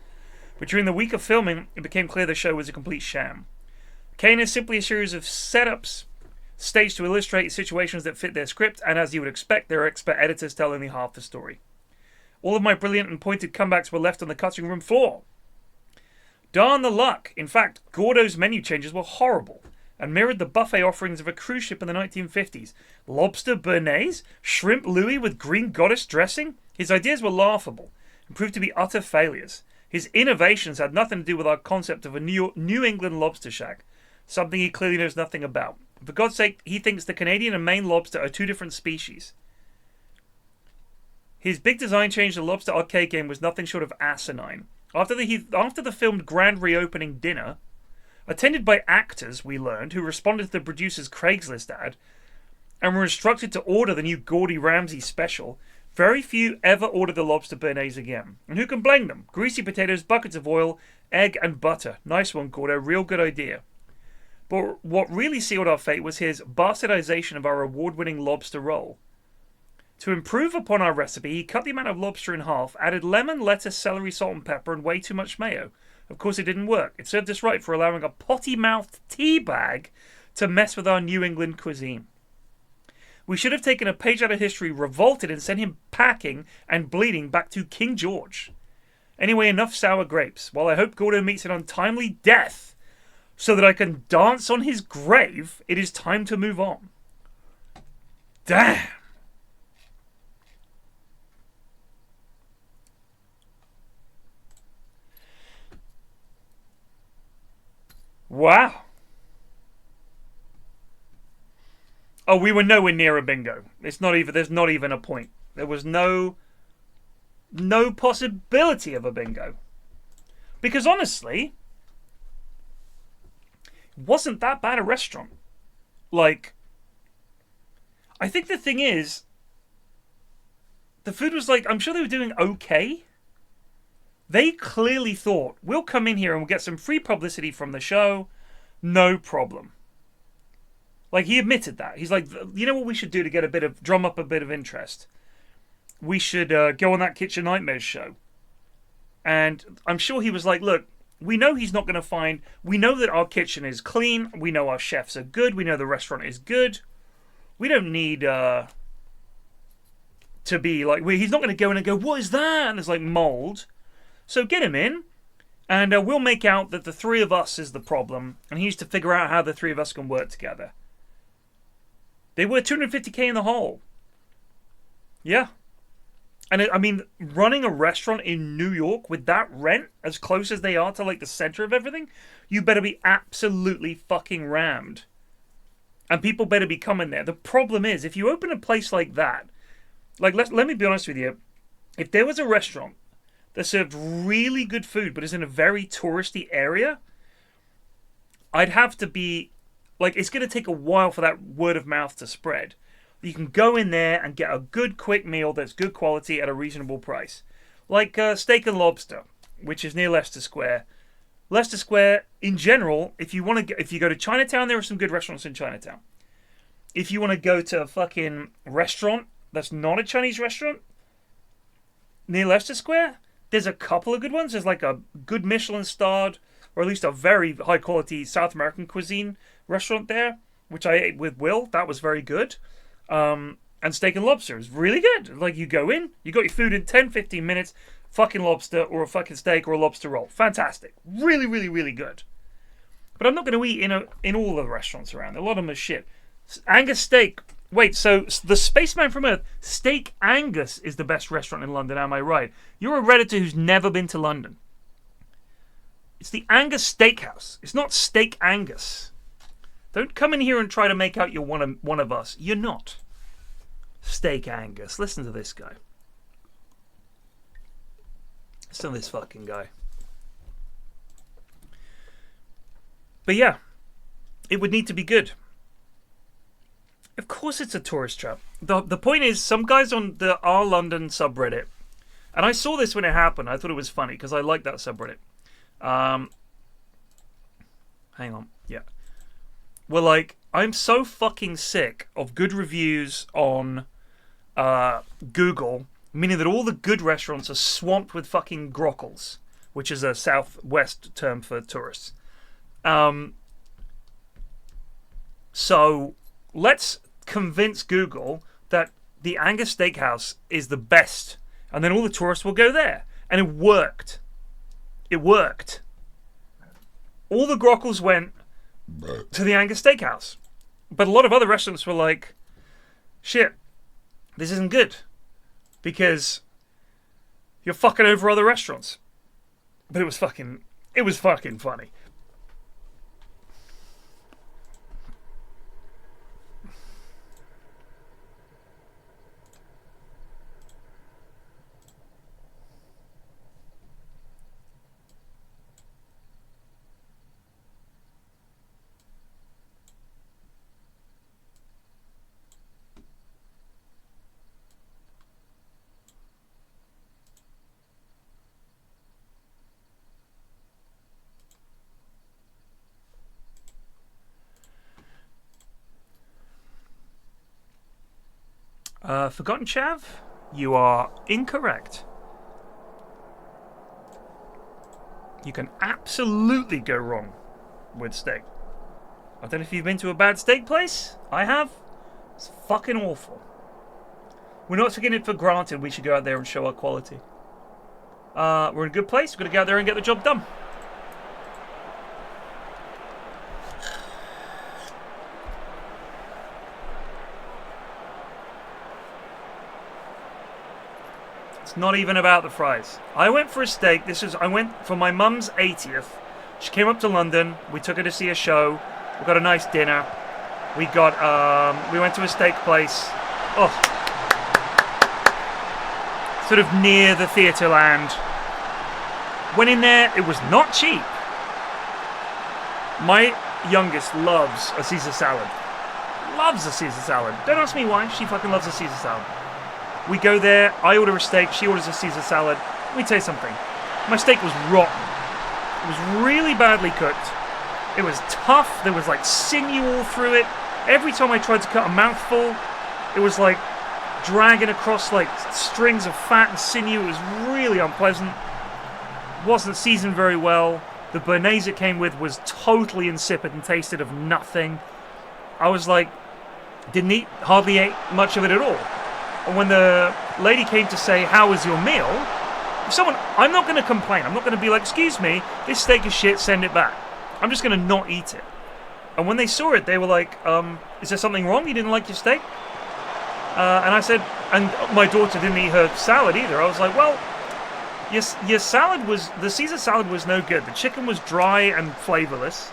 But during the week of filming, it became clear the show was a complete sham. Kane is simply a series of setups staged to illustrate situations that fit their script, and as you would expect, there are expert editors tell only half the story. All of my brilliant and pointed comebacks were left on the cutting room floor. Darn the luck! In fact, Gordo's menu changes were horrible and mirrored the buffet offerings of a cruise ship in the 1950s. Lobster béarnaise? Shrimp Louis with green goddess dressing? His ideas were laughable and proved to be utter failures. His innovations had nothing to do with our concept of a New England lobster shack, something he clearly knows nothing about. For God's sake, he thinks the Canadian and Maine lobster are 2 different species. His big design change to the Lobster arcade game was nothing short of asinine. After the filmed grand reopening dinner, attended by actors, we learned, who responded to the producer's Craigslist ad and were instructed to order the new Gordy Ramsey special, very few ever ordered the lobster béarnaise again. And who can blame them? Greasy potatoes, buckets of oil, egg and butter. Nice one, Gordo. Real good idea. But what really sealed our fate was his bastardization of our award-winning lobster roll. To improve upon our recipe, he cut the amount of lobster in half, added lemon, lettuce, celery, salt and pepper, and way too much mayo. Of course, it didn't work. It served us right for allowing a potty-mouthed tea bag to mess with our New England cuisine. We should have taken a page out of history, revolted, and sent him packing and bleeding back to King George. Anyway, enough sour grapes. While I hope Gordo meets an untimely death so that I can dance on his grave, it is time to move on. Damn! Wow. Oh, we were nowhere near a bingo. There's not even a point. There was no possibility of a bingo. Because honestly, it wasn't that bad a restaurant. Like, I think the thing is, the food was like, I'm sure they were doing okay. They clearly thought, we'll come in here and we'll get some free publicity from the show. No problem. Like, he admitted that. He's like, you know what we should do to drum up a bit of interest? We should go on that Kitchen Nightmares show. And I'm sure he was like, look, we know he's not going to find... We know that our kitchen is clean. We know our chefs are good. We know the restaurant is good. We don't need to be like... He's not going to go in and go, what is that? And there's like mold. So get him in. And we'll make out that the three of us is the problem. And he needs to figure out how the three of us can work together. They were $250K in the hole. Yeah. And I mean, running a restaurant in New York with that rent, as close as they are to like the center of everything, you better be absolutely fucking rammed. And people better be coming there. The problem is, if you open a place like that, like let me be honest with you, if there was a restaurant that served really good food but is in a very touristy area, I'd have to be, like, it's going to take a while for that word of mouth to spread. You can go in there and get a good quick meal that's good quality at a reasonable price. Like Steak and Lobster, which is near Leicester Square. Leicester Square, in general, if you go to Chinatown, there are some good restaurants in Chinatown. If you want to go to a fucking restaurant that's not a Chinese restaurant, near Leicester Square, there's a couple of good ones. There's like a good Michelin-starred, or at least a very high-quality South American cuisine restaurant there, which I ate with Will. That was very good. And Steak and Lobster is really good. Like, you go in, you got your food in 10-15 minutes, fucking lobster or a fucking steak or a lobster roll. Fantastic. Really, really, really good. But I'm not going to eat in all the restaurants around. A lot of them are shit. Angus Steak. Wait, so the Spaceman from Earth, Steak Angus is the best restaurant in London, am I right? You're a Redditor who's never been to London. It's the Angus Steakhouse. It's not Steak Angus. Don't come in here and try to make out you're one of us. You're not. Steak Angus. Listen to this guy. Listen to this fucking guy. But yeah, it would need to be good. Of course it's a tourist trap. The point is, some guys on the Our London subreddit, and I saw this when it happened. I thought it was funny because I like that subreddit. Hang on. Yeah. Well, like, I'm so fucking sick of good reviews on Google, meaning that all the good restaurants are swamped with fucking grockles, which is a southwest term for tourists. So let's convince Google that the Angus Steakhouse is the best, and then all the tourists will go there. And it worked. It worked. All the grockles went to the Angus Steakhouse. But a lot of other restaurants were like, shit, this isn't good. Because you're fucking over other restaurants. But it was fucking funny. Forgotten Chav, you are incorrect. You can absolutely go wrong with steak. I don't know if you've been to a bad steak place. I have. It's fucking awful. We're not taking it for granted we should go out there and show our quality. We're in a good place. We're going to go out there and get the job done. It's not even about the fries. I went for a steak. I went for my mum's 80th. She came up to London. We took her to see a show. We got a nice dinner. We went to a steak place. Oh. Sort of near the theatre land. Went in there. It was not cheap. My youngest loves a Caesar salad. Loves a Caesar salad. Don't ask me why. She fucking loves a Caesar salad. We go there, I order a steak, she orders a Caesar salad. Let me tell you something. My steak was rotten. It was really badly cooked. It was tough. There was like sinew all through it. Every time I tried to cut a mouthful, it was like dragging across like strings of fat and sinew. It was really unpleasant. Wasn't seasoned very well. The béarnaise it came with was totally insipid and tasted of nothing. I was like, hardly ate much of it at all. And when the lady came to say, how was your meal? I'm not going to complain. I'm not going to be like, excuse me, this steak is shit, send it back. I'm just going to not eat it. And when they saw it, they were like, is there something wrong? You didn't like your steak? And I said, and my daughter didn't eat her salad either. I was like, well, your salad the Caesar salad was no good. The chicken was dry and flavorless.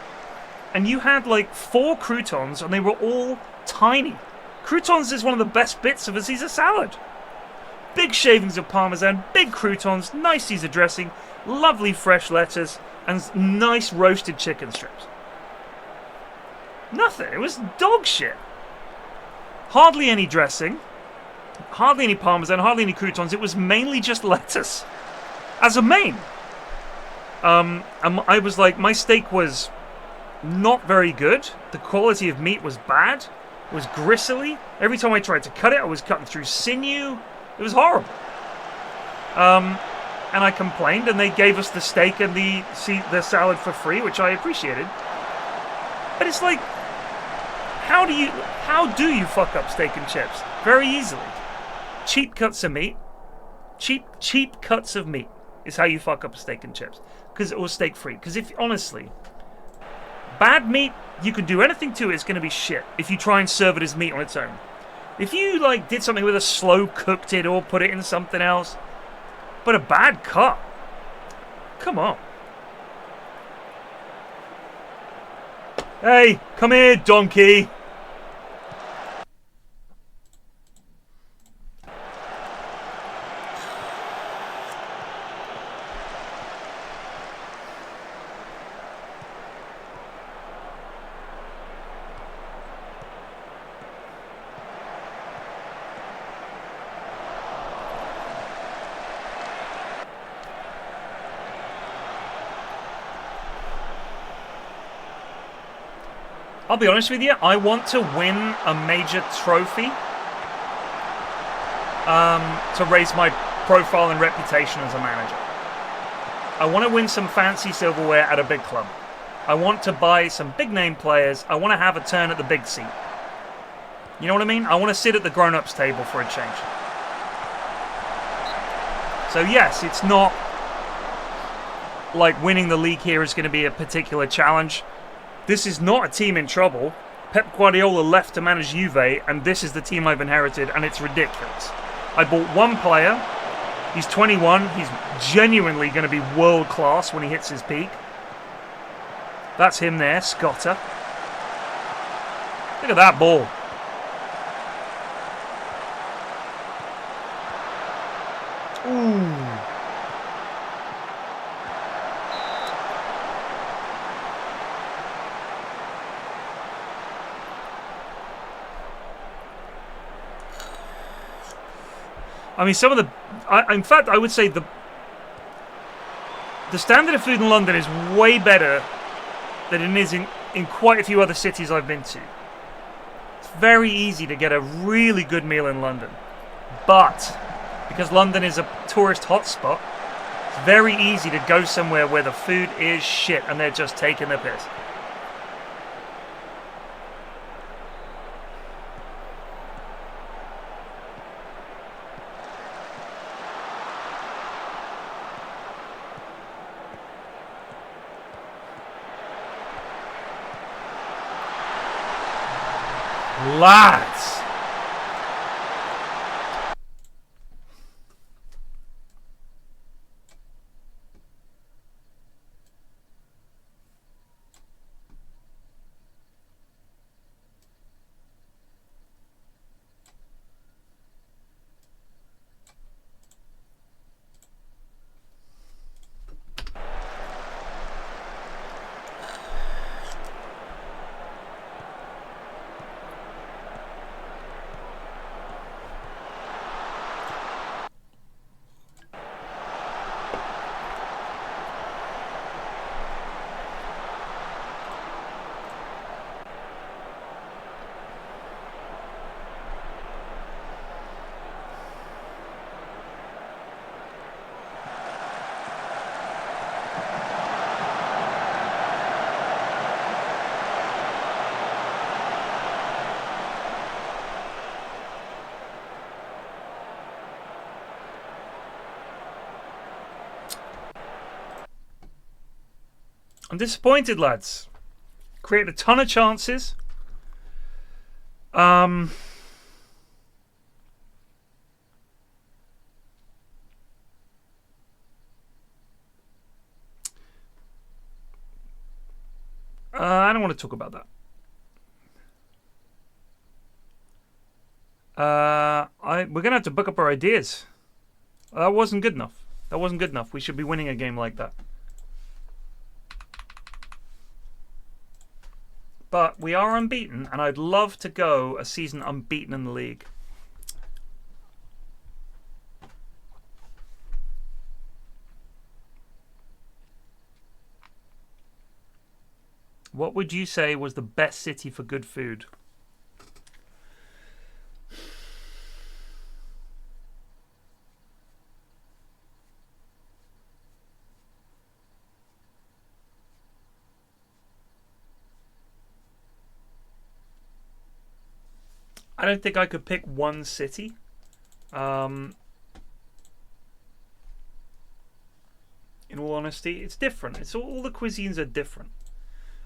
And you had like 4 croutons and they were all tiny. Croutons is one of the best bits of a Caesar salad. Big shavings of Parmesan, big croutons, nice Caesar dressing, lovely fresh lettuce, and nice roasted chicken strips. Nothing. It was dog shit. Hardly any dressing, hardly any Parmesan, hardly any croutons. It was mainly just lettuce as a main. And I was like, my steak was not very good. The quality of meat was bad. It was gristly. Every time I tried to cut it, I was cutting through sinew. It was horrible. And I complained, and they gave us the steak and the salad for free, which I appreciated. But it's like, how do you fuck up steak and chips? Very easily. Cheap cuts of meat. Cheap cuts of meat is how you fuck up a steak and chips. Or steak free. Because if, honestly, bad meat, you can do anything to it, it's going to be shit if you try and serve it as meat on its own. If you like did something with a slow cooked it or put it in something else, but a bad cut, come on. Hey, come here, donkey. I'll be honest with you, I want to win a major trophy to raise my profile and reputation as a manager. I want to win some fancy silverware at a big club. I want to buy some big name players. I want to have a turn at the big seat. You know what I mean? I want to sit at the grown-ups table for a change. So yes, it's not like winning the league here is going to be a particular challenge. This is not a team in trouble. Pep Guardiola left to manage Juve, and this is the team I've inherited, and it's ridiculous. I bought one player. He's 21. He's genuinely going to be world class when he hits his peak. That's him there, Scotta. Look at that ball. Ooh. I mean, some of the... in fact, I would say the standard of food in London is way better than it is in quite a few other cities I've been to. It's very easy to get a really good meal in London. But, because London is a tourist hotspot, it's very easy to go somewhere where the food is shit and they're just taking the piss. Lads! I'm disappointed, lads. Created a ton of chances. I don't want to talk about that. We're gonna have to book up our ideas. That wasn't good enough. That wasn't good enough. We should be winning a game like that. But we are unbeaten, and I'd love to go a season unbeaten in the league. What would you say was the best city for good food? I don't think I could pick one city. In all honesty, it's different. It's all the cuisines are different.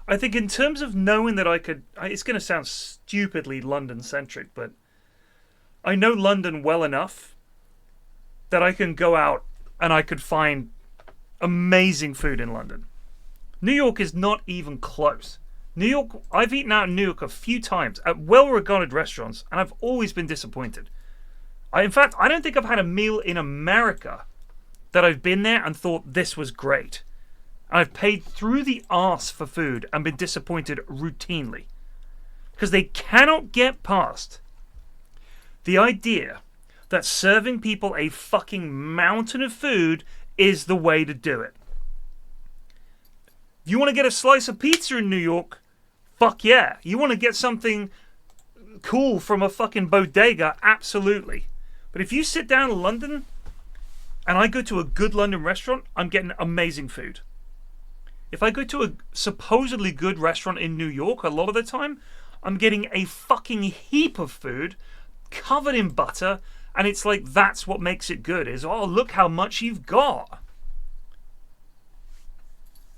I think in terms of knowing that I could, it's going to sound stupidly London-centric, but I know London well enough that I can go out and I could find amazing food in London. New York is not even close. New York, I've eaten out in New York a few times at well-regarded restaurants, and I've always been disappointed. In fact, I don't think I've had a meal in America that I've been there and thought this was great. I've paid through the arse for food and been disappointed routinely. Because they cannot get past the idea that serving people a fucking mountain of food is the way to do it. If you want to get a slice of pizza in New York, fuck yeah. You want to get something cool from a fucking bodega, absolutely. But if you sit down in London and I go to a good London restaurant, I'm getting amazing food. If I go to a supposedly good restaurant in New York, a lot of the time, I'm getting a fucking heap of food covered in butter, and it's like that's what makes it good, is, oh, look how much you've got.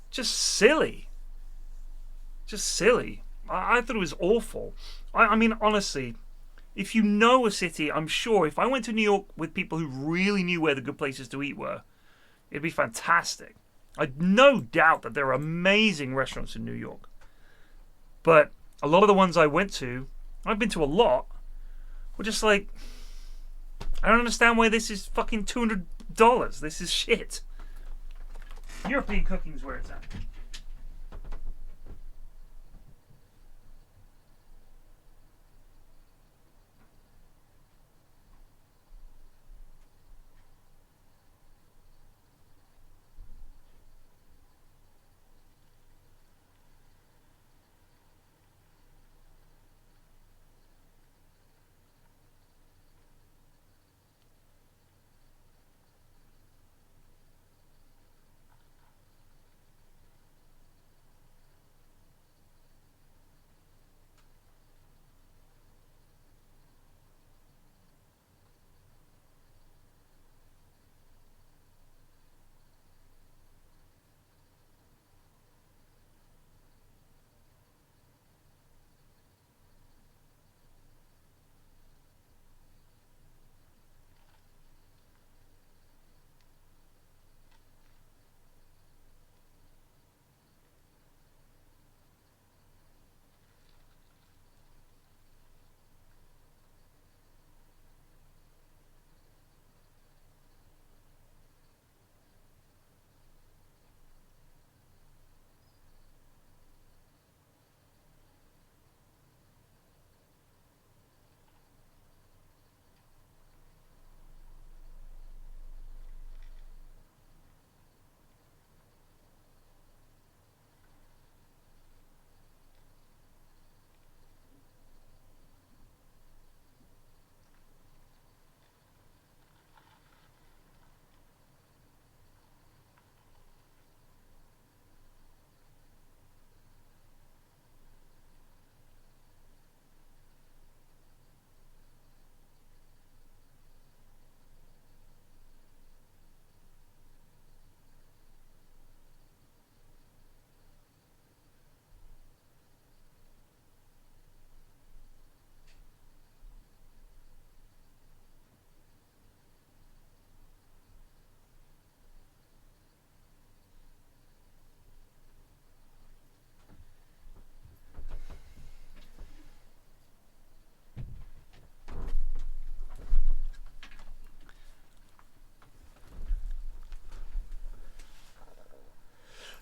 Just silly. Just silly. I thought it was awful. I mean, honestly, if you know a city, I'm sure if I went to New York with people who really knew where the good places to eat were, it'd be fantastic. I'd no doubt that there are amazing restaurants in New York. But a lot of the ones I went to, I've been to a lot, were just like, I don't understand why this is fucking $200. This is shit. European cooking is where it's at.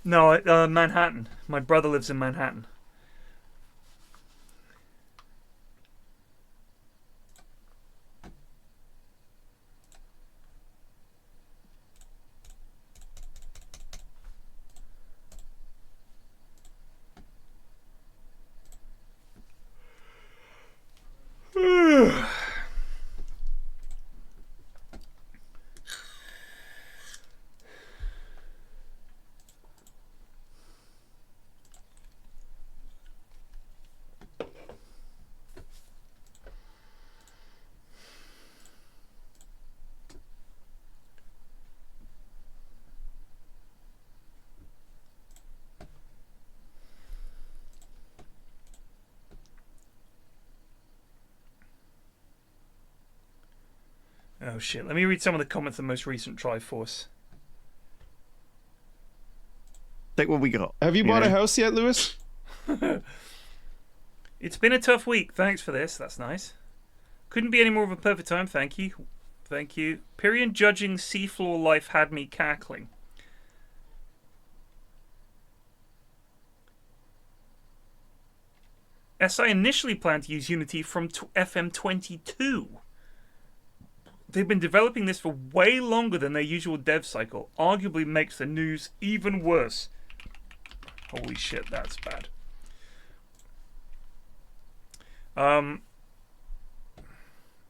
No, Manhattan. My brother lives in Manhattan. Oh shit, let me read some of the comments of the most recent Triforce. Take what we got. Have you bought a house yet, Lewis? It's been a tough week. Thanks for this. That's nice. Couldn't be any more of a perfect time. Thank you. Thank you. Period judging seafloor life had me cackling. I initially planned to use Unity from FM'22. They've been developing this for way longer than their usual dev cycle. Arguably makes the news even worse. Holy shit, that's bad.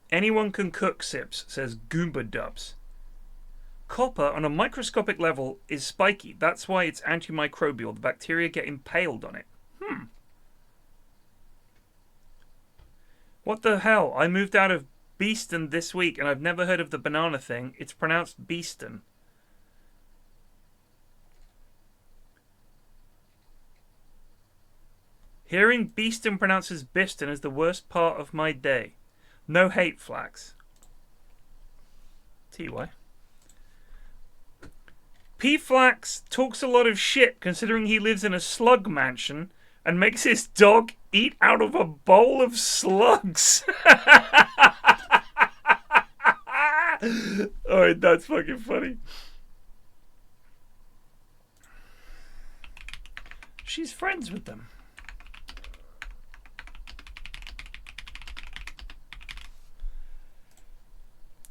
Anyone can cook, Sips, says Goomba Dubs. Copper on a microscopic level is spiky. That's why it's antimicrobial. The bacteria get impaled on it. What the hell? I moved out of Beeston this week and I've never heard of the banana thing. It's pronounced Beeston. Hearing Beeston pronounces Biston is the worst part of my day. No hate, Flax. TY. PFlax talks a lot of shit considering he lives in a slug mansion and makes his dog eat out of a bowl of slugs. Alright, that's fucking funny. She's friends with them.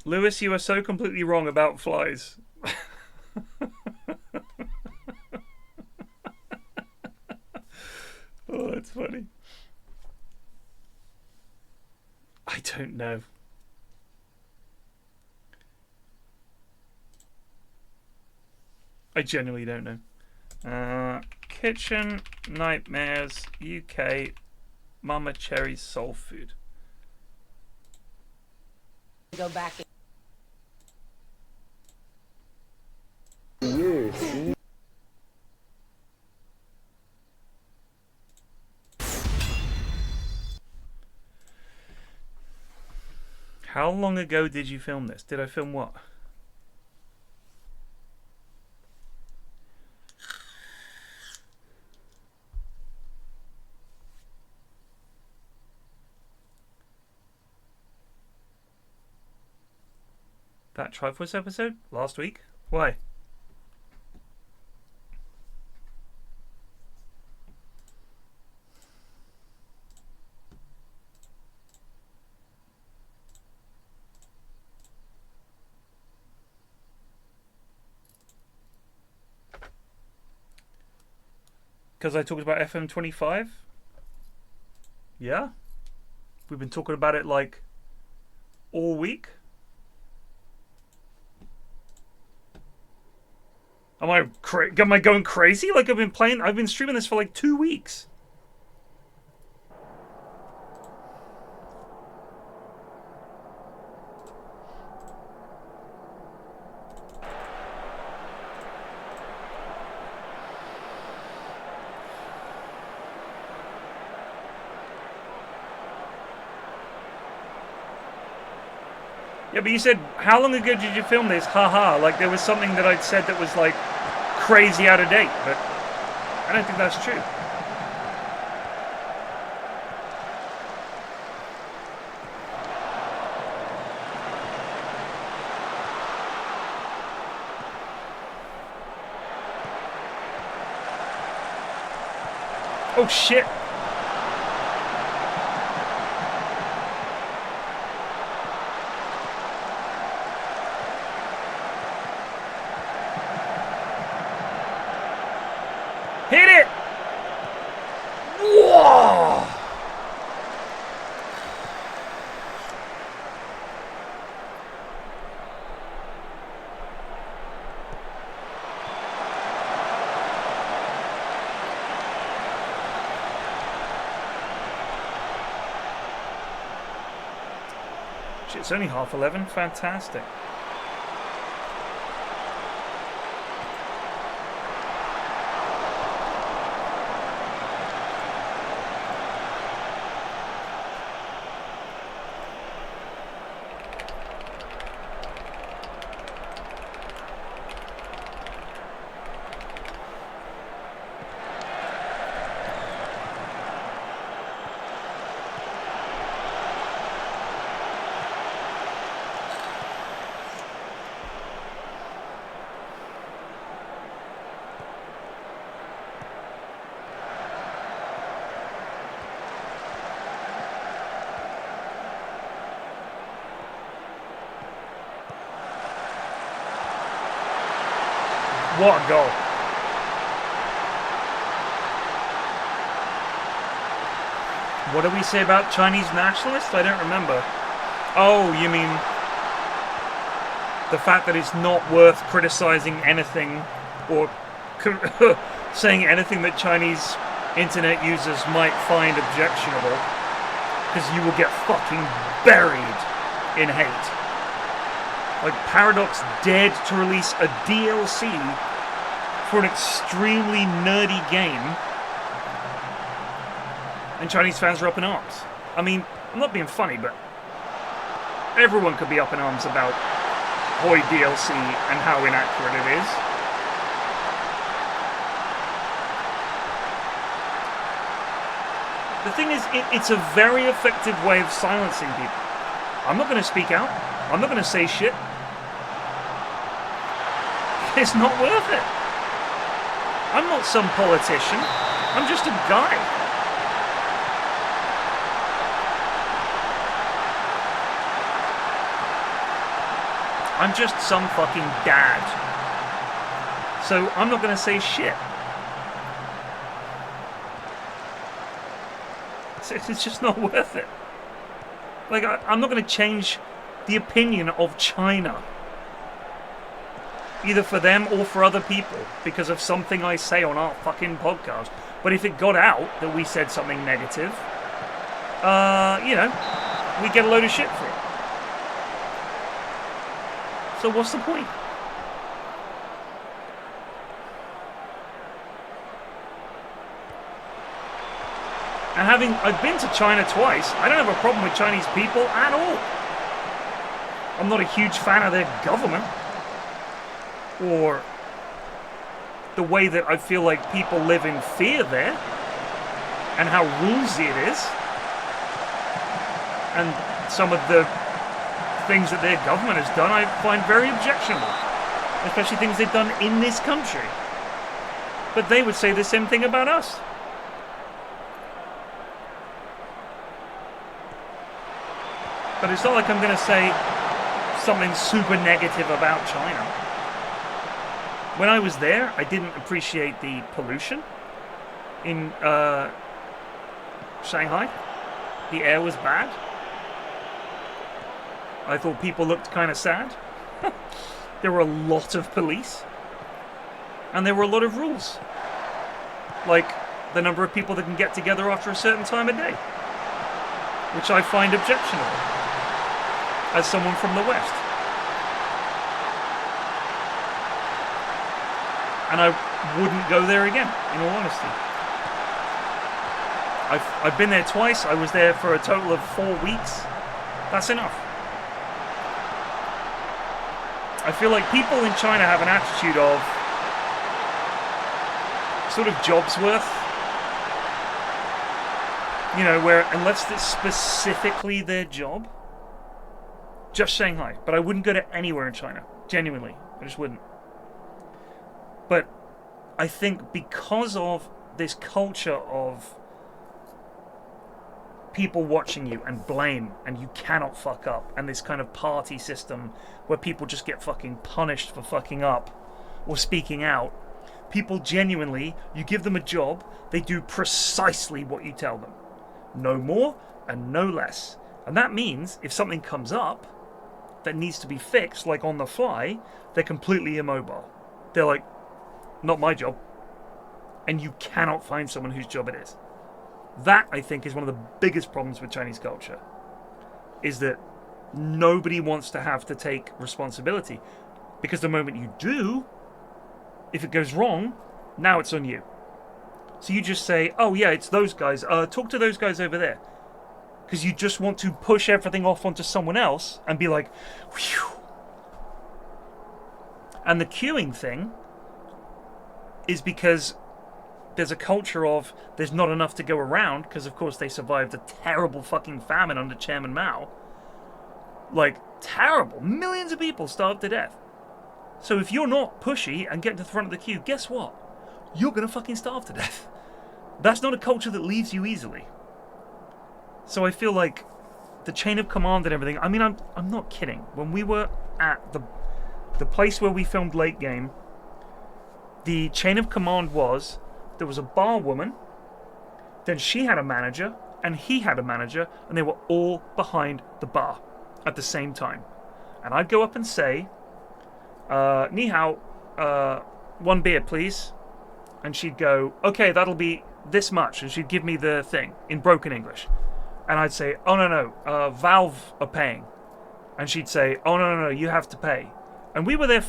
Lewis, you are so completely wrong about flies. Oh, that's funny. I don't know. I genuinely don't know. Kitchen Nightmares UK Mama Cherry's Soul Food. Go back. Years. How long ago did you film this? Did I film what? That Triforce episode? Last week? Why? Because I talked about FM'25? Yeah? We've been talking about it like all week? Am I going crazy? Like I've been streaming this for like 2 weeks. Yeah, but you said, how long ago did you film this? Haha, like there was something that I'd said that was like crazy out of date, but I don't think that's true. Oh shit! Hit it! Whoa! Shit, it's only 11:30. Fantastic. What a goal. What do we say about Chinese nationalists? I don't remember. Oh, you mean the fact that it's not worth criticizing anything or saying anything that Chinese internet users might find objectionable, because you will get fucking buried in hate. Like, Paradox dared to release a DLC for an extremely nerdy game, and Chinese fans are up in arms. I mean, I'm not being funny, but everyone could be up in arms about Hoi DLC and how inaccurate it is. The thing is, it's a very effective way of silencing people. I'm not going to speak out. I'm not going to say shit. It's not worth it. I'm not some politician. I'm just a guy. I'm just some fucking dad. So I'm not going to say shit. It's just not worth it. Like, I'm not going to change the opinion of China, either for them or for other people, because of something I say on our fucking podcast. But if it got out that we said something negative, you know, we get a load of shit for it. So what's the point? And I've been to China twice, I don't have a problem with Chinese people at all. I'm not a huge fan of their government, or the way that I feel like people live in fear there, and how rulesy it is, and some of the things that their government has done I find very objectionable, especially things they've done in this country. But they would say the same thing about us. But it's not like I'm going to say something super negative about China. When I was there, I didn't appreciate the pollution in Shanghai. The air was bad. I thought people looked kind of sad. There were a lot of police. And there were a lot of rules. Like the number of people that can get together after a certain time of day. Which I find objectionable, as someone from the West. And I wouldn't go there again, in all honesty. I've been there twice. I was there for a total of 4 weeks. That's enough. I feel like people in China have an attitude of sort of job's worth. You know, where unless it's specifically their job, just Shanghai. But I wouldn't go to anywhere in China. Genuinely. I just wouldn't. But I think because of this culture of people watching you and blame, and you cannot fuck up, and this kind of party system where people just get fucking punished for fucking up or speaking out. People genuinely, you give them a job, they do precisely what you tell them. No more and no less. And that means if something comes up that needs to be fixed, like on the fly, they're completely immobile. They're like, not my job. And you cannot find someone whose job it is. That, I think, is one of the biggest problems with Chinese culture, is that nobody wants to have to take responsibility. Because the moment you do, if it goes wrong, now it's on you. So you just say, oh yeah, it's those guys, talk to those guys over there. Because you just want to push everything off onto someone else and be like, whew. And the queuing thing is because there's a culture of there's not enough to go around, because of course they survived a terrible fucking famine under Chairman Mao. Like, terrible. Millions of people starved to death. So if you're not pushy and get to the front of the queue, guess what? You're gonna fucking starve to death. That's not a culture that leaves you easily. So I feel like the chain of command and everything, I mean, I'm not kidding. When we were at the place where we filmed Late Game, the chain of command was, there was a bar woman, then she had a manager, and he had a manager, and they were all behind the bar at the same time. And I'd go up and say, Ni hao, 1 beer, please. And she'd go, okay, that'll be this much. And she'd give me the thing in broken English. And I'd say, oh, no, Valve are paying. And she'd say, oh, no, you have to pay. And we were there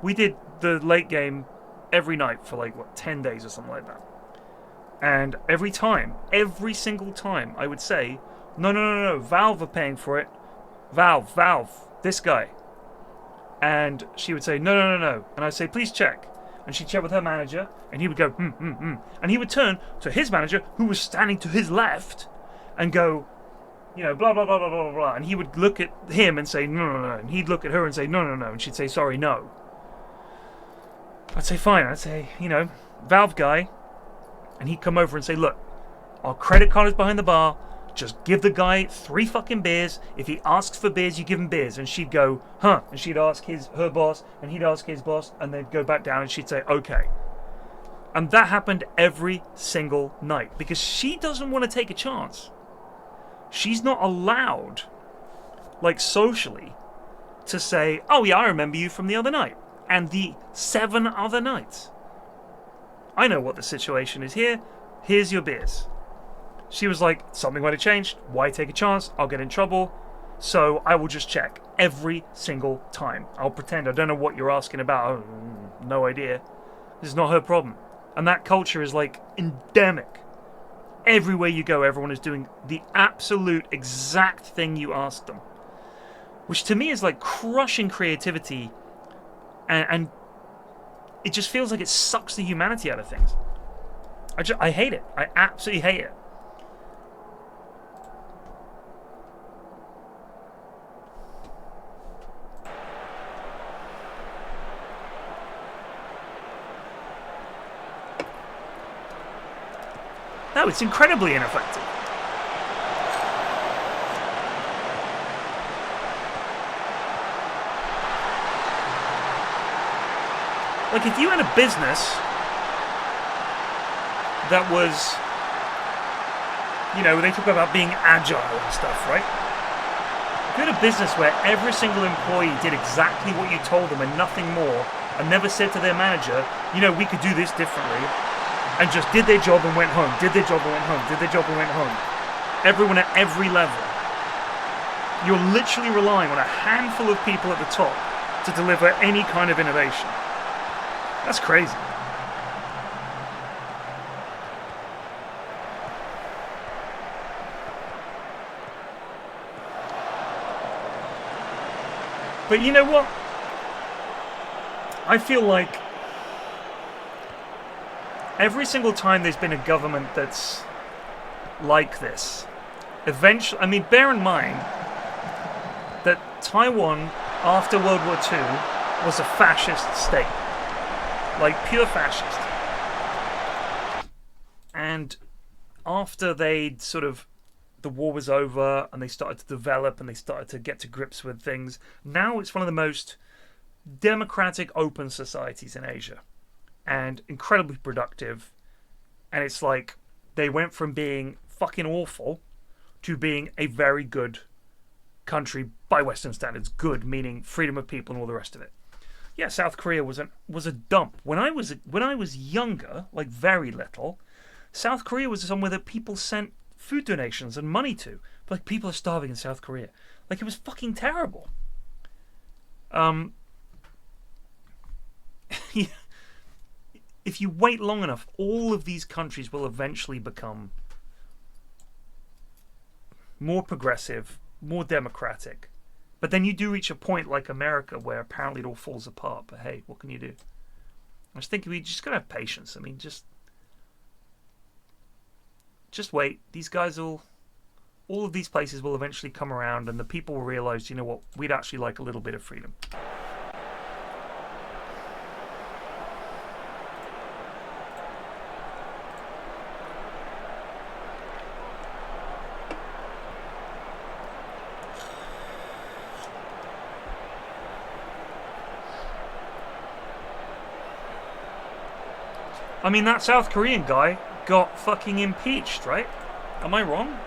we did the Late Game every night for like, 10 days or something like that. And every single time, I would say, no, Valve are paying for it. Valve, this guy. And she would say, no. And I'd say, please check. And she'd check with her manager, and he would go, And he would turn to his manager, who was standing to his left, and go, blah, blah, blah, blah, blah, blah. And he would look at him and say, no. And he'd look at her and say, no. And she'd say, sorry, no. I'd say, fine. I'd say, Valve guy. And he'd come over and say, look, our credit card is behind the bar. Just give the guy 3 fucking beers. If he asks for beers, you give him beers. And she'd go, huh? And she'd ask her boss, and he'd ask his boss, and they'd go back down, and she'd say, okay. And that happened every single night, because she doesn't want to take a chance. She's not allowed, like socially, to say, oh yeah, I remember you from the other night, and the 7 other nights. I know what the situation is here. Here's your beers. She was like, something might have changed. Why take a chance? I'll get in trouble. So I will just check every single time. I'll pretend I don't know what you're asking about. No idea. This is not her problem. And that culture is like endemic. Everywhere you go, everyone is doing the absolute exact thing you asked them. Which to me is like crushing creativity. And it just feels like it sucks the humanity out of things. I hate it. I absolutely hate it. No, it's incredibly ineffective. Like, if you had a business that was, they talk about being agile and stuff, right? If you had a business where every single employee did exactly what you told them and nothing more, and never said to their manager, we could do this differently, and just did their job and went home, did their job and went home, did their job and went home. Everyone at every level. You're literally relying on a handful of people at the top to deliver any kind of innovation. That's crazy. But you know what? I feel like every single time there's been a government that's like this, eventually, bear in mind that Taiwan, after World War II, was a fascist state. Like, pure fascist. And after they'd sort of, the war was over and they started to develop and they started to get to grips with things, now it's one of the most democratic, open societies in Asia. And incredibly productive. And it's like they went from being fucking awful to being a very good country by Western standards. Good meaning freedom of people and all the rest of it. Yeah, South Korea was a dump. When I was younger, like very little, South Korea was somewhere that people sent food donations and money to. But like, people are starving in South Korea. Like, it was fucking terrible. If you wait long enough, all of these countries will eventually become more progressive, more democratic. But then you do reach a point like America where apparently it all falls apart. But hey, what can you do? I was thinking we just gotta have patience. I mean, just wait. These guys all of these places will eventually come around and the people will realize, you know what, we'd actually like a little bit of freedom. I mean, that South Korean guy got fucking impeached, right? Am I wrong?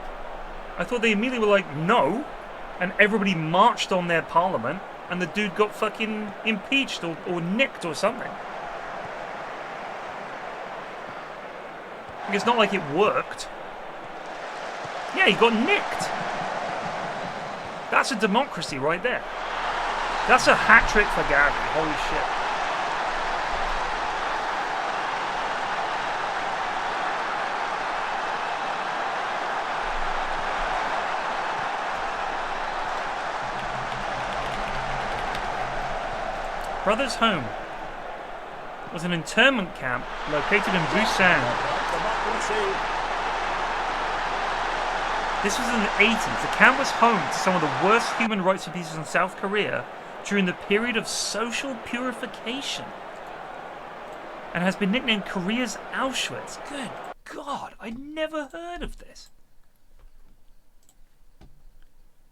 I thought they immediately were like, no, and everybody marched on their parliament, and the dude got fucking impeached or nicked or something. It's not like it worked. Yeah, he got nicked. That's a democracy right there. That's a hat trick for Gary. Holy shit. Brothers' home was an internment camp located in Busan. This was in the 80s. The camp was home to some of the worst human rights abuses in South Korea during the period of social purification, and has been nicknamed Korea's Auschwitz. Good God, I'd never heard of this.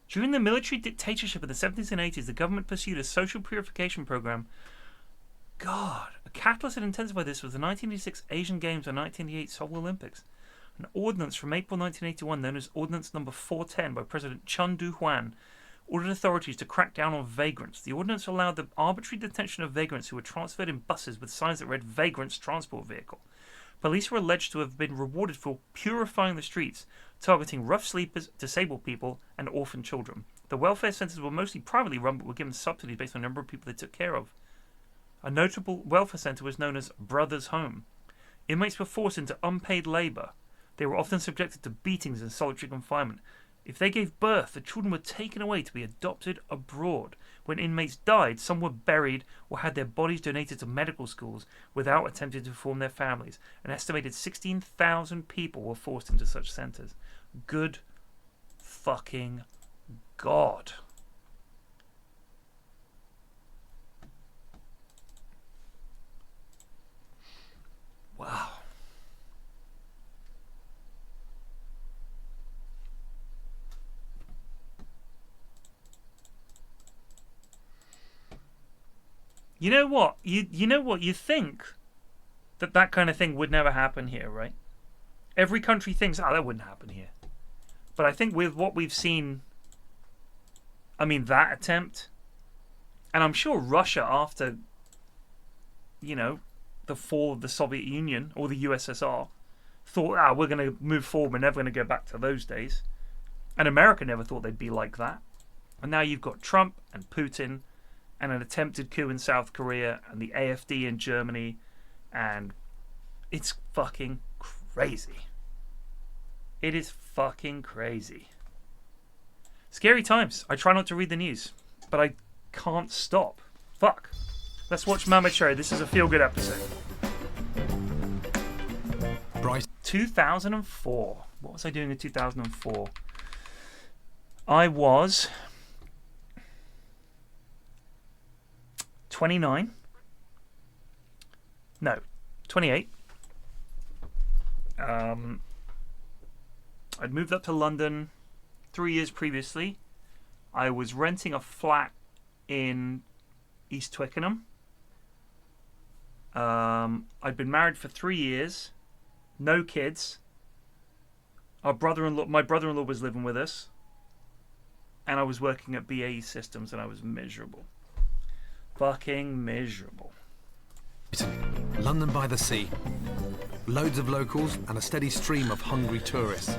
During the military dictatorship of the 70s and 80s, the government pursued a social purification program. God, a catalyst that intensified this was the 1986 Asian Games and 1988 Seoul Olympics. An ordinance from April 1981, known as Ordinance Number 410 by President Chun Doo-hwan, ordered authorities to crack down on vagrants. The ordinance allowed the arbitrary detention of vagrants who were transferred in buses with signs that read Vagrants Transport Vehicle. Police were alleged to have been rewarded for purifying the streets, targeting rough sleepers, disabled people, and orphan children. The welfare centres were mostly privately run, but were given subsidies based on the number of people they took care of. A notable welfare centre was known as Brothers' Home. Inmates were forced into unpaid labour. They were often subjected to beatings and solitary confinement. If they gave birth, the children were taken away to be adopted abroad. When inmates died, some were buried or had their bodies donated to medical schools without attempting to form their families. An estimated 16,000 people were forced into such centres. Good fucking God. Wow. You know what? You know what? You think that kind of thing would never happen here, right? Every country thinks, oh, that wouldn't happen here. But I think with what we've seen, I mean, that attempt, and I'm sure Russia after, you know, the fall of the Soviet Union or the USSR, thought, we're going to move forward, we're never going to go back to those days. And America never thought they'd be like that. And now you've got Trump and Putin and an attempted coup in South Korea and the AfD in Germany, and it's fucking crazy. It is fucking crazy. Scary times. I try not to read the news, but I can't stop. Fuck. Let's watch Mama Cherry. This is a feel-good episode. Bryce. 2004. What was I doing in 2004? I was 29. No, 28. I'd moved up to London 3 years previously. I was renting a flat in East Twickenham. I'd been married for 3 years, no kids. My brother-in-law was living with us, and I was working at BAE Systems, and I was miserable, fucking miserable. London by the sea. Loads of locals and a steady stream of hungry tourists.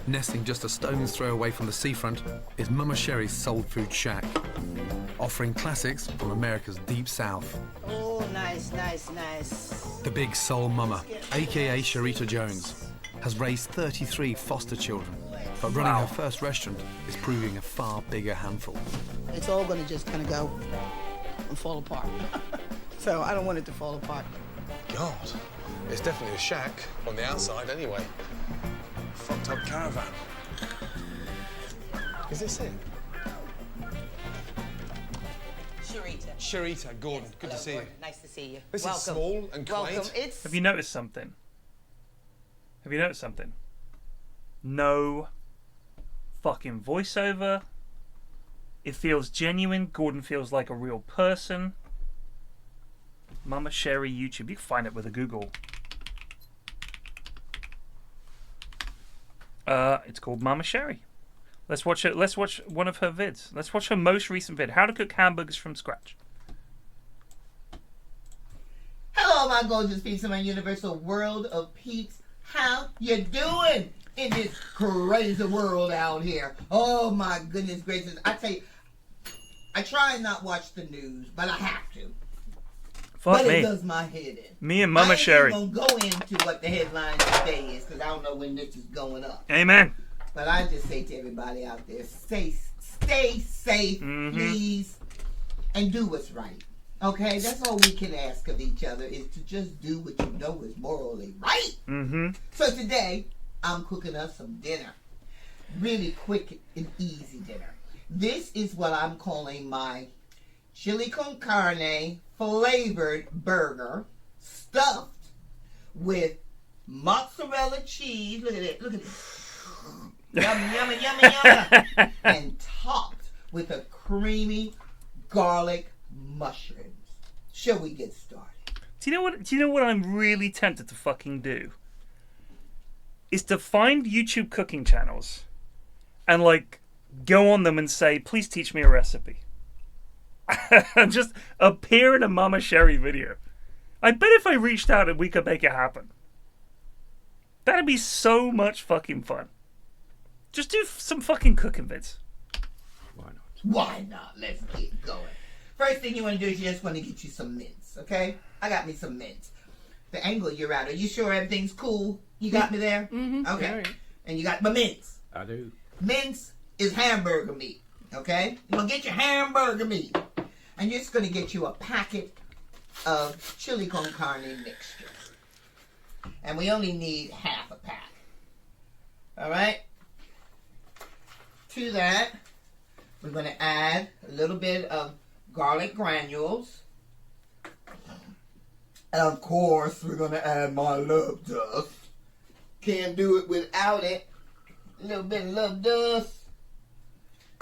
Nesting just a stone's throw away from the seafront is Mama Sherry's Soul Food Shack, offering classics from America's deep south. Oh, nice, nice, nice. The big soul mama, aka Sharita Jones, has raised 33 foster children, but running her first restaurant is proving a far bigger handful. It's all gonna just kind of go and fall apart. So I don't want it to fall apart. God, it's definitely a shack on the outside anyway. Fucked up caravan. Is this it? Sharita, Gordon, good to see you. Nice to see you. This is small and quaint. Have you noticed something? No fucking voiceover. It feels genuine. Gordon feels like a real person. Mama Sherry YouTube. You can find it with a Google. It's called Mama Sherry. Let's watch it. Let's watch one of her vids. Let's watch her most recent vid. How to cook hamburgers from scratch. Hello, my gorgeous peeps in my universal world of peeps. How you doing in this crazy world out here? Oh my goodness gracious! I tell you, I try and not watch the news, but I have to. Fuck me. It does my head in. Me and Mama Sherry. I ain't gonna go into what the headline today is because I don't know when this is going up. Amen. But I just say to everybody out there, stay safe, please, and do what's right. Okay, that's all we can ask of each other is to just do what you know is morally right. So today, I'm cooking us some dinner. Really quick and easy dinner. This is what I'm calling my chili con carne flavored burger stuffed with mozzarella cheese. Look at it. Look at it. Yummy, yummy, yummy, yummy. And topped with a creamy garlic mushrooms. Shall we get started? Do you know what I'm really tempted to fucking do? Is to find YouTube cooking channels and like go on them and say, please teach me a recipe. And just appear in a Mama Sherry video. I bet if I reached out and we could make it happen. That'd be so much fucking fun. Just do some fucking cooking vids. Why not? Let's get going. First thing you want to do is you just want to get you some mince, okay? I got me some mince. The angle you're at, are you sure everything's cool? You got me there? Okay. Yeah. And you got my mince. I do. Mince is hamburger meat, okay? You're going to get your hamburger meat. And you're just going to get you a packet of chili con carne mixture. And we only need half a pack. All right? To that, we're going to add a little bit of garlic granules. And of course, we're going to add my love dust. Can't do it without it. A little bit of love dust.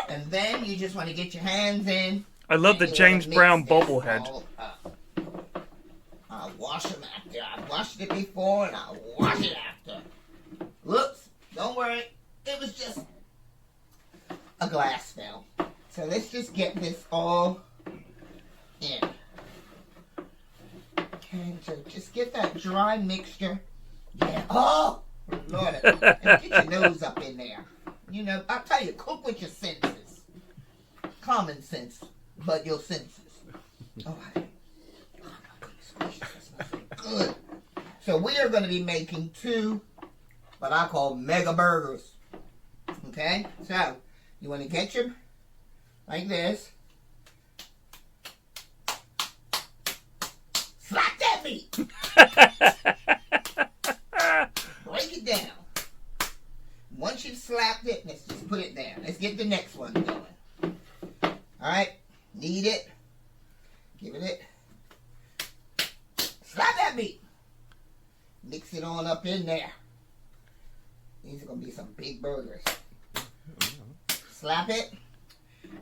And then you just want to get your hands in. I love the James Brown bobblehead. I'll wash them after. I've washed it before and I'll wash it after. Whoops. Don't worry. It was just a glass fill. So let's just get this all in. Okay, so just get that dry mixture. Yeah. Oh, Lord. And get your nose up in there. You know, I'll tell you, cook with your senses. Common sense, but your senses. All right. Oh, my goodness gracious, that smells good. So we are going to be making two, what I call mega burgers. Okay? So, you want to get your, like this. Slap that meat. Break it down. Once you've slapped it, let's just put it there. Let's get the next one going. Alright, knead it. Give it. Slap that meat. Mix it on up in there. These are going to be some big burgers. Slap it.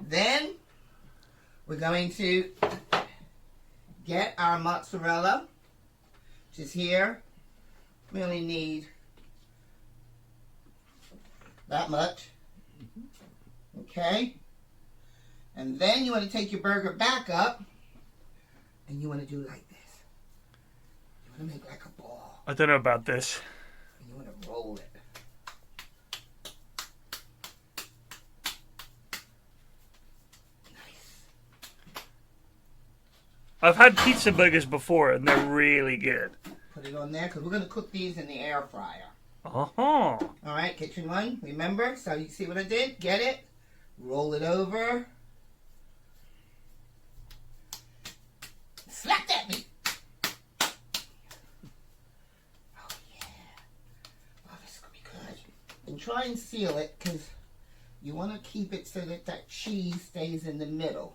Then we're going to get our mozzarella, which is here. We only need that much. Okay. And then you want to take your burger back up and you want to do like this. You want to make like a ball. I don't know about this. And you want to roll it. I've had pizza burgers before and they're really good. Put it on there because we're going to cook these in the air fryer. Uh-huh. Alright, kitchen one, remember? So you see what I did? Get it? Roll it over. Slap that meat. Oh yeah. Oh, this is going to be good. And try and seal it because you want to keep it so that that cheese stays in the middle.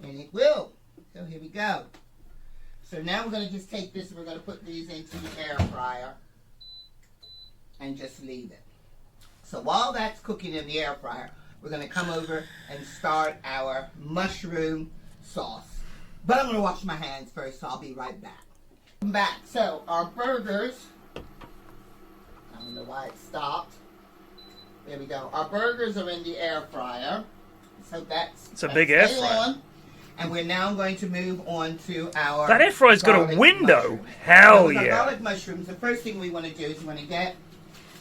And it will. So here we go. So now we're going to just take this and we're going to put these into the air fryer and just leave it. So while that's cooking in the air fryer, we're going to come over and start our mushroom sauce. But I'm going to wash my hands first, so I'll be right back. I'm back. So our burgers, I don't know why it stopped. There we go. Our burgers are in the air fryer. So it's a big air fryer. And we're now going to move on to our... That air fryer's got a window. Hell yeah. yeah. Garlic mushrooms, the first thing we want to do is we want to get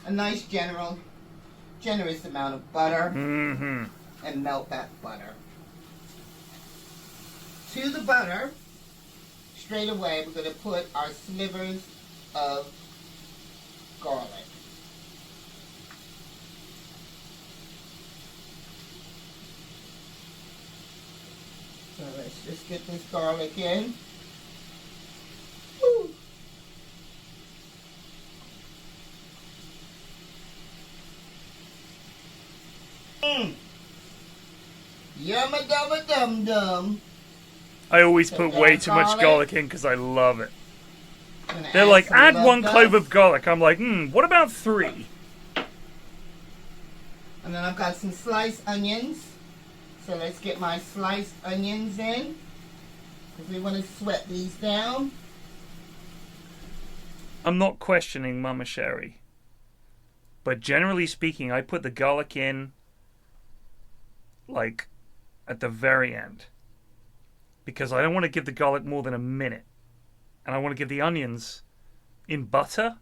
a nice generous amount of butter and melt that butter. To the butter, straight away, we're going to put our slivers of garlic. So let's just get this garlic in. Woo. Yumma dubba dum dum. I always put way too much garlic in because I love it. They're like, add 1 clove of garlic. I'm like, what about 3? And then I've got some sliced onions. So let's get my sliced onions in. Because we want to sweat these down. I'm not questioning Mama Sherry. But generally speaking, I put the garlic in, like, at the very end. Because I don't want to give the garlic more than a minute. And I want to give the onions in butter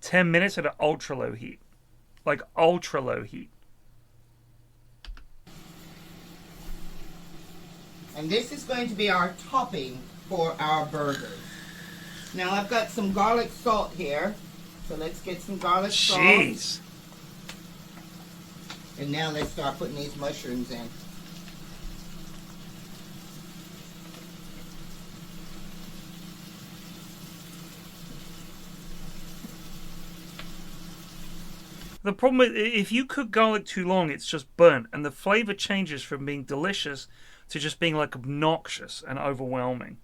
10 minutes at an ultra low heat. Like, ultra low heat. And this is going to be our topping for our burgers. Now I've got some garlic salt here. So let's get some garlic salt. Jeez. And now let's start putting these mushrooms in. The problem is, if you cook garlic too long, it's just burnt, and the flavor changes from being delicious to just being like obnoxious and overwhelming.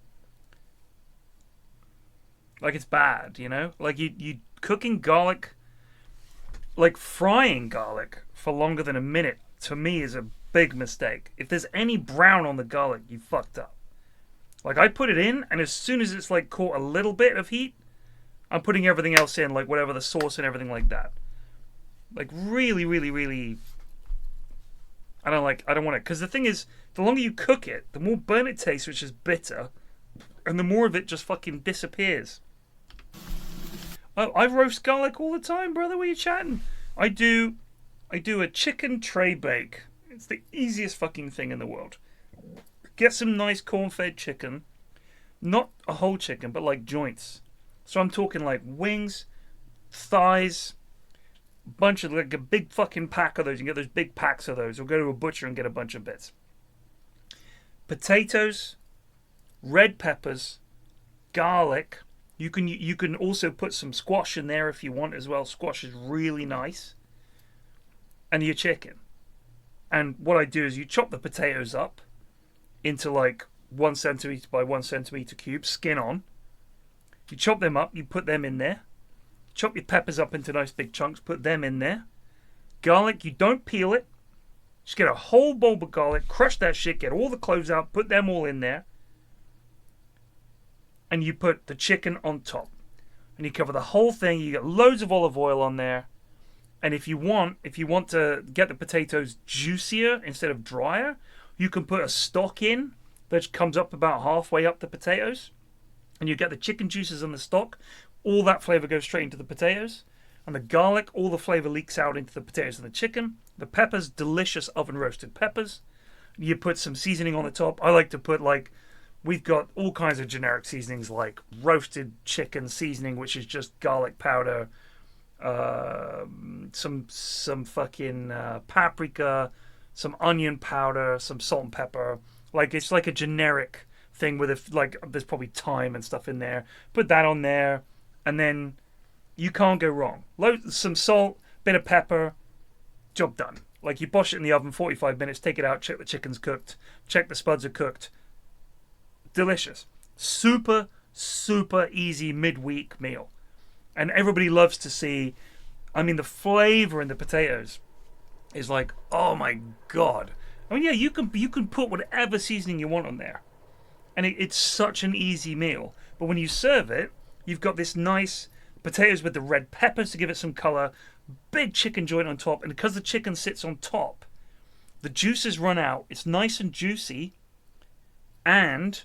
Like it's bad, you know? Like you cooking garlic, like frying garlic for longer than a minute, to me is a big mistake. If there's any brown on the garlic, you fucked up. Like I put it in, and as soon as it's like caught a little bit of heat, I'm putting everything else in, like whatever the sauce and everything like that. Like really, really, really, I don't want it. Because the thing is, the longer you cook it, the more burnt it tastes, which is bitter, and the more of it just fucking disappears. I roast garlic all the time, brother. What are you chatting? I do a chicken tray bake. It's the easiest fucking thing in the world. Get some nice corn-fed chicken. Not a whole chicken, but like joints. So I'm talking like wings, thighs, bunch of, like a big fucking pack of those. You can get those big packs of those, or go to a butcher and get a bunch of bits. Potatoes, red peppers, garlic. You can also put some squash in there if you want as well. Squash is really nice. And your chicken. And what I do is you chop the potatoes up into like 1 centimeter by 1 centimeter cubes, skin on. You chop them up, you put them in there. Chop your peppers up into nice big chunks, put them in there. Garlic, you don't peel it. Just get a whole bulb of garlic, crush that shit, get all the cloves out, put them all in there. And you put the chicken on top. And you cover the whole thing. You get loads of olive oil on there. And if you want to get the potatoes juicier instead of drier, you can put a stock in that comes up about halfway up the potatoes. And you get the chicken juices in the stock. All that flavor goes straight into the potatoes. And the garlic, all the flavor leaks out into the potatoes and the chicken. The peppers, delicious oven roasted peppers. You put some seasoning on the top. I like to put we've got all kinds of generic seasonings like roasted chicken seasoning, which is just garlic powder, some fucking paprika, some onion powder, some salt and pepper. It's like a generic thing with there's probably thyme and stuff in there. Put that on there, and then you can't go wrong. Some salt, bit of pepper, job done. You bosh it in the oven 45 minutes, take it out, check the chicken's cooked, check the spuds are cooked. Delicious. Super, super easy midweek meal. And everybody loves to see, the flavor in the potatoes is oh my God. Yeah, you can put whatever seasoning you want on there. And it's such an easy meal. But when you serve it, you've got this nice potatoes with the red peppers to give it some color, big chicken joint on top, and because the chicken sits on top, the juices run out. It's nice and juicy, and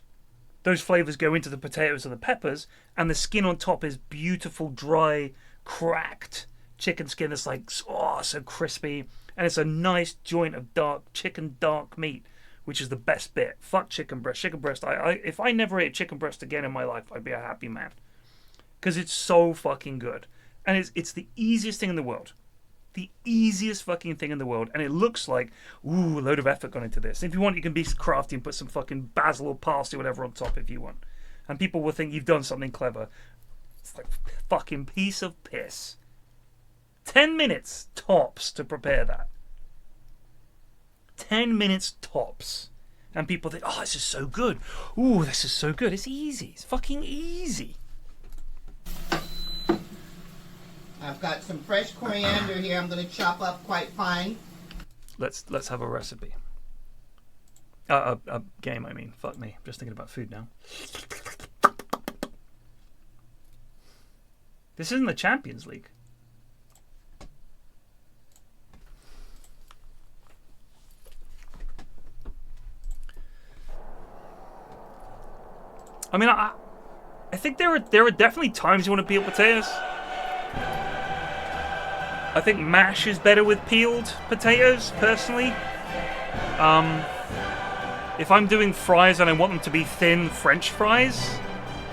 those flavors go into the potatoes and the peppers, and the skin on top is beautiful, dry, cracked chicken skin that's so crispy, and it's a nice joint of dark meat, which is the best bit. Fuck chicken breast. Chicken breast, if I never ate chicken breast again in my life, I'd be a happy man. Because it's so fucking good. And it's the easiest thing in the world. The easiest fucking thing in the world. And it looks like, ooh, a load of effort gone into this. If you want, you can be crafty and put some fucking basil or parsley or whatever on top if you want. And people will think you've done something clever. It's like a fucking piece of piss. 10 minutes tops to prepare that. 10 minutes tops. And people think, oh, this is so good. Ooh, this is so good. It's easy. It's fucking easy. I've got some fresh coriander here. I'm going to chop up quite fine. Let's have a recipe. A game, I mean. Fuck me. I'm just thinking about food now. This isn't the Champions League. I think there are definitely times you want to peel potatoes. I think mash is better with peeled potatoes, personally. If I'm doing fries and I want them to be thin French fries,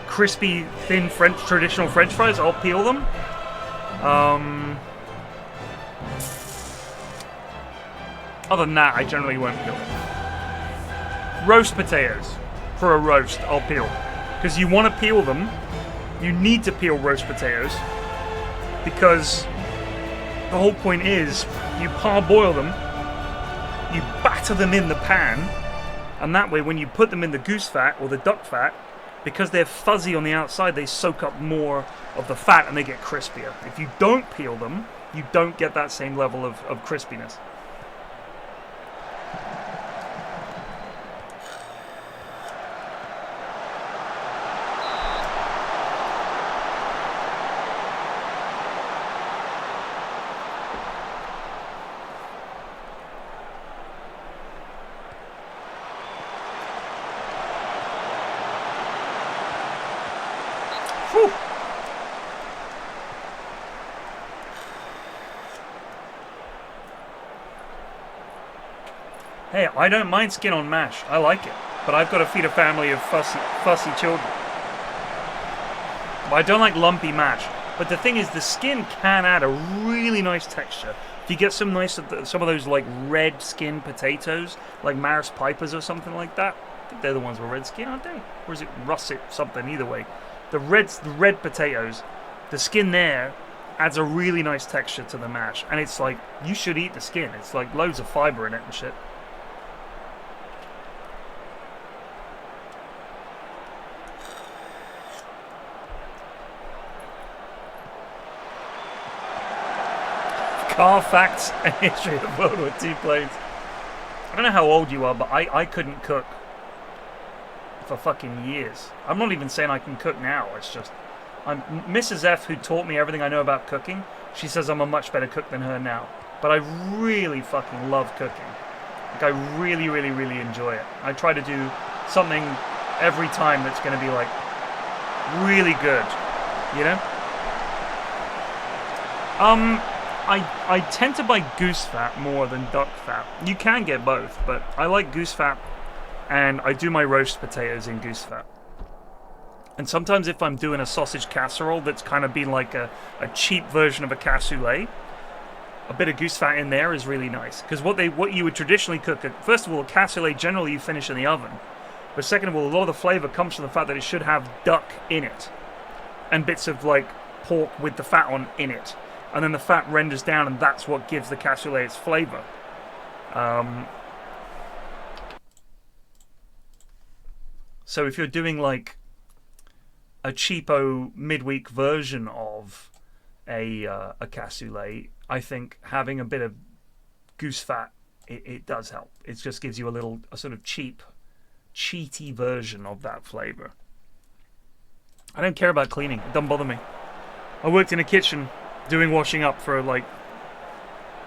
crispy, thin traditional French fries, I'll peel them. Other than that, I generally won't peel them. Roast potatoes. For a roast, I'll peel. Because you want to peel them. You need to peel roast potatoes. Because the whole point is, you parboil them, you batter them in the pan, and that way when you put them in the goose fat or the duck fat, because they're fuzzy on the outside, they soak up more of the fat and they get crispier. If you don't peel them, you don't get that same level of crispiness. Hey, I don't mind skin on mash. I like it. But I've got to feed a family of fussy children. But I don't like lumpy mash. But the thing is, the skin can add a really nice texture. If you get some of those red skin potatoes, like Maris Pipers or something like that. I think they're the ones with red skin, aren't they? Or is it russet something? Either way. The red potatoes, the skin there adds a really nice texture to the mash. And it's you should eat the skin. It's loads of fiber in it and shit. Car facts and history of World War II planes. I don't know how old you are, but I couldn't cook for fucking years. I'm not even saying I can cook now. It's just, Mrs. F, who taught me everything I know about cooking, she says I'm a much better cook than her now. But I really fucking love cooking. Like, I really, really, really enjoy it. I try to do something every time that's going to be, like, really good. You know? I tend to buy goose fat more than duck fat. You can get both, but I like goose fat, and I do my roast potatoes in goose fat. And sometimes if I'm doing a sausage casserole that's kind of been like a cheap version of a cassoulet, a bit of goose fat in there is really nice. Because what you would traditionally cook, first of all, a cassoulet generally you finish in the oven. But second of all, a lot of the flavor comes from the fact that it should have duck in it. And bits of like pork with the fat on in it. And then the fat renders down, and that's what gives the cassoulet its flavor. So if you're doing like a cheapo midweek version of a cassoulet, I think having a bit of goose fat, it does help. It just gives you a sort of cheaty version of that flavor. I don't care about cleaning. It doesn't bother me. I worked in a kitchen doing washing up for like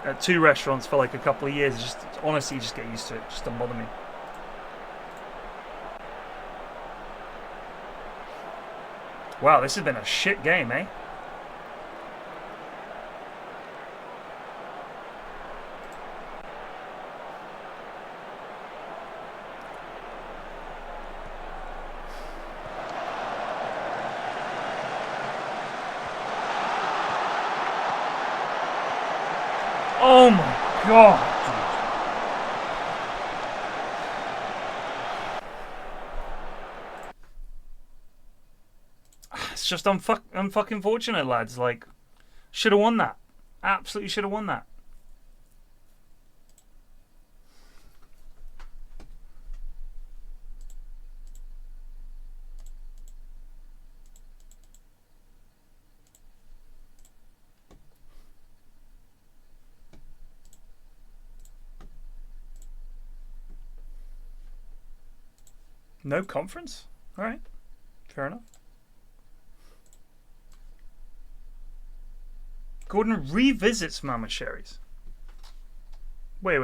at 2 restaurants for like a couple of years. Just honestly, just get used to it. Just don't bother me. Wow, this has been a shit game, eh? Oh my god! It's just unfucking fortunate, lads. Like, should have won that. Absolutely should have won that. No conference? Alright. Fair enough. Gordon revisits Mama Sherry's. Wait.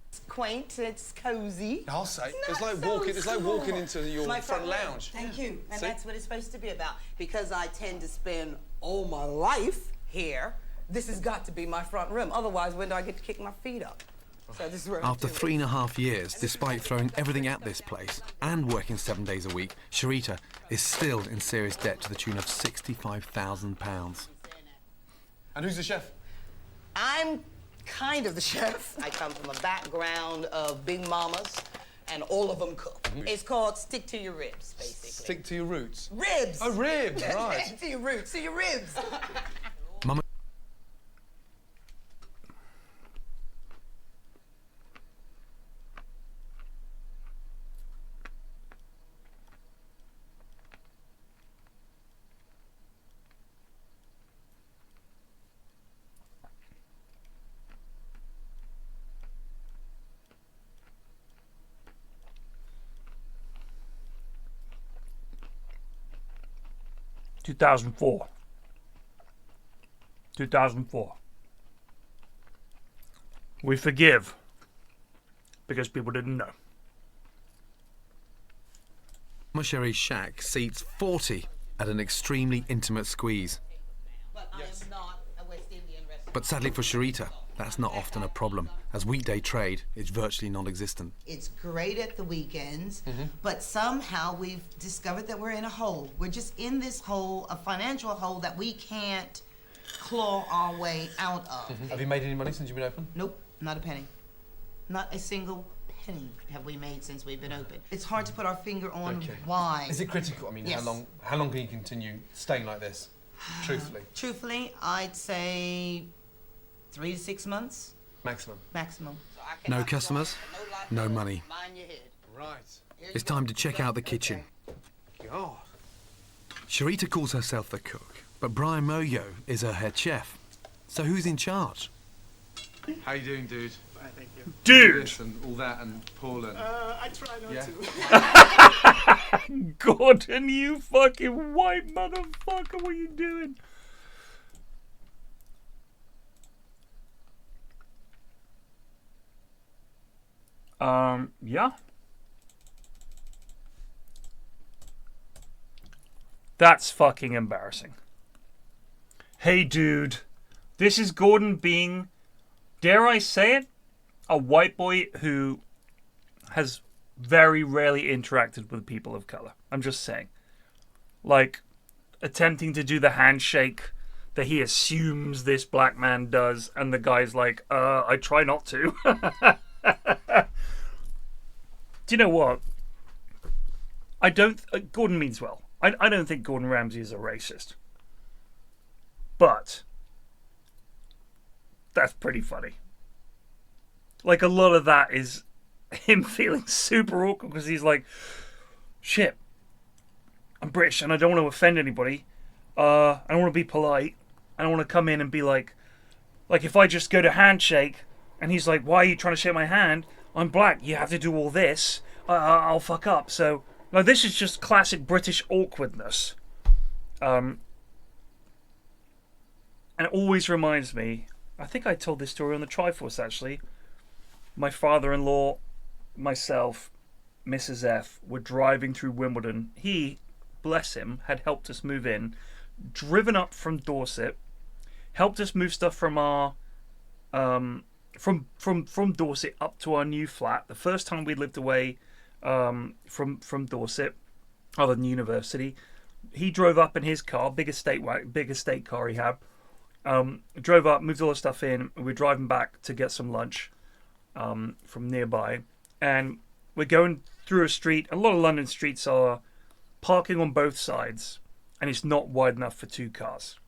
It's quaint, it's cozy. I'll say. It's like walking into your My front lounge. Thank you. And See? that's what it's supposed to be about. Because I tend to spend all my life here, this has got to be my front room. Otherwise, when do I get to kick my feet up? So this is where After 3.5 years, despite throwing everything at this place and working 7 days a week, Sharita is still in serious debt to the tune of £65,000. And who's the chef? I'm kind of the chef. I come from a background of big mamas, and all of them cook. It's called stick to your ribs, basically. Stick to your roots. Ribs. Oh, ribs, right. Stick to your roots, to your ribs. Mama. $2004. We forgive because people didn't know. Mama Sherry's shack seats 40 at an extremely intimate squeeze. But I am not a West Indian restaurant. But sadly for Sharita, that's not often a problem, as weekday trade is virtually non-existent. It's great at the weekends, but somehow we've discovered that we're in a hole. We're just in this hole, a financial hole that we can't claw our way out of. Have you made any money since you've been open? Nope, not a penny. Not a single penny have we made since we've been open. It's hard to put our finger on why. Is it critical? I mean, Yes. how long can you continue staying like this? Truthfully. Truthfully, I'd say 3 to 6 months. Maximum. Maximum. No customers, no money. Right. It's time to check out the kitchen. God. Sharita calls herself the cook, but Brian Moyo is her head chef. So who's in charge? How you doing, dude? Fine, thank you. Dude! This and all that and Paul and... I try not Yeah. to. Gordon, you fucking white motherfucker, what are you doing? Yeah. That's fucking embarrassing. Hey, dude. This is Gordon being, dare I say it, a white boy who has very rarely interacted with people of color. I'm just saying. Like, attempting to do the handshake that he assumes this black man does, and the guy's like, I try not to. Do you know what? I don't... Gordon means well. I don't think Gordon Ramsay is a racist. But that's pretty funny. Like, a lot of that is him feeling super awkward because he's like, shit, I'm British and I don't want to offend anybody. I don't want to be polite. I don't want to come in and be like if I just go to handshake and he's like, why are you trying to shake my hand? I'm black. You have to do all this. I'll fuck up. So, no, this is just classic British awkwardness. And it always reminds me, I think I told this story on the Triforce actually. My father-in-law, myself, Mrs. F were driving through Wimbledon. He, bless him, had helped us move in, driven up from Dorset, helped us move stuff from our from Dorset up to our new flat. The first time we lived away from Dorset, other than university, he drove up in his car, big estate car he had. Drove up, moved all the stuff in. We're driving back to get some lunch from nearby, and we're going through a street. A lot of London streets are parking on both sides, and it's not wide enough for two cars.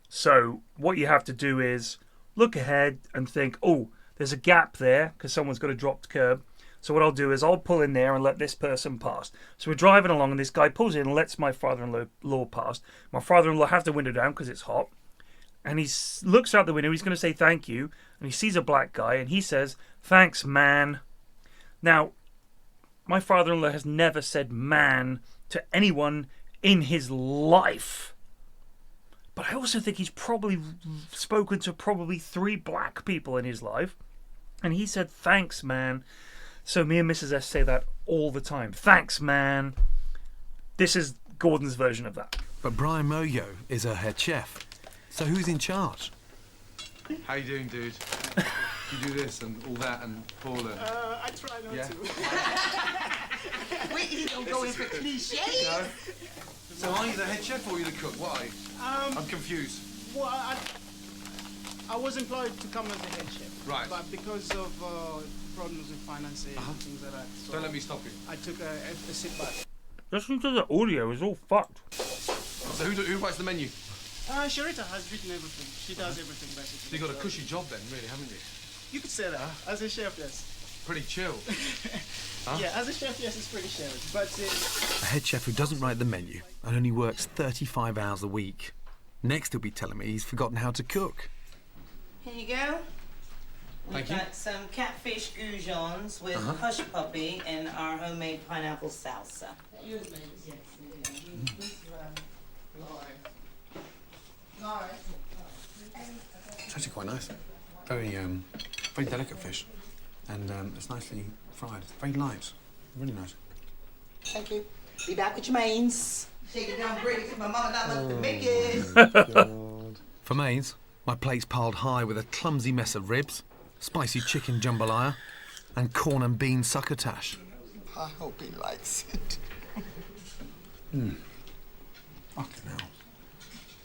So what you have to do is look ahead and think, oh, there's a gap there because someone's got a dropped curb. So what I'll do is I'll pull in there and let this person pass. So we're driving along and this guy pulls in and lets my father-in-law pass. My father-in-law has the window down because it's hot. And he looks out the window, he's going to say thank you. And he sees a black guy and he says, thanks, man. Now, my father-in-law has never said man to anyone in his life. But I also think he's probably spoken to probably 3 black people in his life. And he said, thanks, man. So me and Mrs. S say that all the time. Thanks, man. This is Gordon's version of that. But Brian Moyo is her head chef. So who's in charge? How you doing, dude? You do this and all that and Paul and... I try not to. We don't go in for cliches. No. So are you the head chef or are you the cook? What are you? I'm confused. Well, I was employed to come as a head chef. Right. But because of problems with finances and things like that. So Don't let me stop you. I took a sit back. Listening to the audio is all fucked. So who writes the menu? Sharita has written everything. She does everything basically. So you got a cushy job then, really, haven't you? You could say that. As a chef, yes. Pretty chill. Yeah, as a chef, yes, it's pretty chill. But A head chef who doesn't write the menu and only works 35 hours a week. Next he'll be telling me he's forgotten how to cook. Here you go. We've Thank you. got some catfish goujons with hush puppy and our homemade pineapple salsa. It's actually quite nice. Very, very delicate fish. And it's nicely fried. Very light. Really nice. Thank you. Be back with your mains. Shake it down, break it. My mama not love to make it. For mains, my plate's piled high with a clumsy mess of ribs, spicy chicken jambalaya, and corn and bean succotash. I hope he likes it. Fucking hell.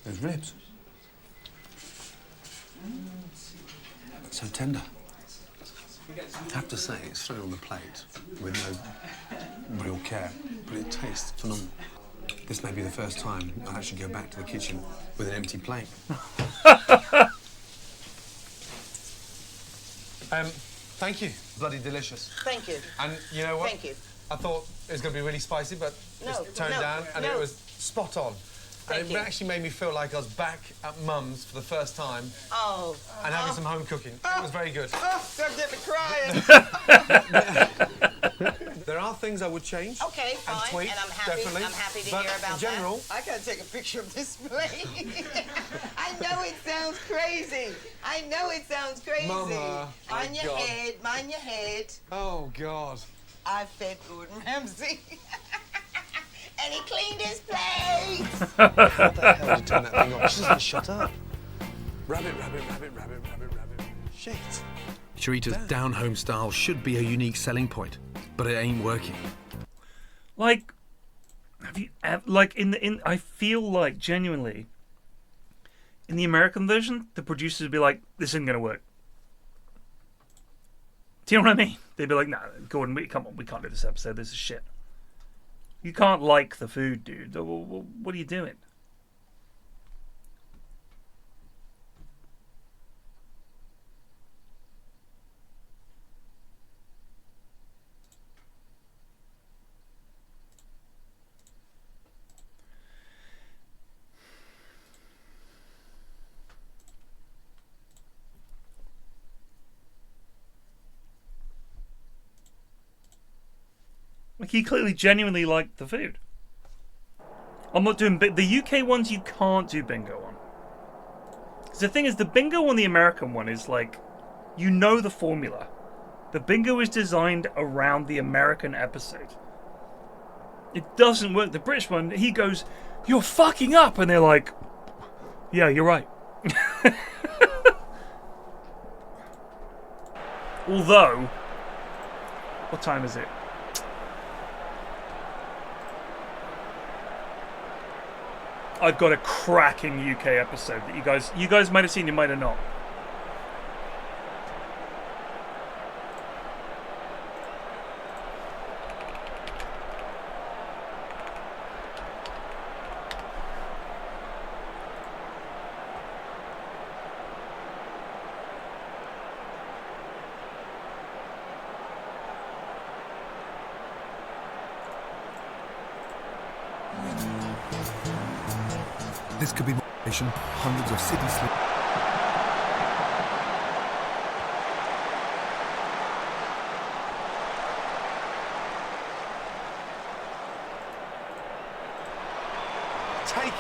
There's ribs. So tender. I have to say, it's thrown on the plate with no real care, but it tastes phenomenal. This may be the first time I'll actually go back to the kitchen with an empty plate. Thank you. Bloody delicious. Thank you. And you know what? Thank you. I thought it was going to be really spicy, but No, it's toned no, down and no. it was spot on. And it actually made me feel like I was back at Mum's for the first time. Oh. And having some home cooking. It was very good. Oh, don't get me crying. There are things I would change. Okay, fine. And tweak, and I'm happy. definitely. I'm happy to but hear about in general, that. I gotta take a picture of this plate. I know it sounds crazy. I know it sounds crazy. Mama, mind your God. head. Mind your head. Oh God. I fed Gordon Ramsay. And he cleaned his plate. How the hell did you turn that thing off? She doesn't shut up. Rabbit, rabbit, rabbit, rabbit, rabbit, rabbit. Shit. Sharita's down-home style should be a unique selling point, but it ain't working. Like, have you like I feel like genuinely in the American version, the producers would be like, "This isn't gonna work." Do you know what I mean? They'd be like, "No, Gordon, come on, we can't do this episode. This is shit. You can't like the food, dude. What are you doing?" Like, he clearly genuinely liked the food. I'm not doing the UK ones. You can't do bingo on. 'Cause the thing is, the bingo on the American one is like, you know the formula. The bingo is designed around the American episode. It doesn't work. The British one, he goes, "You're fucking up," and they're like, "Yeah, you're right." Although, what time is it? I've got a cracking UK episode that you guys might have seen, you might have not. This could be motivation. Hundreds of city sleep. Take.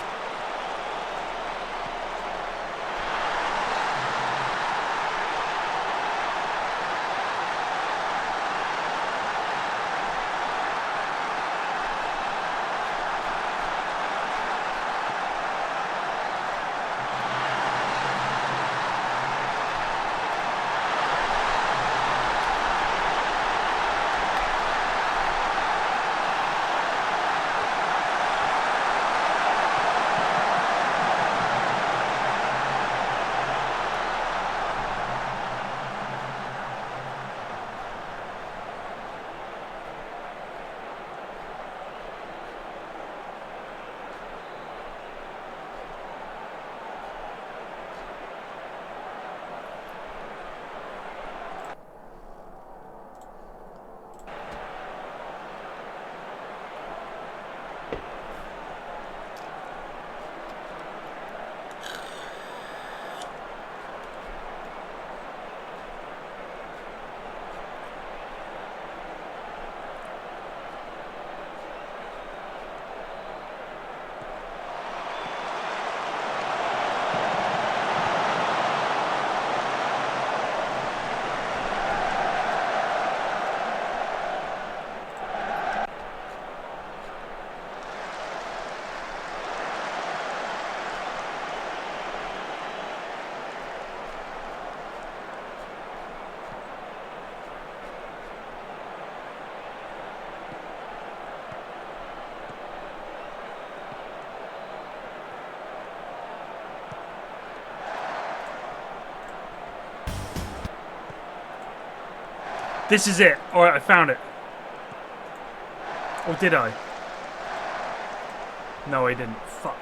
This is it. Alright, I found it. Or did I? No, I didn't. Fuck.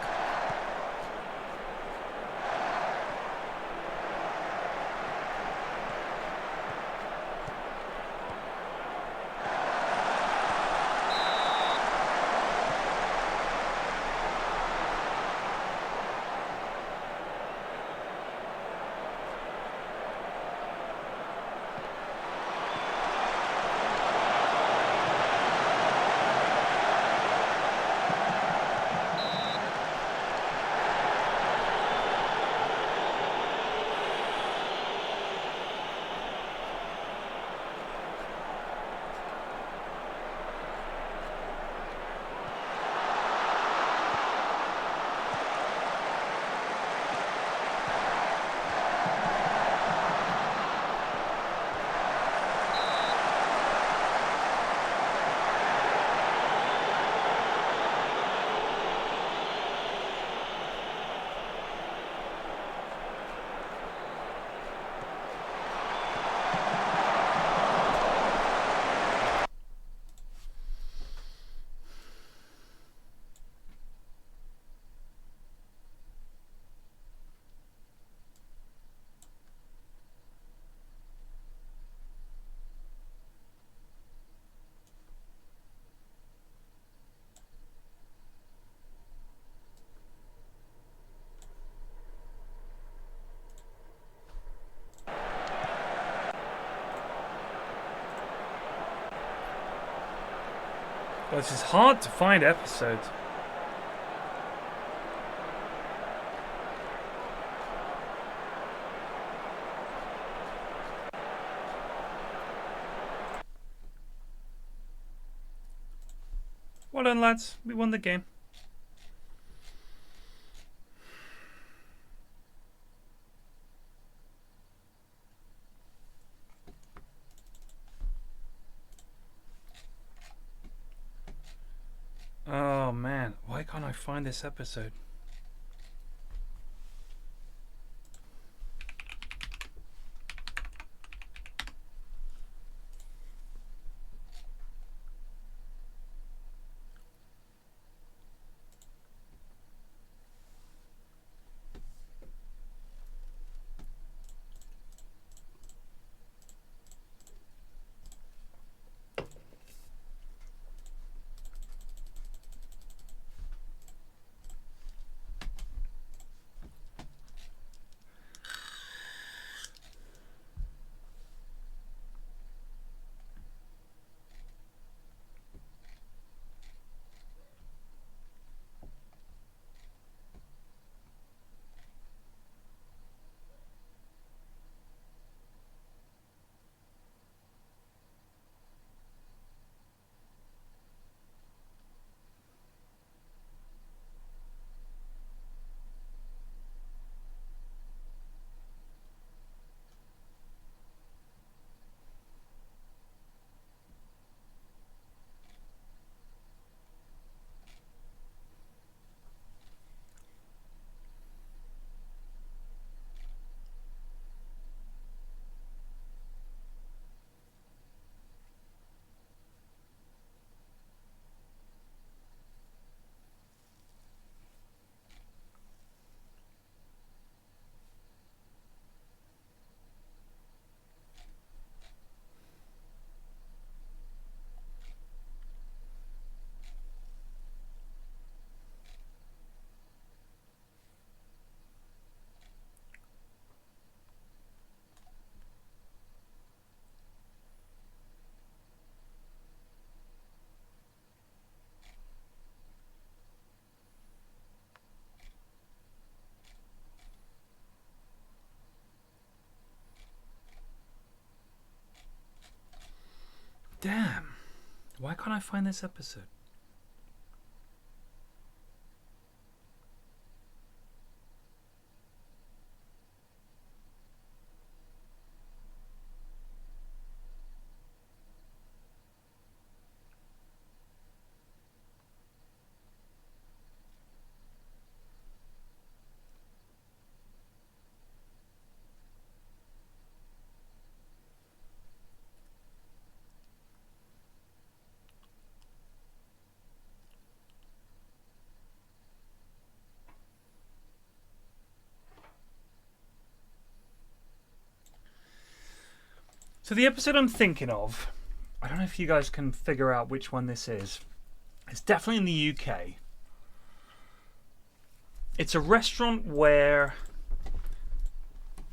Well, it's just hard to find episodes. Well done, lads. We won the game. Oh man, why can't I find this episode? Damn. Why can't I find this episode? So the episode I'm thinking of, I don't know if you guys can figure out which one this is. It's definitely in the UK. It's a restaurant where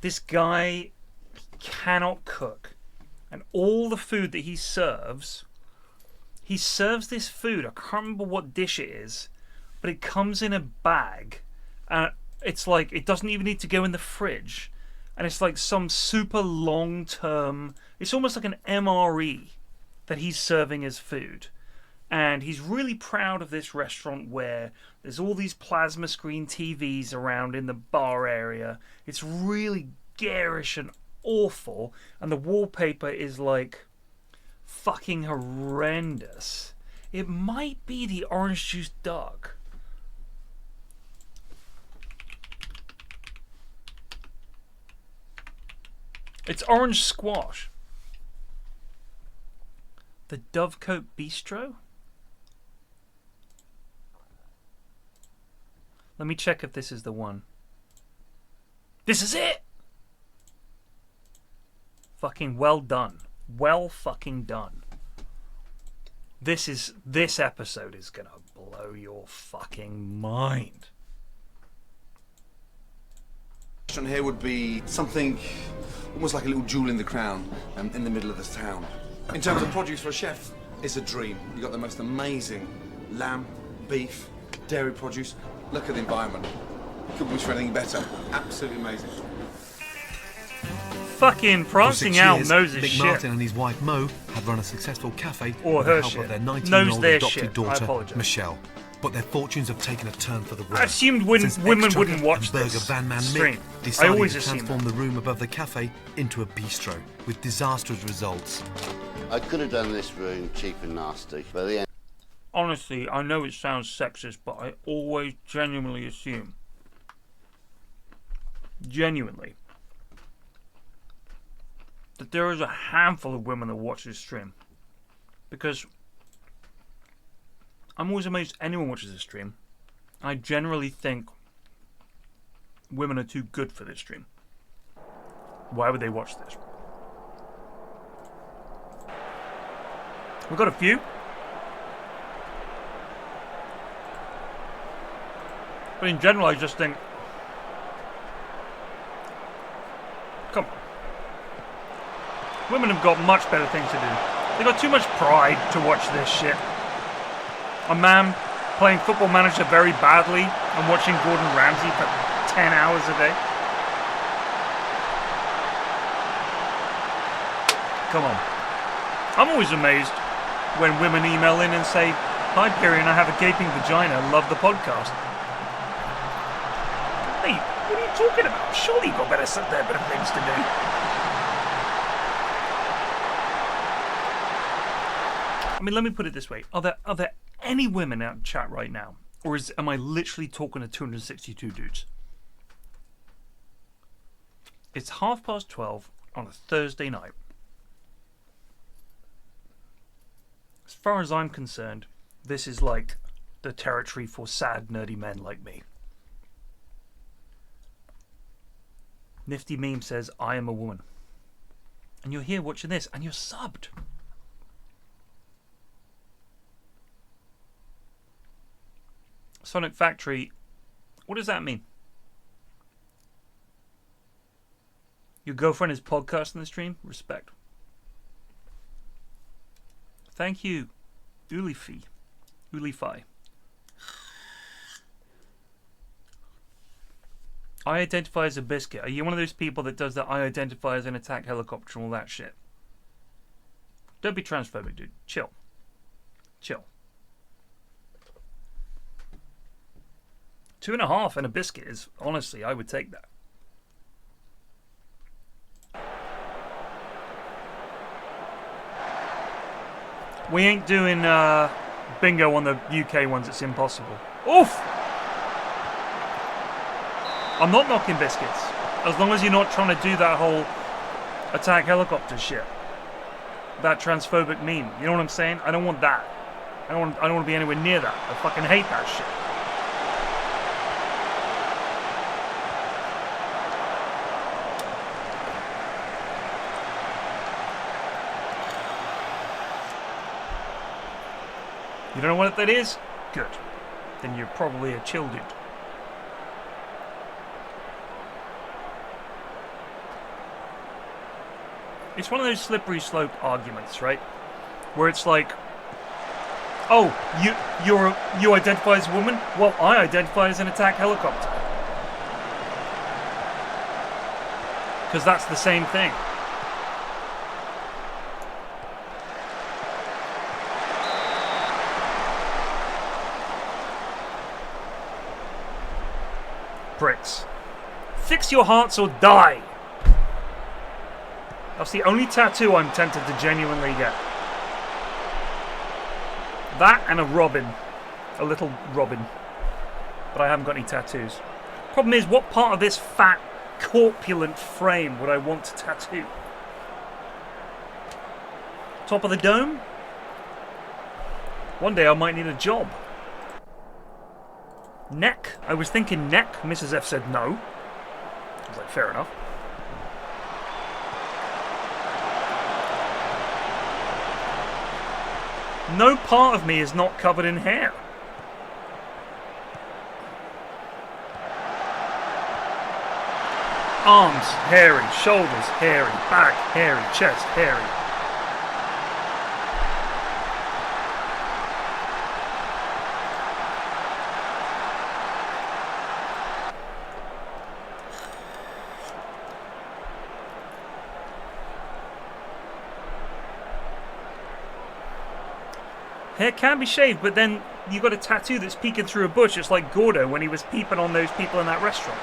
this guy cannot cook. And all the food that he serves this food, I can't remember what dish it is, but it comes in a bag. And it's like, it doesn't even need to go in the fridge. And it's like some super long-term, it's almost like an MRE that he's serving as food. And he's really proud of this restaurant where there's all these plasma screen TVs around in the bar area. It's really garish and awful. And the wallpaper is like fucking horrendous. It might be the orange juice duck. It's orange squash. The Dovecote Bistro? Let me check if this is the one. This is it! Fucking well done. Well fucking done. This episode is gonna blow your fucking mind. Restaurant here would be something almost like a little jewel in the crown in the middle of the town. In terms of produce for a chef, It's a dream. You got the most amazing lamb, beef, dairy produce. Look at the environment. Couldn't wish for anything better. Absolutely amazing. Fucking prancing out knows his Mick shit. Martin and his wife Mo had run a successful cafe Or with her the help shit. of their 19-year-old Knows their adopted shit. I daughter, apologise. Michelle. But their fortunes have taken a turn for the worse. I assumed women Since wouldn't ex-trucker watch and burger this van man stream. Mick I decided always to assumed transform the room above the cafe into a bistro with disastrous results. I could have done this room cheap and nasty, but at the end. Honestly, I know it sounds sexist, but I always genuinely assume, that there is a handful of women that watch this stream. Because I'm always amazed anyone watches this stream. I generally think women are too good for this stream. Why would they watch this? We've got a few. But in general, I just think, come on. Women have got much better things to do. They've got too much pride to watch this shit. A man playing Football Manager very badly and watching Gordon Ramsay for 10 hours a day. Come on. I'm always amazed when women email in and say, "Hi, Pyrian, I have a gaping vagina. Love the podcast." Hey, what are you talking about? Surely you've got better things to do. I mean, let me put it this way. Are there any women out in chat right now? Or am I literally talking to 262 dudes? It's 12:30 on a Thursday night. As far as I'm concerned, this is like the territory for sad, nerdy men like me. Nifty Meme says, "I am a woman." And you're here watching this, and you're subbed. Sonic Factory, what does that mean? Your girlfriend is podcasting the stream? Respect. Thank you, Ulify. I identify as a biscuit. Are you one of those people that does that I identify as an attack helicopter and all that shit? Don't be transphobic, dude. Chill. Chill. 2.5 and a biscuit is, honestly, I would take that. We ain't doing bingo on the UK ones, it's impossible. Oof! I'm not knocking biscuits. As long as you're not trying to do that whole attack helicopter shit. That transphobic meme. You know what I'm saying? I don't want that. I don't want to be anywhere near that. I fucking hate that shit. You don't know what that is? Good. Then you're probably a chill dude. It's one of those slippery slope arguments, right? Where it's like, oh, you identify as a woman? Well, I identify as an attack helicopter. Because that's the same thing. Pricks. Fix your hearts or die. That's the only tattoo I'm tempted to genuinely get. That and a robin. A little robin. But I haven't got any tattoos. Problem is, what part of this fat, corpulent frame would I want to tattoo? Top of the dome? One day I might need a job. Neck? I was thinking neck. Mrs. F said no. I was like, fair enough. No part of me is not covered in hair. Arms, hairy. Shoulders, hairy. Back, hairy. Chest, hairy. Hair can be shaved, but then you got a tattoo that's peeking through a bush. It's like Gordo when he was peeping on those people in that restaurant.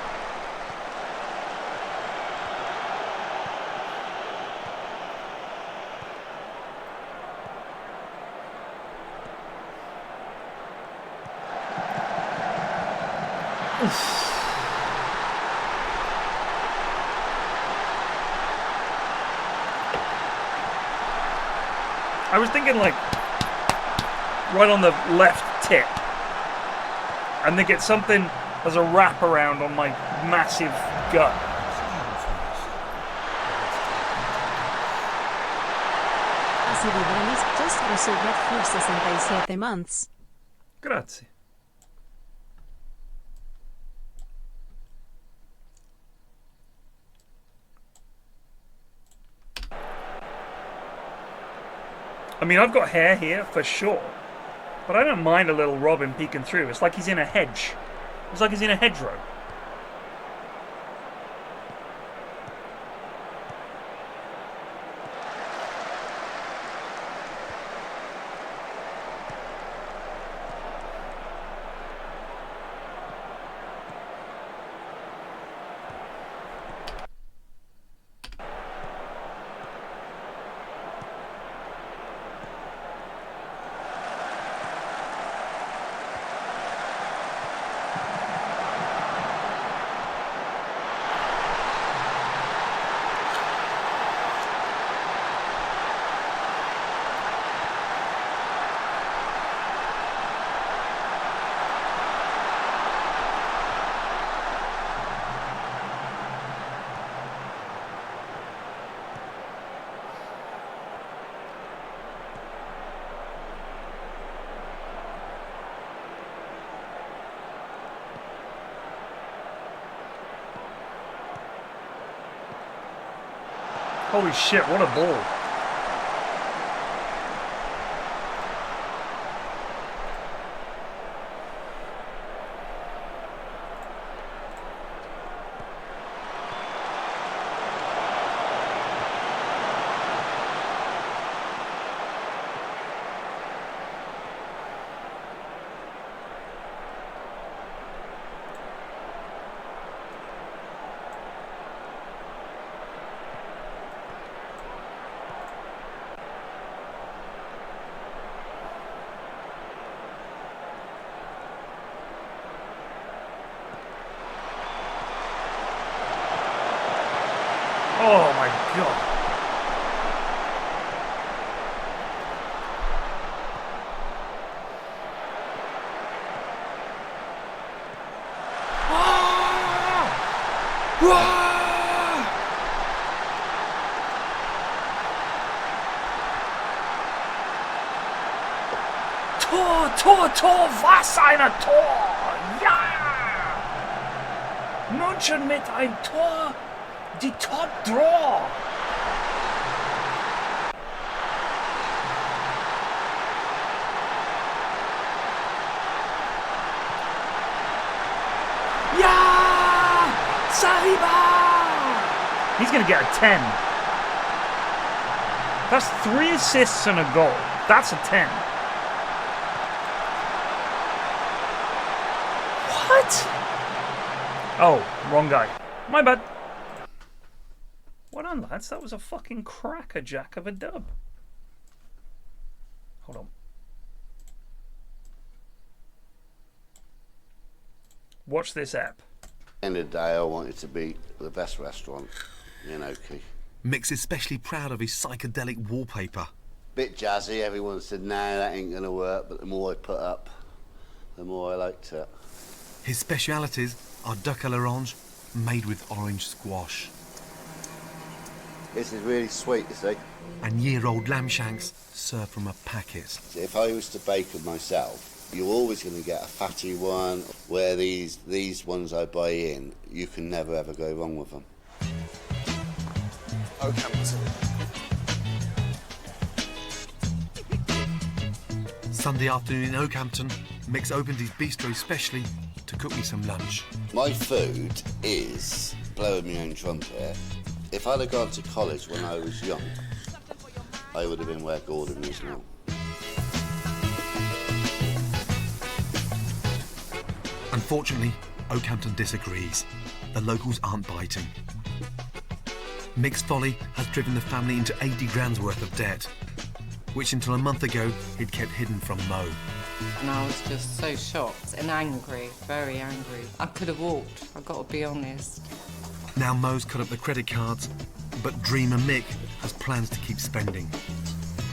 I was thinking like right on the left tip, and then get something as a wraparound on my massive gut. Asididanis just resolved for 67 months. Grazie. I mean, I've got hair here for sure, but I don't mind a little Robin peeking through. It's like he's in a hedge. It's like he's in a hedgerow. Holy shit, what a ball. Oh my god. Tor, was eine Tor! Ja! München mit ein Tor! Die Top Draw! Yeah! Sahiba! He's gonna get a 10. That's 3 assists and a goal. That's a 10. What? Oh, wrong guy. My bad. Well done, lads. That was a fucking crackerjack of a dub. Hold on. Watch this app. At the end of the day, I want it to be the best restaurant in Oakley. Mick's especially proud of his psychedelic wallpaper. Bit jazzy, everyone said, no, that ain't gonna work, but the more I put up, the more I liked it. His specialities are duck à l'orange, made with orange squash. This is really sweet, you see. And year-old lamb shanks served from a packet. If I was to bake them myself, you're always going to get a fatty one, where these ones I buy in, you can never ever go wrong with them. Oakhampton. Sunday afternoon in Oakhampton, Mick's opened his bistro specially to cook me some lunch. My food is blowing my own trumpet. If I'd have gone to college when I was young, I would have been where Gordon is now. Unfortunately, Oakhampton disagrees. The locals aren't biting. Mick's folly has driven the family into 80 grand's worth of debt, which until a month ago he'd kept hidden from Mo. And I was just so shocked and angry, very angry. I could have walked, I've got to be honest. Now Mo's cut up the credit cards, but Dreamer Mick has plans to keep spending.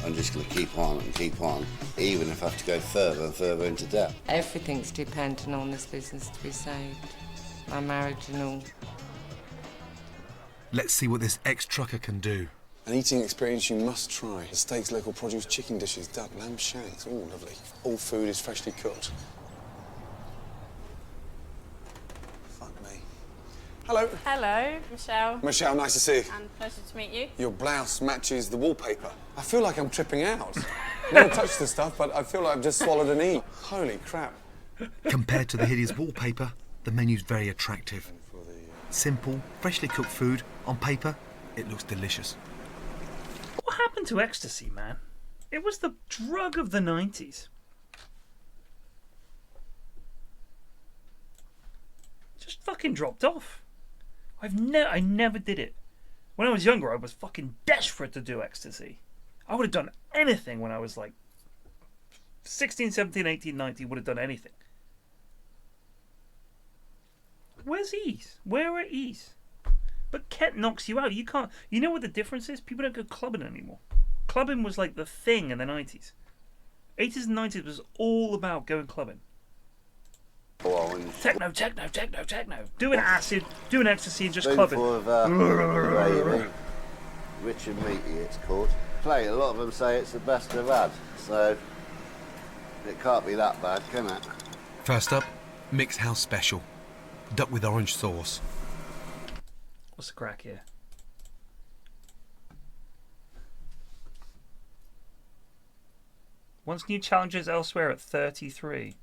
I'm just going to keep on, even if I have to go further and further into debt. Everything's dependent on this business to be saved. My marriage and all. Let's see what this ex-trucker can do. An eating experience you must try. The steaks, local produce, chicken dishes, duck, lamb shanks. Ooh, lovely. All food is freshly cooked. Fuck me. Hello. Hello, Michelle. Michelle, nice to see you. And pleasure to meet you. Your blouse matches the wallpaper. I feel like I'm tripping out. Never touched the stuff, but I feel like I've just swallowed an E. Holy crap. Compared to the hideous wallpaper, the menu's very attractive. Simple, freshly cooked food. On paper, it looks delicious. What happened to ecstasy, man? It was the drug of the 90s. Just fucking dropped off. I never did it. When I was younger, I was fucking desperate to do ecstasy. I would have done anything when I was like 16, 17, 18, 19, would have done anything. Where's ease? Where are ease? But Ket knocks you out. You can't. You know what the difference is? People don't go clubbing anymore. Clubbing was like the thing in the 90s. 80s and 90s was all about going clubbing. Techno, techno, techno, techno. Doing acid, doing ecstasy, and just clubbing. Gravy. Rich and meaty, it's called. Play. A lot of them say it's the best they've had, so it can't be that bad, can it? First up, Mick's House Special. Duck with orange sauce. What's the crack here? Once new challenges elsewhere at 33.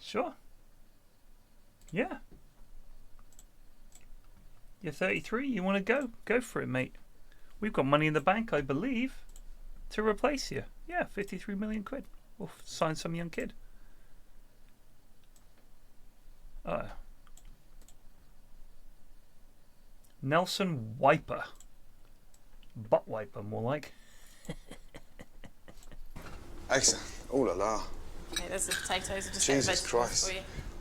Sure. Yeah. You're 33, you want to go? Go for it, mate. We've got money in the bank, I believe, to replace you. Yeah, 53 million quid. We'll sign some young kid. Nelson Wiper. Butt wiper, more like. Excellent. Ooh la la. Okay, there's the potatoes. Just Jesus Christ.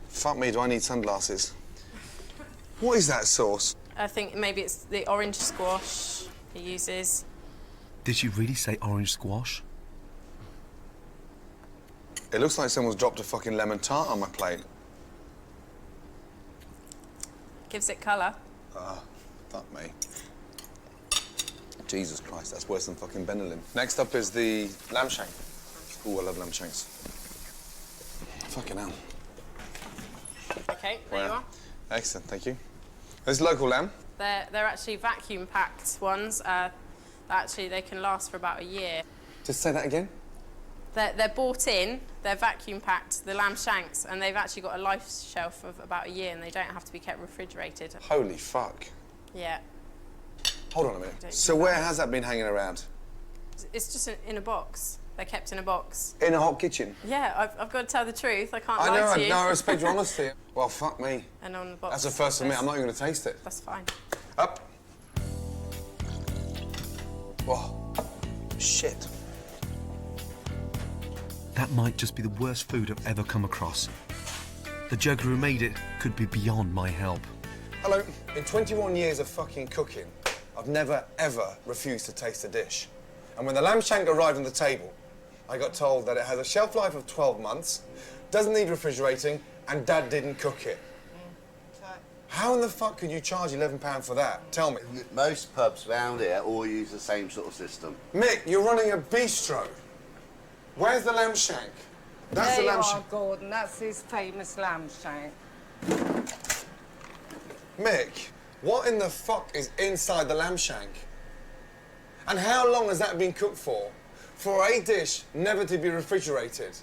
Fuck me, do I need sunglasses? What is that sauce? I think maybe it's the orange squash he uses. Did she really say orange squash? It looks like someone's dropped a fucking lemon tart on my plate. Gives it colour. Fuck me. Jesus Christ, that's worse than fucking Benelin. Next up is the lamb shank. Ooh, I love lamb shanks. Fucking hell. Okay, there you are. Excellent, thank you. There's local lamb. They're actually vacuum packed ones. Actually, they can last for about a year. Just say that again. They're bought in. They're vacuum packed. The lamb shanks, and they've actually got a life shelf of about a year, and they don't have to be kept refrigerated. Holy fuck. Yeah. Hold on a minute. So where has that been hanging around? It's just in a box. They're kept in a box. In a hot kitchen? Yeah, I've got to tell the truth. I can't lie to you. I know, I respect your honesty. Well, fuck me. And on the box. That's the first for me. I'm not even going to taste it. That's fine. Up. Whoa. Shit. That might just be the worst food I've ever come across. The joker who made it could be beyond my help. Hello. In 21 years of fucking cooking, I've never, ever refused to taste a dish. And when the lamb shank arrived on the table, I got told that it has a shelf life of 12 months, doesn't need refrigerating, and Dad didn't cook it. How in the fuck could you charge £11 for that? Tell me. Most pubs around here all use the same sort of system. Mick, you're running a bistro. Where's the lamb shank? That's there the lamb you shank. are, Gordon. That's his famous lamb shank. Mick, what in the fuck is inside the lamb shank? And how long has that been cooked for? For a dish never to be refrigerated?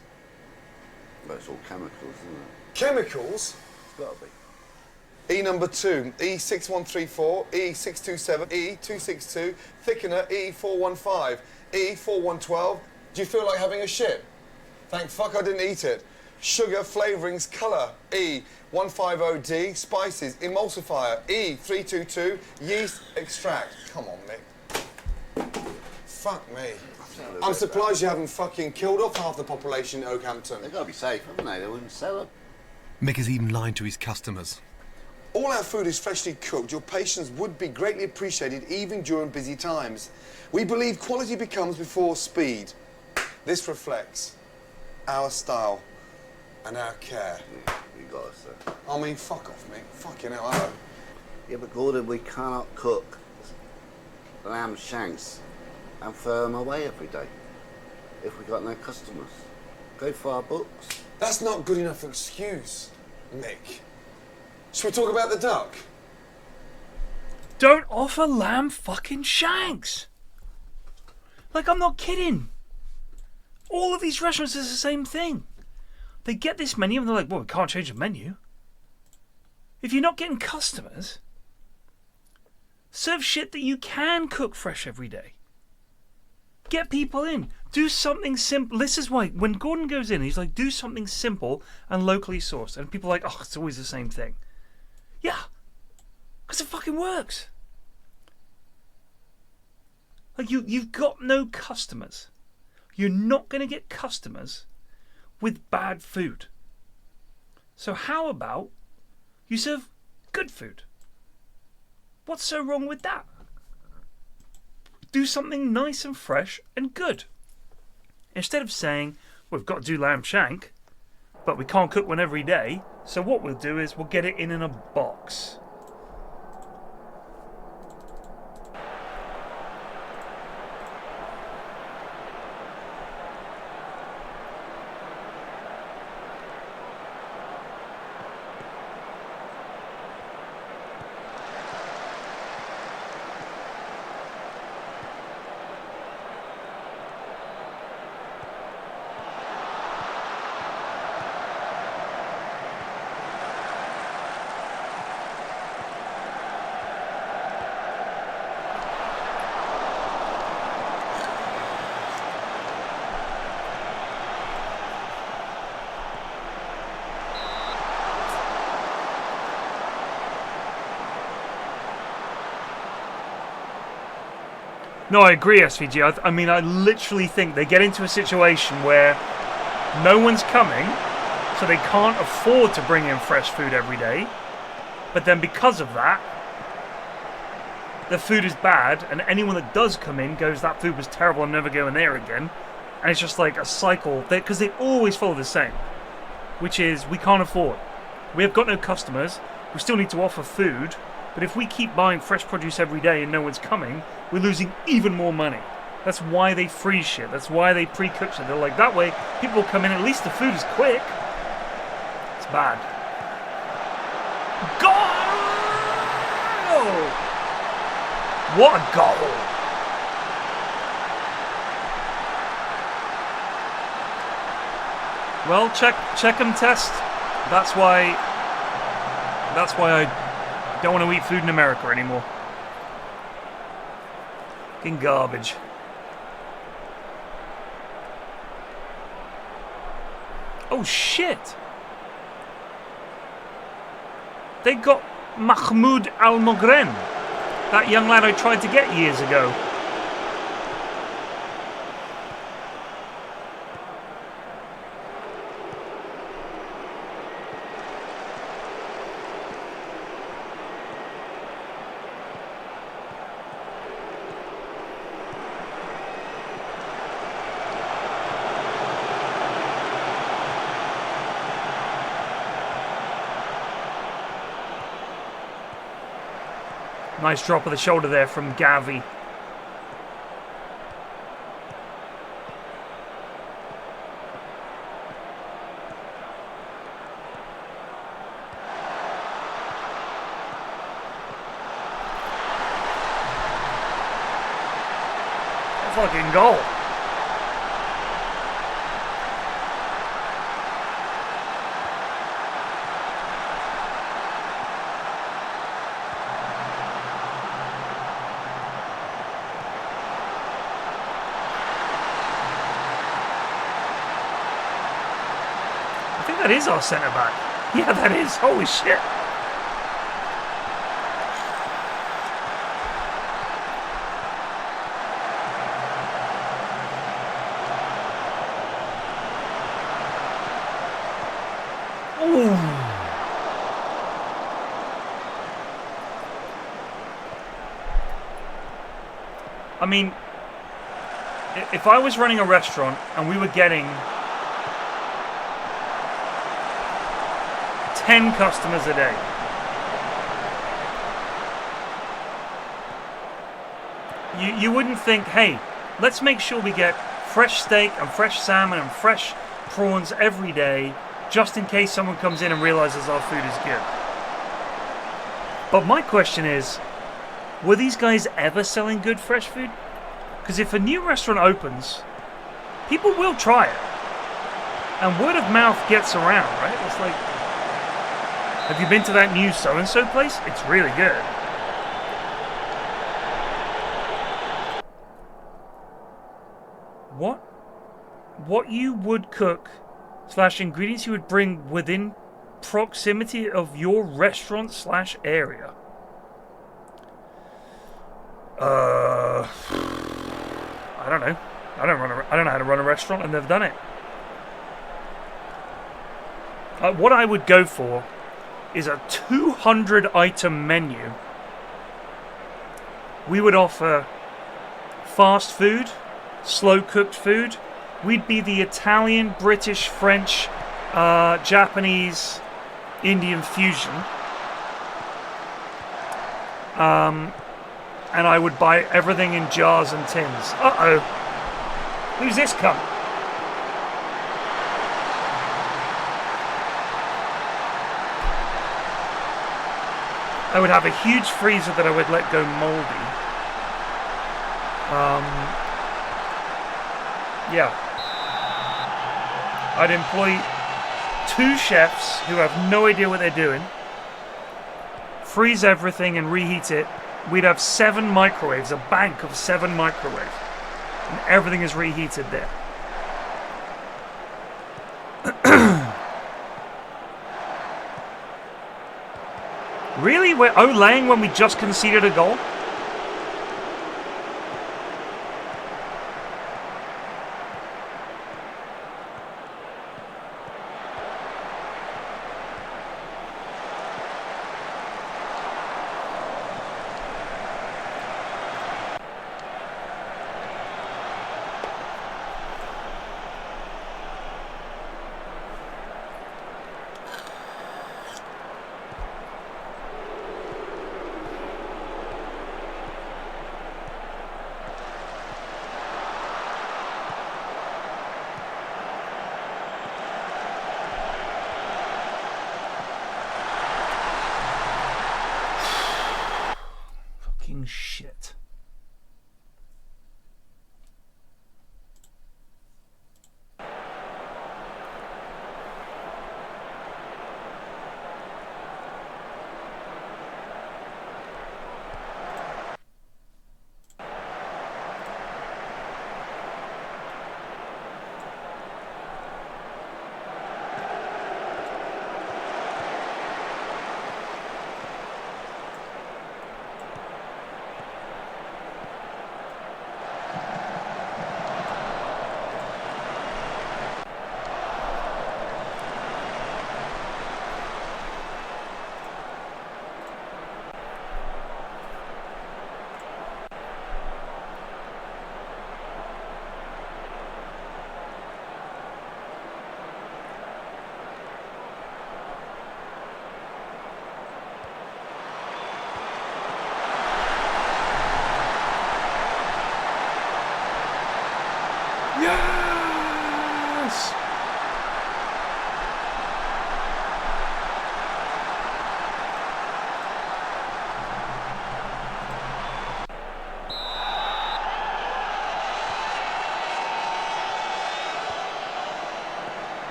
Well, it's all chemicals, isn't it? Chemicals? It's got to be. E number 2, E6134, E627, E262, thickener E415, E4112. Do you feel like having a shit? Thank fuck I didn't eat it. Sugar, flavourings, colour, E. 150D, spices, emulsifier, E322, yeast, extract. Come on, Mick. Fuck me. I'm surprised you haven't fucking killed off half the population in Oakhampton. They've got to be safe, haven't they? They wouldn't sell them. Mick has even lied to his customers. All our food is freshly cooked. Your patience would be greatly appreciated even during busy times. We believe quality becomes before speed. This reflects our style and our care. Yeah, you got us there. I mean, fuck off, Mick. Fucking hell, hello. Yeah, but Gordon, we cannot cook lamb shanks and throw them away every day if we got no customers. Go for our books. That's not good enough excuse, Mick. Should we talk about the duck? Don't offer lamb fucking shanks. Like, I'm not kidding. All of these restaurants is the same thing. They get this menu and they're like, well, we can't change the menu. If you're not getting customers, serve shit that you can cook fresh every day. Get people in. Do something simple. This is why when Gordon goes in, he's like, do something simple and locally sourced. And people are like, oh, it's always the same thing. Yeah, because it fucking works. Like, you've got no customers. You're not going to get customers with bad food. So how about you serve good food? What's so wrong with that? Do something nice and fresh and good. Instead of saying, we've got to do lamb shank, but we can't cook one every day, so what we'll do is we'll get it in a box. No, I agree, SVG. I mean, I literally think they get into a situation where no one's coming, so they can't afford to bring in fresh food every day. But then because of that, the food is bad, and anyone that does come in goes, that food was terrible, I'm never going there again. And it's just like a cycle, because they always follow the same, which is, we can't afford. We have got no customers, we still need to offer food, but if we keep buying fresh produce every day and no one's coming, we're losing even more money. That's why they freeze shit. That's why they pre-cook shit. They're like, that way, people will come in, at least the food is quick. It's bad. Goal! What a goal! Well, check and test. That's why I don't want to eat food in America anymore. Fucking garbage. Oh shit! They got Mahmoud Al-Moghren, that young lad I tried to get years ago. Nice drop of the shoulder there from Gavi. Fucking goal. That is our centre back. Yeah, that is. Holy shit. I mean, if I was running a restaurant and we were getting 10 customers a day, you wouldn't think, hey, let's make sure we get fresh steak and fresh salmon and fresh prawns every day, just in case someone comes in and realizes our food is good. But my question is, were these guys ever selling good fresh food? Because if a new restaurant opens, people will try it. And word of mouth gets around, right? It's like, have you been to that new so-and-so place? It's really good. What you would cook / ingredients you would bring within proximity of your restaurant / area? I don't know. I don't know how to run a restaurant. I've never done it. What I would go for is a 200-item menu. We would offer fast food, slow-cooked food. We'd be the Italian, British, French, Japanese, Indian fusion. And I would buy everything in jars and tins. Uh-oh. Who's this cunt? I would have a huge freezer that I would let go moldy. Yeah. I'd employ 2 chefs who have no idea what they're doing. Freeze everything and reheat it. We'd have 7 microwaves, a bank of 7 microwaves. And everything is reheated there. Really? We're Olaying when we just conceded a goal?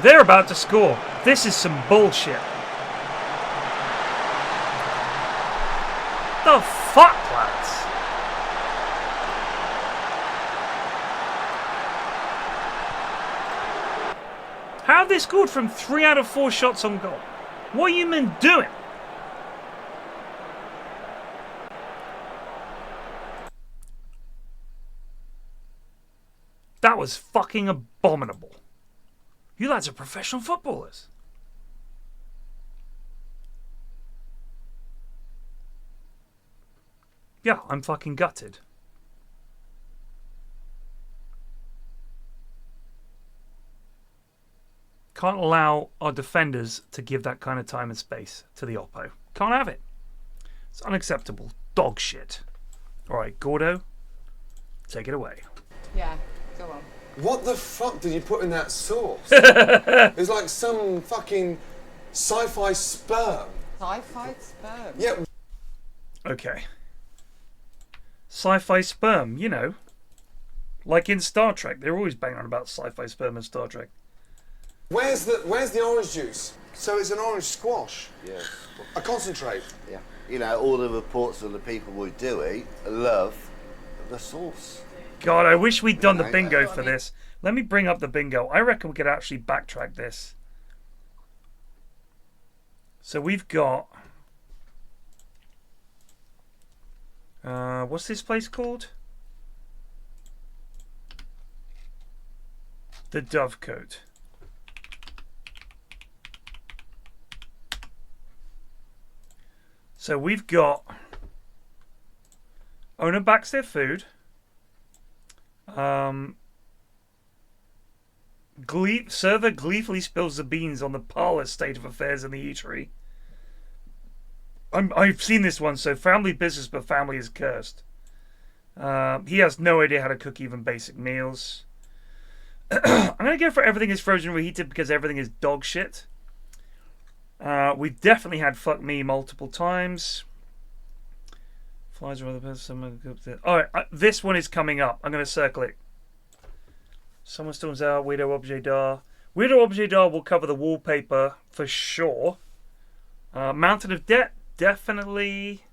They're about to score. This is some bullshit. The fuck, lads? How have they scored from 3 out of 4 shots on goal? What are you men doing? That was fucking abominable. You lads are professional footballers. Yeah, I'm fucking gutted. Can't allow our defenders to give that kind of time and space to the Oppo. Can't have it. It's unacceptable. Dog shit. Alright, Gordo, take it away. Yeah, go on. What the fuck did you put in that sauce? It's like some fucking sci-fi sperm. Sci-fi sperm? Yeah. Okay. Sci-fi sperm, you know. Like in Star Trek. They're always banging on about sci-fi sperm in Star Trek. Where's the orange juice? So it's an orange squash? Yes. A concentrate? Yeah. You know, all the reports of the people we do eat love the sauce. God, I wish we'd done the bingo for this. Let me bring up the bingo. I reckon we could actually backtrack this. So we've got... what's this place called? The Dovecote. So we've got... Owner backs their food. Server gleefully spills the beans on the parlor state of affairs in the eatery. I've seen this one. So family business, but family is cursed. He has no idea how to cook even basic meals. I'm going to go for everything is frozen reheated because everything is dog shit. We've definitely had fuck me multiple times. Flies or other person. Alright, this one is coming up. I'm going to circle it. Someone storms out. Weirdo Objet d'Art. Weirdo Objet d'Art will cover the wallpaper for sure. Mountain of Debt, definitely.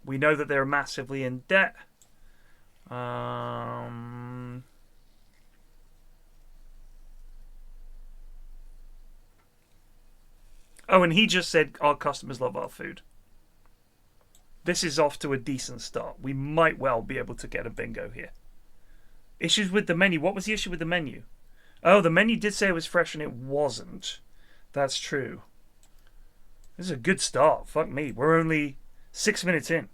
We know that they're massively in debt. Oh, and he just said our customers love our food. This is off to a decent start. We might well be able to get a bingo here. Issues with the menu. What was the issue with the menu? Oh, the menu did say it was fresh and it wasn't. That's true. This is a good start. Fuck me. We're only 6 minutes in.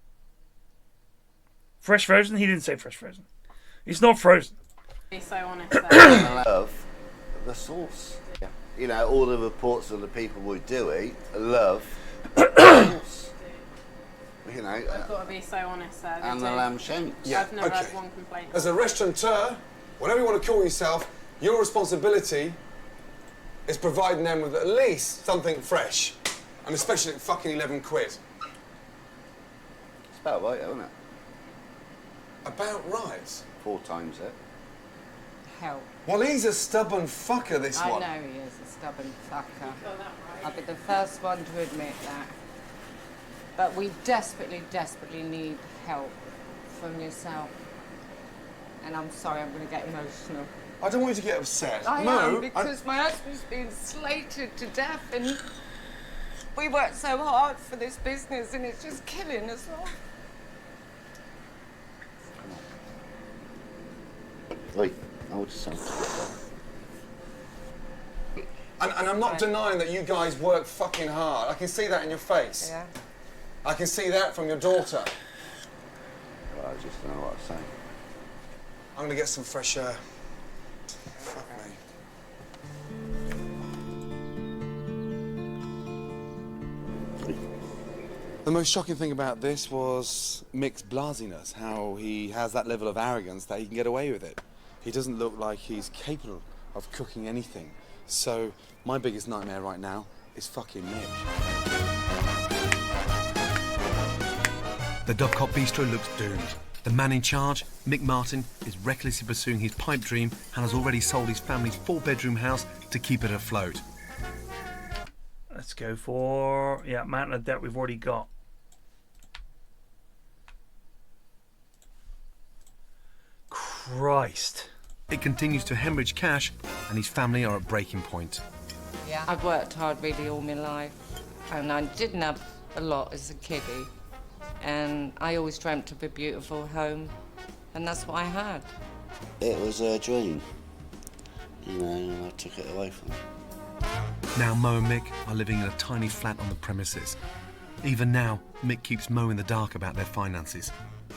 Fresh frozen? He didn't say fresh frozen. It's not frozen. Be so honest. I love the sauce. Yeah. You know, all the reports of the people we do eat love the sauce. You know, I've got to be so honest there. and the lamb shanks. Yeah, I've never okay. had one complaint. As a restaurateur, whatever you want to call yourself, your responsibility is providing them with at least something fresh. And especially at fucking 11 quid. It's about right, isn't it? About right? 4 times it. Help. Well, he's a stubborn fucker, this one. I know he is a stubborn fucker. I'll be the first one to admit that. But we desperately, desperately need help from yourself. And I'm sorry, I'm going to get emotional. I don't want you to get upset. I no, am, because my husband's been slated to death and we worked so hard for this business and it's just killing us all. Right, hold yourself. And I'm not denying that you guys work fucking hard. I can see that in your face. Yeah. I can see that from your daughter. Well, I just don't know what to say. I'm gonna get some fresh air. Fuck me. The most shocking thing about this was Mick's blasiness, how he has that level of arrogance that he can get away with it. He doesn't look like he's capable of cooking anything. So my biggest nightmare right now is fucking Mick. The Dovecot Bistro looks doomed. The man in charge, Mick Martin, is recklessly pursuing his pipe dream and has already sold his family's 4-bedroom house to keep it afloat. Let's go for... yeah, mountain of debt we've already got. Christ. It continues to hemorrhage cash and his family are at breaking point. Yeah. I've worked hard really all my life, and I didn't have a lot as a kiddie, and I always dreamt of a beautiful home, and that's what I had. It was a dream, you know, and I took it away from me. Now Mo and Mick are living in a tiny flat on the premises. Even now, Mick keeps Mo in the dark about their finances.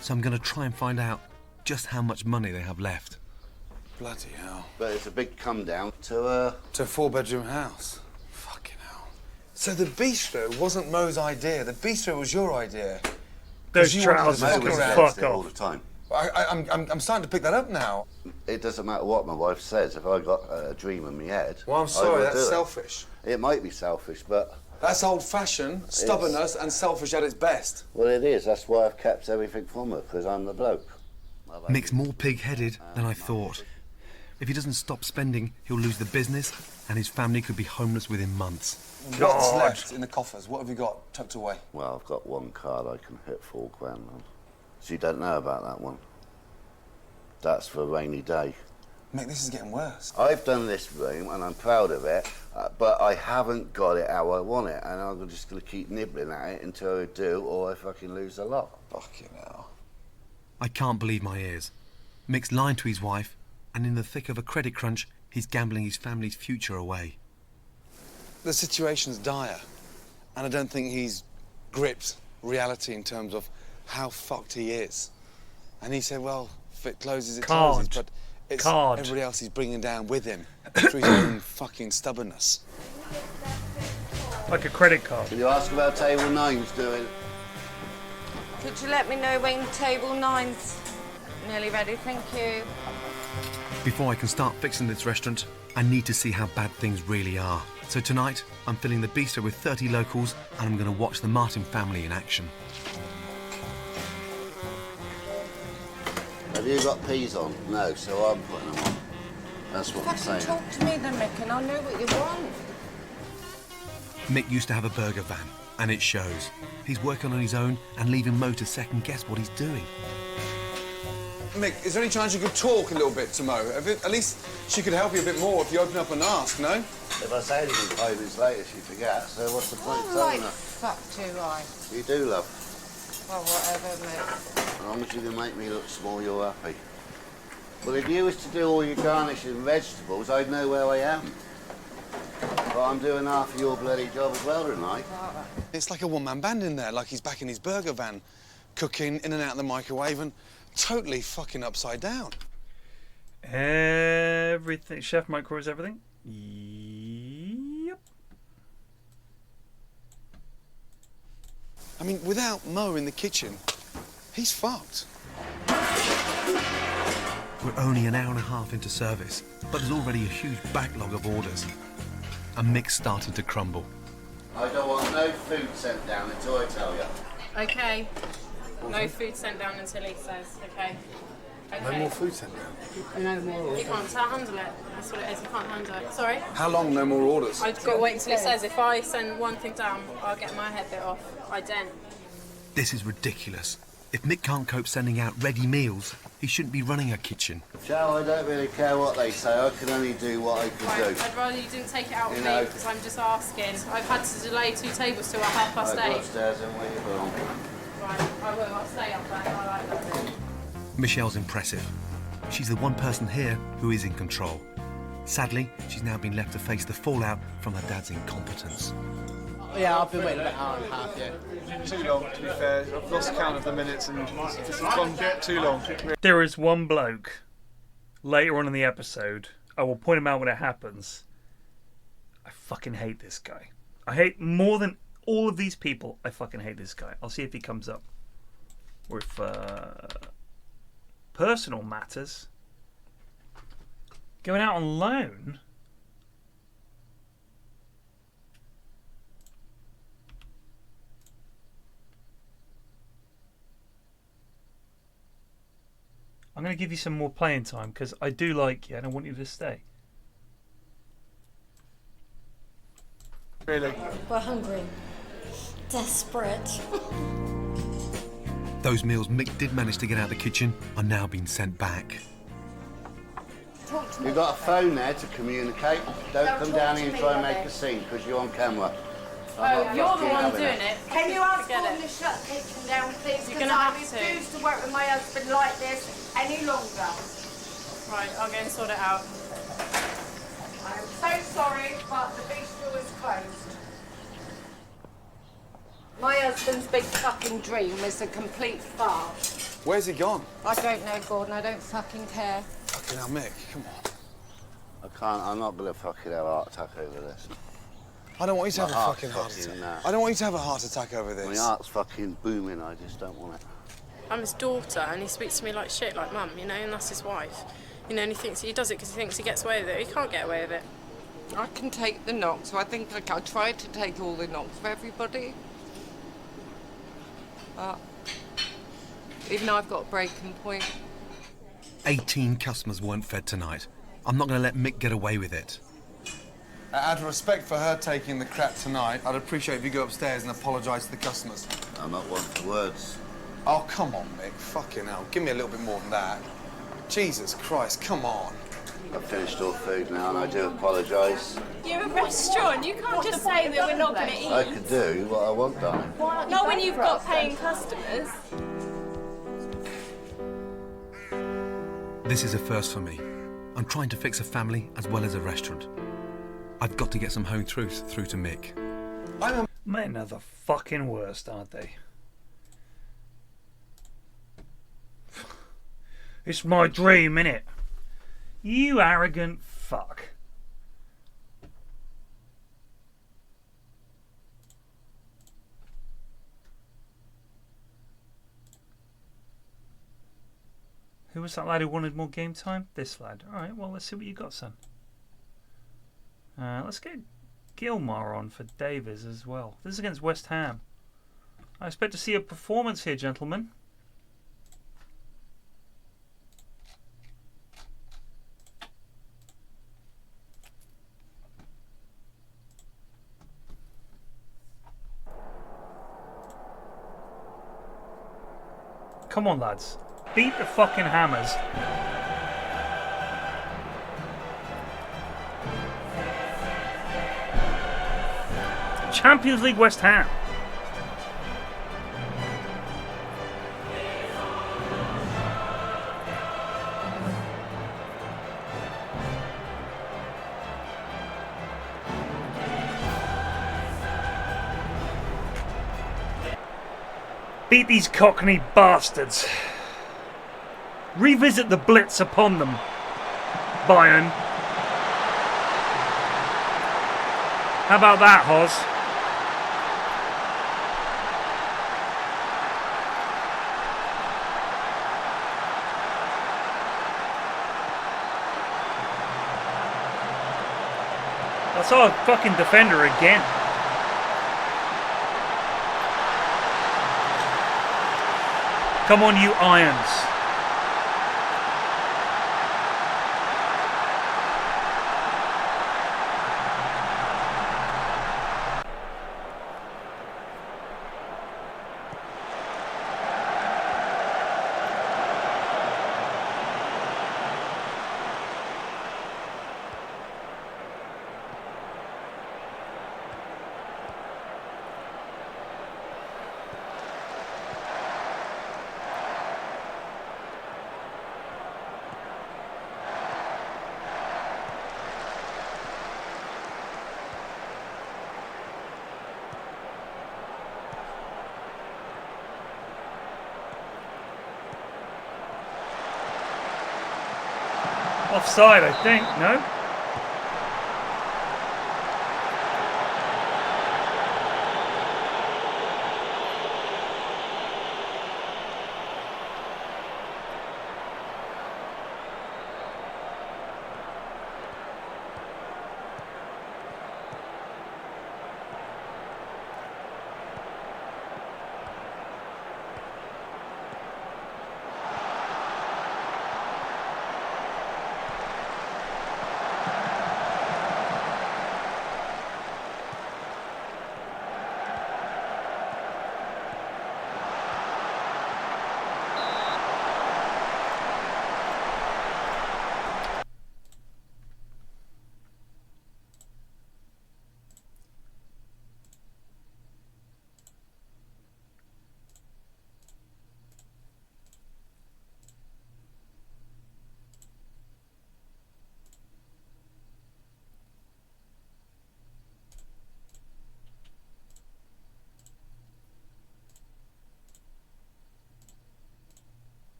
So I'm going to try and find out just how much money they have left. Bloody hell. But it's a big come down to a 4-bedroom house. Fucking hell. So the bistro wasn't Mo's idea. The bistro was your idea. Those trousers fuck all off. the time. I'm starting to pick that up now. It doesn't matter what my wife says. If I got a dream in my head, Well, I'm sorry, I will that's do selfish. It might be selfish, but That's old-fashioned, stubbornness, and selfish at its best. well, it is. That's why I've kept everything from her, because I'm the bloke. Mick's more pig-headed than I thought. If he doesn't stop spending, he'll lose the business and his family could be homeless within months. What's left in the coffers? What have you got tucked away? Well, I've got one card I can hit £4 on. So you don't know about that one? That's for a rainy day. Mick, this is getting worse. I've done this room and I'm proud of it, but I haven't got it how I want it, and I'm just going to keep nibbling at it until I do, or I fucking lose a lot. Fucking hell. I can't believe my ears. Mick's lying to his wife, and in the thick of a credit crunch, he's gambling his family's future away. The situation's dire, and I don't think he's gripped reality in terms of how fucked he is. And he said, well, if it closes, it closes, but it's everybody else he's bringing down with him through his own fucking stubbornness. Like a credit card. Can you ask about table 9's doing? Could you let me know when table 9's nearly ready? Thank you. Before I can start fixing this restaurant, I need to see how bad things really are. So tonight, I'm filling the bistro with 30 locals, and I'm going to watch the Martin family in action. Have you got peas on? No, so I'm putting them on. That's what I'm saying. Talk to me then, Mick, and I'll know what you want. Mick used to have a burger van, and it shows. He's working on his own and leaving Mo to second-guess what he's doing. Mick, is there any chance you could talk a little bit to Mo? At least she could help you a bit more if you open up and ask, no? If I say anything 5 minutes later, she forgets, so what's the point of telling her? Fuck do I? You do, love. Well, whatever, Mick. As long as you can make me look small, you're happy. Well, if you was to do all your garnish and vegetables, I'd know where I am. But I'm doing half of your bloody job as well tonight. It's like a one-man band in there, like he's back in his burger van, cooking in and out of the microwave and totally fucking upside down. Everything. Chef microwaves everything? Yep. I mean, without Mo in the kitchen, he's fucked. We're only an hour and a half into service, but there's already a huge backlog of orders. And Mick's starting to crumble. I don't want no food sent down until I tell you. Okay. No food sent down until he says, okay. No more food sent down? No more. He can't handle it. That's what it is. He can't handle it. Sorry? How long no more orders? I've got to wait until he says. If I send one thing down, I'll get my head bit off. I don't. This is ridiculous. If Mick can't cope sending out ready meals, he shouldn't be running a kitchen. Joe, I don't really care what they say. I can only do what I can do. I'd rather you didn't take it out You on know. me because I'm just asking. I've had to delay 2 tables till 8:30. I go upstairs and where you belong. Right, I will. I'll stay up there. I like that bit. Michelle's impressive. She's the one person here who is in control. Sadly, she's now been left to face the fallout from her dad's incompetence. Yeah, I've been waiting about an hour and a half, yeah. Too long, to be fair. I've lost count of the minutes and this has gone too long. There is one bloke later on in the episode. I will point him out when it happens. I fucking hate this guy. I hate more than all of these people. I fucking hate this guy. I'll see if he comes up with personal matters. Going out on loan. I'm going to give you some more playing time because I do like you and I want you to stay. Really? We're hungry. Desperate. Those meals Mick did manage to get out of the kitchen are now being sent back. You've got a phone there to communicate. Don't come down here and try and make a scene because you're on camera. Oh, you're the one doing it. Can you ask Forget Gordon it. to shut the kitchen down, please? You're Because gonna I have to. refuse to work with my husband like this any longer. Right, I'll go and sort it out. I'm so sorry, but the bistro is closed. My husband's big fucking dream is a complete farce. Where's he gone? I don't know, Gordon. I don't fucking care. Fucking hell, Mick, come on. I'm not going to fucking have a heart attack over this. I don't want you to My have a heart's fucking heart attack. fucking, I don't want you to have a heart attack over this. My heart's fucking booming, I just don't want it. I'm his daughter, and he speaks to me like shit, like mum, you know, and that's his wife. You know, and he thinks he does it because he thinks he gets away with it. He can't get away with it. I can take the knocks, so I think I try to take all the knocks for everybody. But even I've got a breaking point. 18 customers weren't fed tonight. I'm not going to let Mick get away with it. Out of respect for her taking the crap tonight, I'd appreciate if you go upstairs and apologise to the customers. I'm not one for words. Oh, come on, Mick. Fucking hell. Give me a little bit more than that. Jesus Christ, come on. I've finished all food now and I do apologise. You're a restaurant, you can't just say that we're not going to eat. I could do what I want, darling. Not when you've got paying customers. This is a first for me. I'm trying to fix a family as well as a restaurant. I've got to get some home truth through to Mick. Men are the fucking worst, aren't they? It's my dream, innit? You arrogant fuck. Who was that lad who wanted more game time? This lad. Alright, well, let's see what you got, son. Let's get Gilmore on for Davies as well. This is against West Ham. I expect to see a performance here, gentlemen. Come on, lads. Beat the fucking Hammers. Champions League West Ham. Beat these Cockney bastards. Revisit the blitz upon them, Bayern. How about that, Hoz? That's our fucking defender again. Come on, you irons. Offside, I think, no?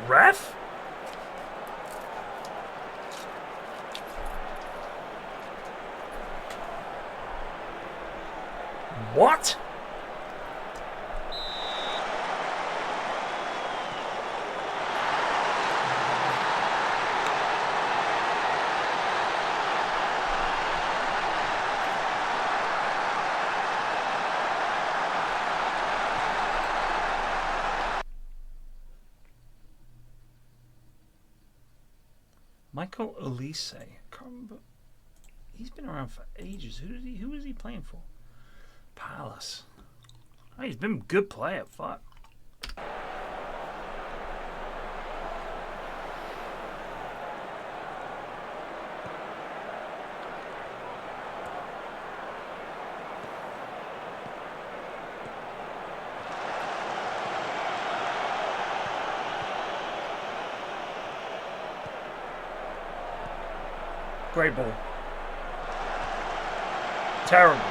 Ref? What? Michael Olise. Can't remember. He's been around for ages. Who was he playing for? Palace. Oh, he's been a good player. Fuck. Great ball. Terrible.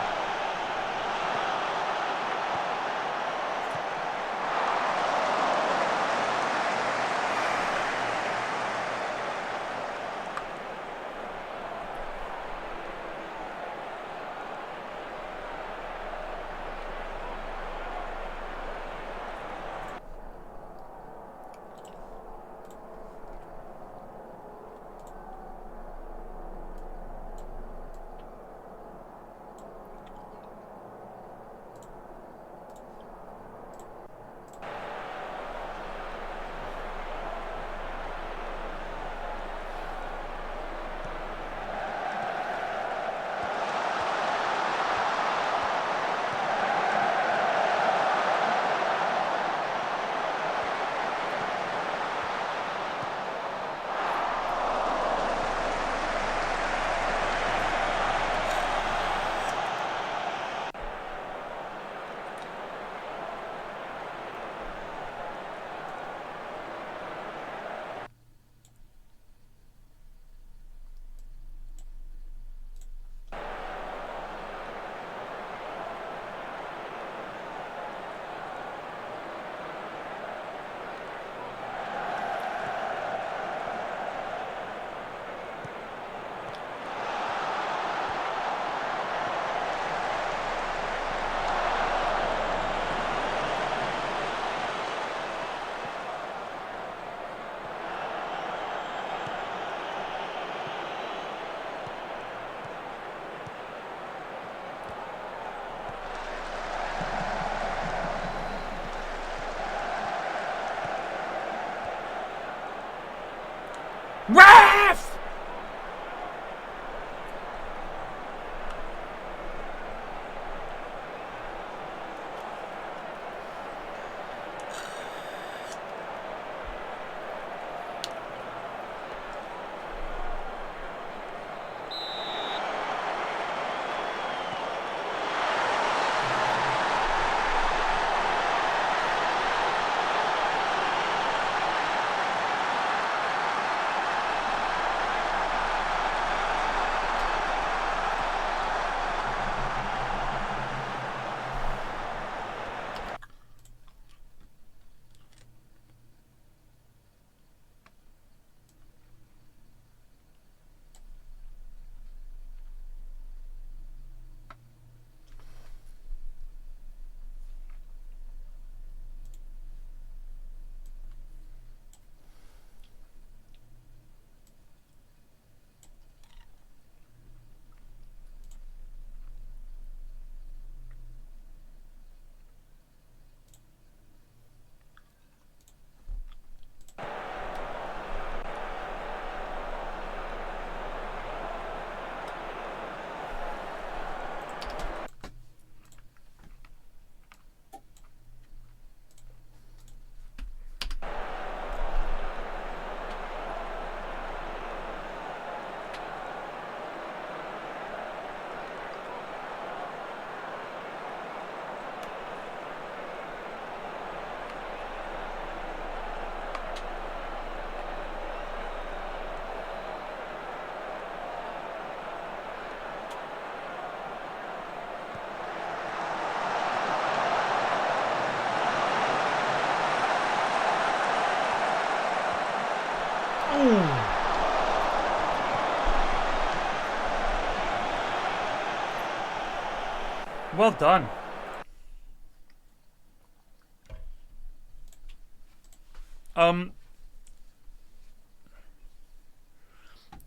Well done.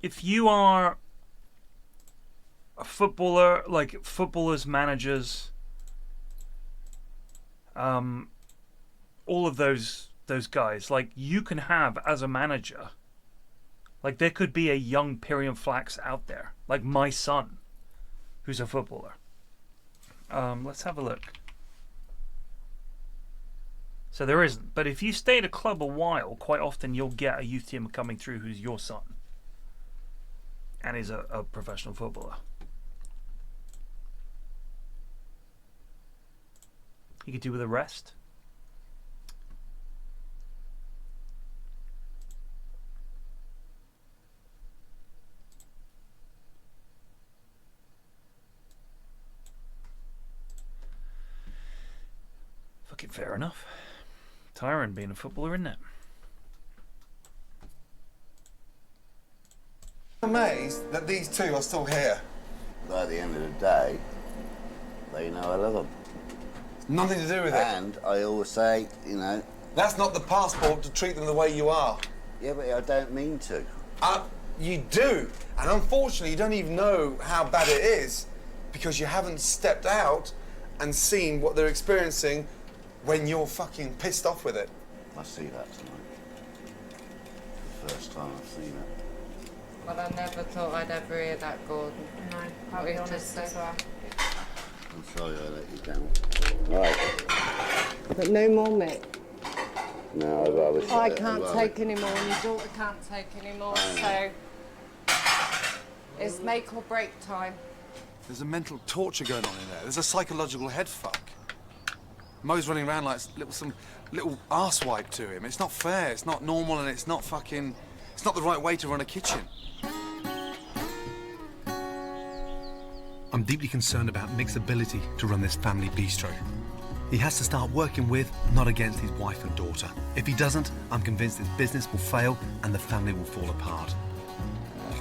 If you are a footballer, like footballers, managers, all of those guys, like you can have as a manager, like there could be a young PFlax out there, like my son, who's a footballer. Let's have a look. So there isn't, but if you stay at a club a while, quite often you'll get a youth team coming through who's your son and is a professional footballer. You could do with a rest. Fucking fair enough. Tiring being a footballer, isn't it? I'm amazed that these two are still here. But at the end of the day, they know I love them. Nothing to do with it. And I always say, you know... That's not the passport to treat them the way you are. Yeah, but I don't mean to. You do. And unfortunately, you don't even know how bad it is because you haven't stepped out and seen what they're experiencing when you're fucking pissed off with it. I see that tonight. The first time I've seen it. But I never thought I'd ever hear that, Gordon. No, I'll be honest as well. I'm sorry I let you down. Right. But no more Mick. No, I'd rather say I it. can't take any more, and your daughter can't take any more, so it's make or break time. There's a mental torture going on in there. There's a psychological head fuck. Mo's running around like some little arsewipe to him. It's not fair, it's not normal, and it's not fucking... It's not the right way to run a kitchen. I'm deeply concerned about Mick's ability to run this family bistro. He has to start working with, not against, his wife and daughter. If he doesn't, I'm convinced his business will fail and the family will fall apart.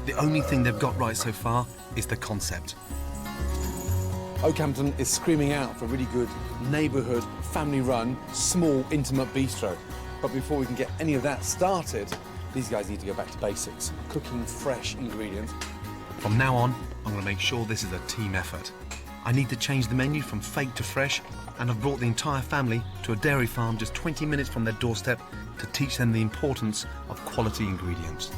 The only thing they've got right so far is the concept. Oakhampton is screaming out for a really good neighbourhood, family-run, small, intimate bistro. But before we can get any of that started, these guys need to go back to basics. Cooking fresh ingredients. From now on, I'm going to make sure this is a team effort. I need to change the menu from fake to fresh, and I've brought the entire family to a dairy farm just 20 minutes from their doorstep to teach them the importance of quality ingredients.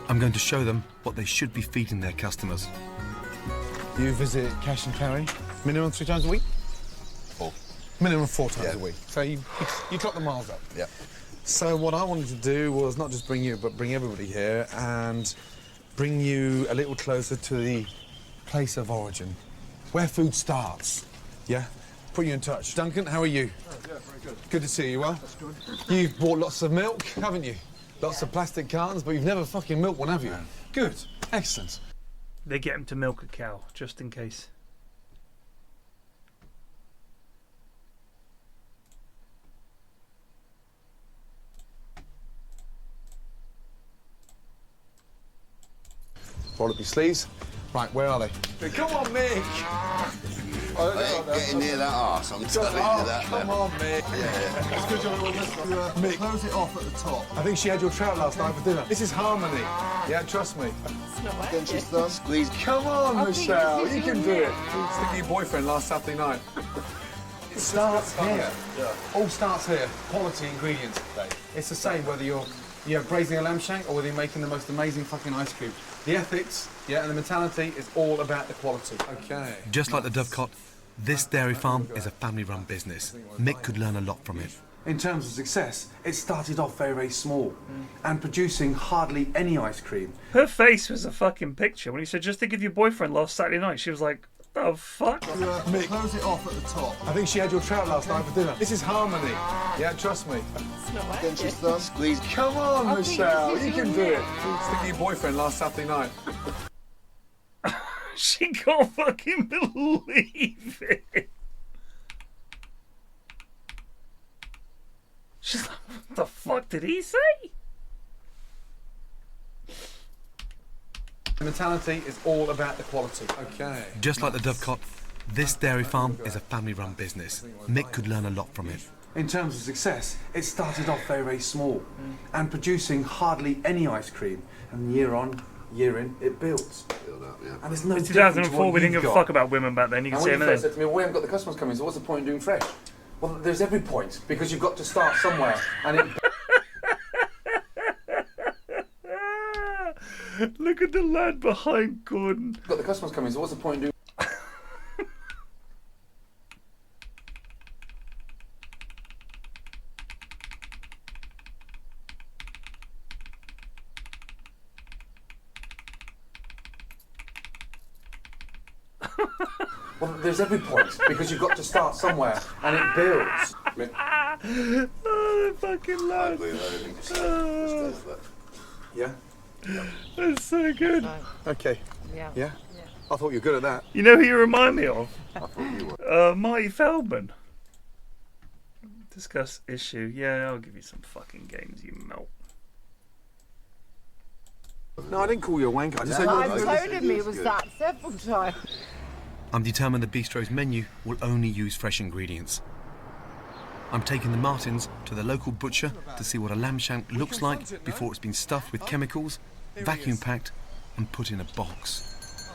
I'm going to show them what they should be feeding their customers. You visit cash and carry minimum 3 times a week? 4. Minimum 4 times a week. So you clock the miles up. Yeah. So what I wanted to do was not just bring you, but bring everybody here and bring you a little closer to the place of origin, where food starts. Yeah? Put you in touch. Duncan, how are you? Oh, yeah, very good. Good to see you. Well, That's good. You've bought lots of milk, haven't you? Lots of plastic cartons, but you've never fucking milked one, have you? Good. Excellent. They get him to milk a cow, just in case. Roll up your sleeves. Right, where are they? Come on, Mick! I ain't getting near that arse, I'm telling you that. Come on, Mick. Yeah. It's good job Mick, close it off at the top. I think she had your trout last night for dinner. This is harmony. Yeah, trust me. Against your thumb. Squeeze. Come on, Michelle, you can do it. Stick to your boyfriend last Saturday night. It starts here. All starts here. Quality ingredients. It's the same whether you're braising a lamb shank or whether you're making the most amazing fucking ice cream. The ethics, and the mentality is all about the quality. Okay. Just like the Dovecot, this dairy farm is a family-run business. Mick could learn a lot from it. In terms of success, it started off very, very small and producing hardly any ice cream. Her face was a fucking picture. When he said, just think of your boyfriend last Saturday night, she was like, the fuck? Mick, close it off at the top. I think she had your trout last night for dinner. This is harmony. Yeah, trust me. Against your thumb. Squeeze. Come on, Michelle, you can do it. Stick to your boyfriend last Saturday night. She can't fucking believe it. She's like, what the fuck did he say? The hospitality is all about the quality. Okay. Just like the Dovecot, this dairy farm is a family-run business. Mick could learn a lot from it. In terms of success, it started off very, very small and producing hardly any ice cream. And year on, year in, it builds. And there's no In difference to 2004, what we didn't you've give a got. fuck about women back then. You can And say when you first anything. said to me, well, we haven't got the customers coming, so what's the point in doing fresh? Well, there's every point, because you've got to start somewhere. And it... Look at the lad behind Gordon. got the customers coming, so what's the point in doing... Well, there's every point, because you've got to start somewhere, and it builds. Oh, the fucking lad. Yeah? That's so good. Okay. Yeah. Yeah? I thought you were good at that. You know who you remind me of? I thought you were. Marty Feldman. Discuss issue. Yeah, I'll give you some fucking games, you melt. No, I didn't call you a wanker. I just said I've told him he was that several times. I'm determined the bistro's menu will only use fresh ingredients. I'm taking the Martins to the local butcher to see what a lamb shank looks like before it's been stuffed with chemicals, vacuum packed and put in a box.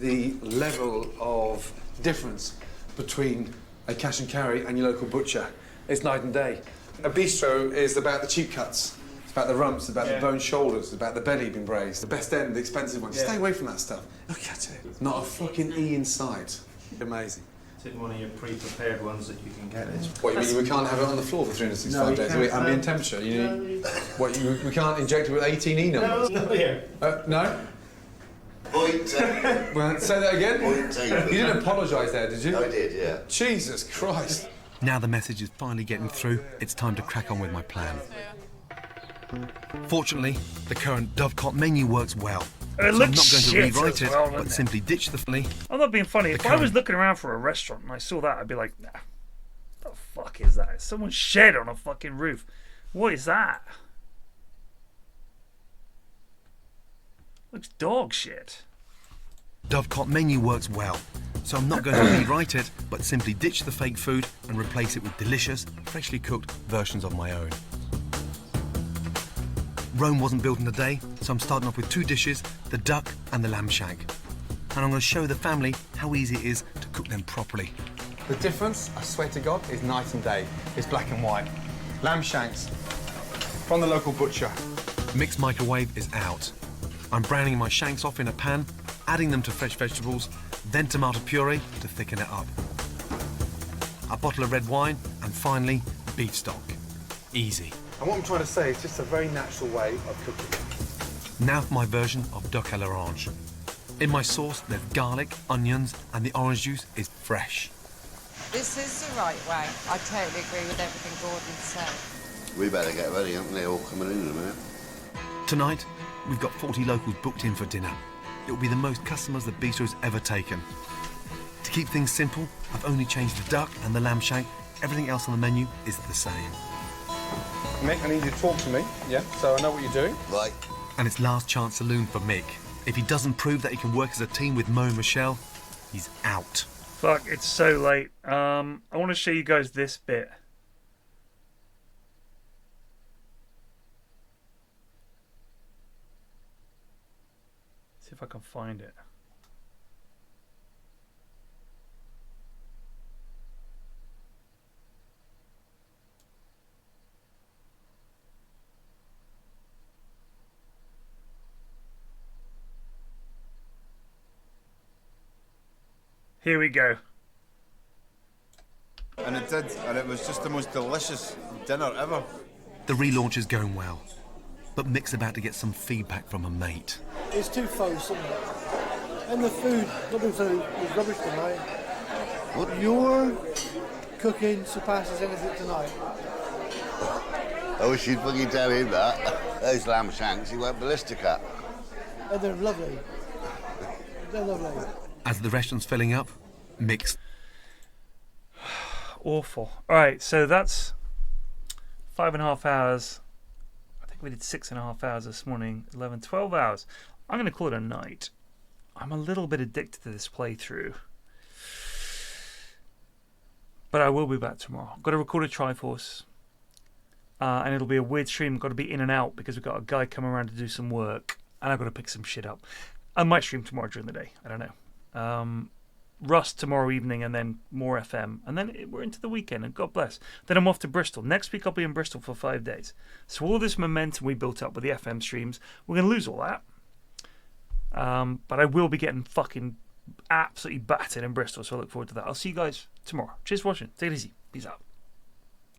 The level of difference between a cash and carry and your local butcher is night and day. A bistro is about the cheap cuts. It's about the rumps, about the bone shoulders, about the belly being braised, the best end, the expensive ones. Stay away from that stuff. Look at it. Not a fucking E in sight. Amazing. Take one of your pre-prepared ones that you can get. What, you mean we can't have it on the floor for 365 days a week? Ambient temperature? You need, what, we can't inject it with 18E numbers? No? Well, say that again? You didn't apologise there, did you? I did, yeah. Jesus Christ. Now the message is finally getting through, it's time to crack on with my plan. Fortunately, the current Dovecot menu works well. So I'm not going to rewrite it, but simply ditch the funny. I'm not being funny. If I was looking around for a restaurant and I saw that, I'd be like, nah, what the fuck is that? It's someone's shed on a fucking roof. What is that? Looks dog shit. Dovecot menu works well, so I'm not going to rewrite it, but simply ditch the fake food and replace it with delicious, freshly cooked versions of my own. Rome wasn't built in a day, so I'm starting off with two dishes, the duck and the lamb shank. And I'm going to show the family how easy it is to cook them properly. The difference, I swear to God, is night and day. It's black and white. Lamb shanks from the local butcher. Mixed microwave is out. I'm browning my shanks off in a pan, adding them to fresh vegetables, then tomato puree to thicken it up. A bottle of red wine, and finally, beef stock. Easy. And what I'm trying to say is just a very natural way of cooking. Now for my version of duck à l'orange. In my sauce, there's garlic, onions, and the orange juice is fresh. This is the right way. I totally agree with everything Gordon said. We better get ready, haven't they? All coming in a minute. Tonight, we've got 40 locals booked in for dinner. It will be the most customers the bistro's ever taken. To keep things simple, I've only changed the duck and the lamb shank. Everything else on the menu is the same. Mick, I need you to talk to me, yeah? So I know what you're doing. Right. And it's last chance saloon for Mick. If he doesn't prove that he can work as a team with Mo and Michelle, he's out. Fuck, it's so late. I want to show you guys this bit. See if I can find it. Here we go. And it did, and it was just the most delicious dinner ever. The relaunch is going well, but Mick's about to get some feedback from a mate. It's too close, isn't it? And the food, nothing food, was rubbish tonight. What? Your cooking surpasses anything tonight. I wish you'd fucking tell him that. Those lamb shanks, he went ballistic at. And they're lovely. They're lovely. As the restaurant's filling up, Mick's Awful. Alright, so that's 5.5 hours. I think we did 6.5 hours this morning, 11, 12 hours. I'm going to call it a night. I'm a little bit addicted to this playthrough. But I will be back tomorrow. I've got to record a Triforce. And it'll be a weird stream. I've got to be in and out because we've got a guy coming around to do some work. And I've got to pick some shit up. I might stream tomorrow during the day. I don't know. Rust tomorrow evening and then more FM. And then we're into the weekend and God bless. Then I'm off to Bristol. Next week I'll be in Bristol for 5 days. So all this momentum we built up with the FM streams, we're going to lose all that. But I will be getting fucking absolutely battered in Bristol. So I look forward to that. I'll see you guys tomorrow. Cheers for watching. Take it easy. Peace out.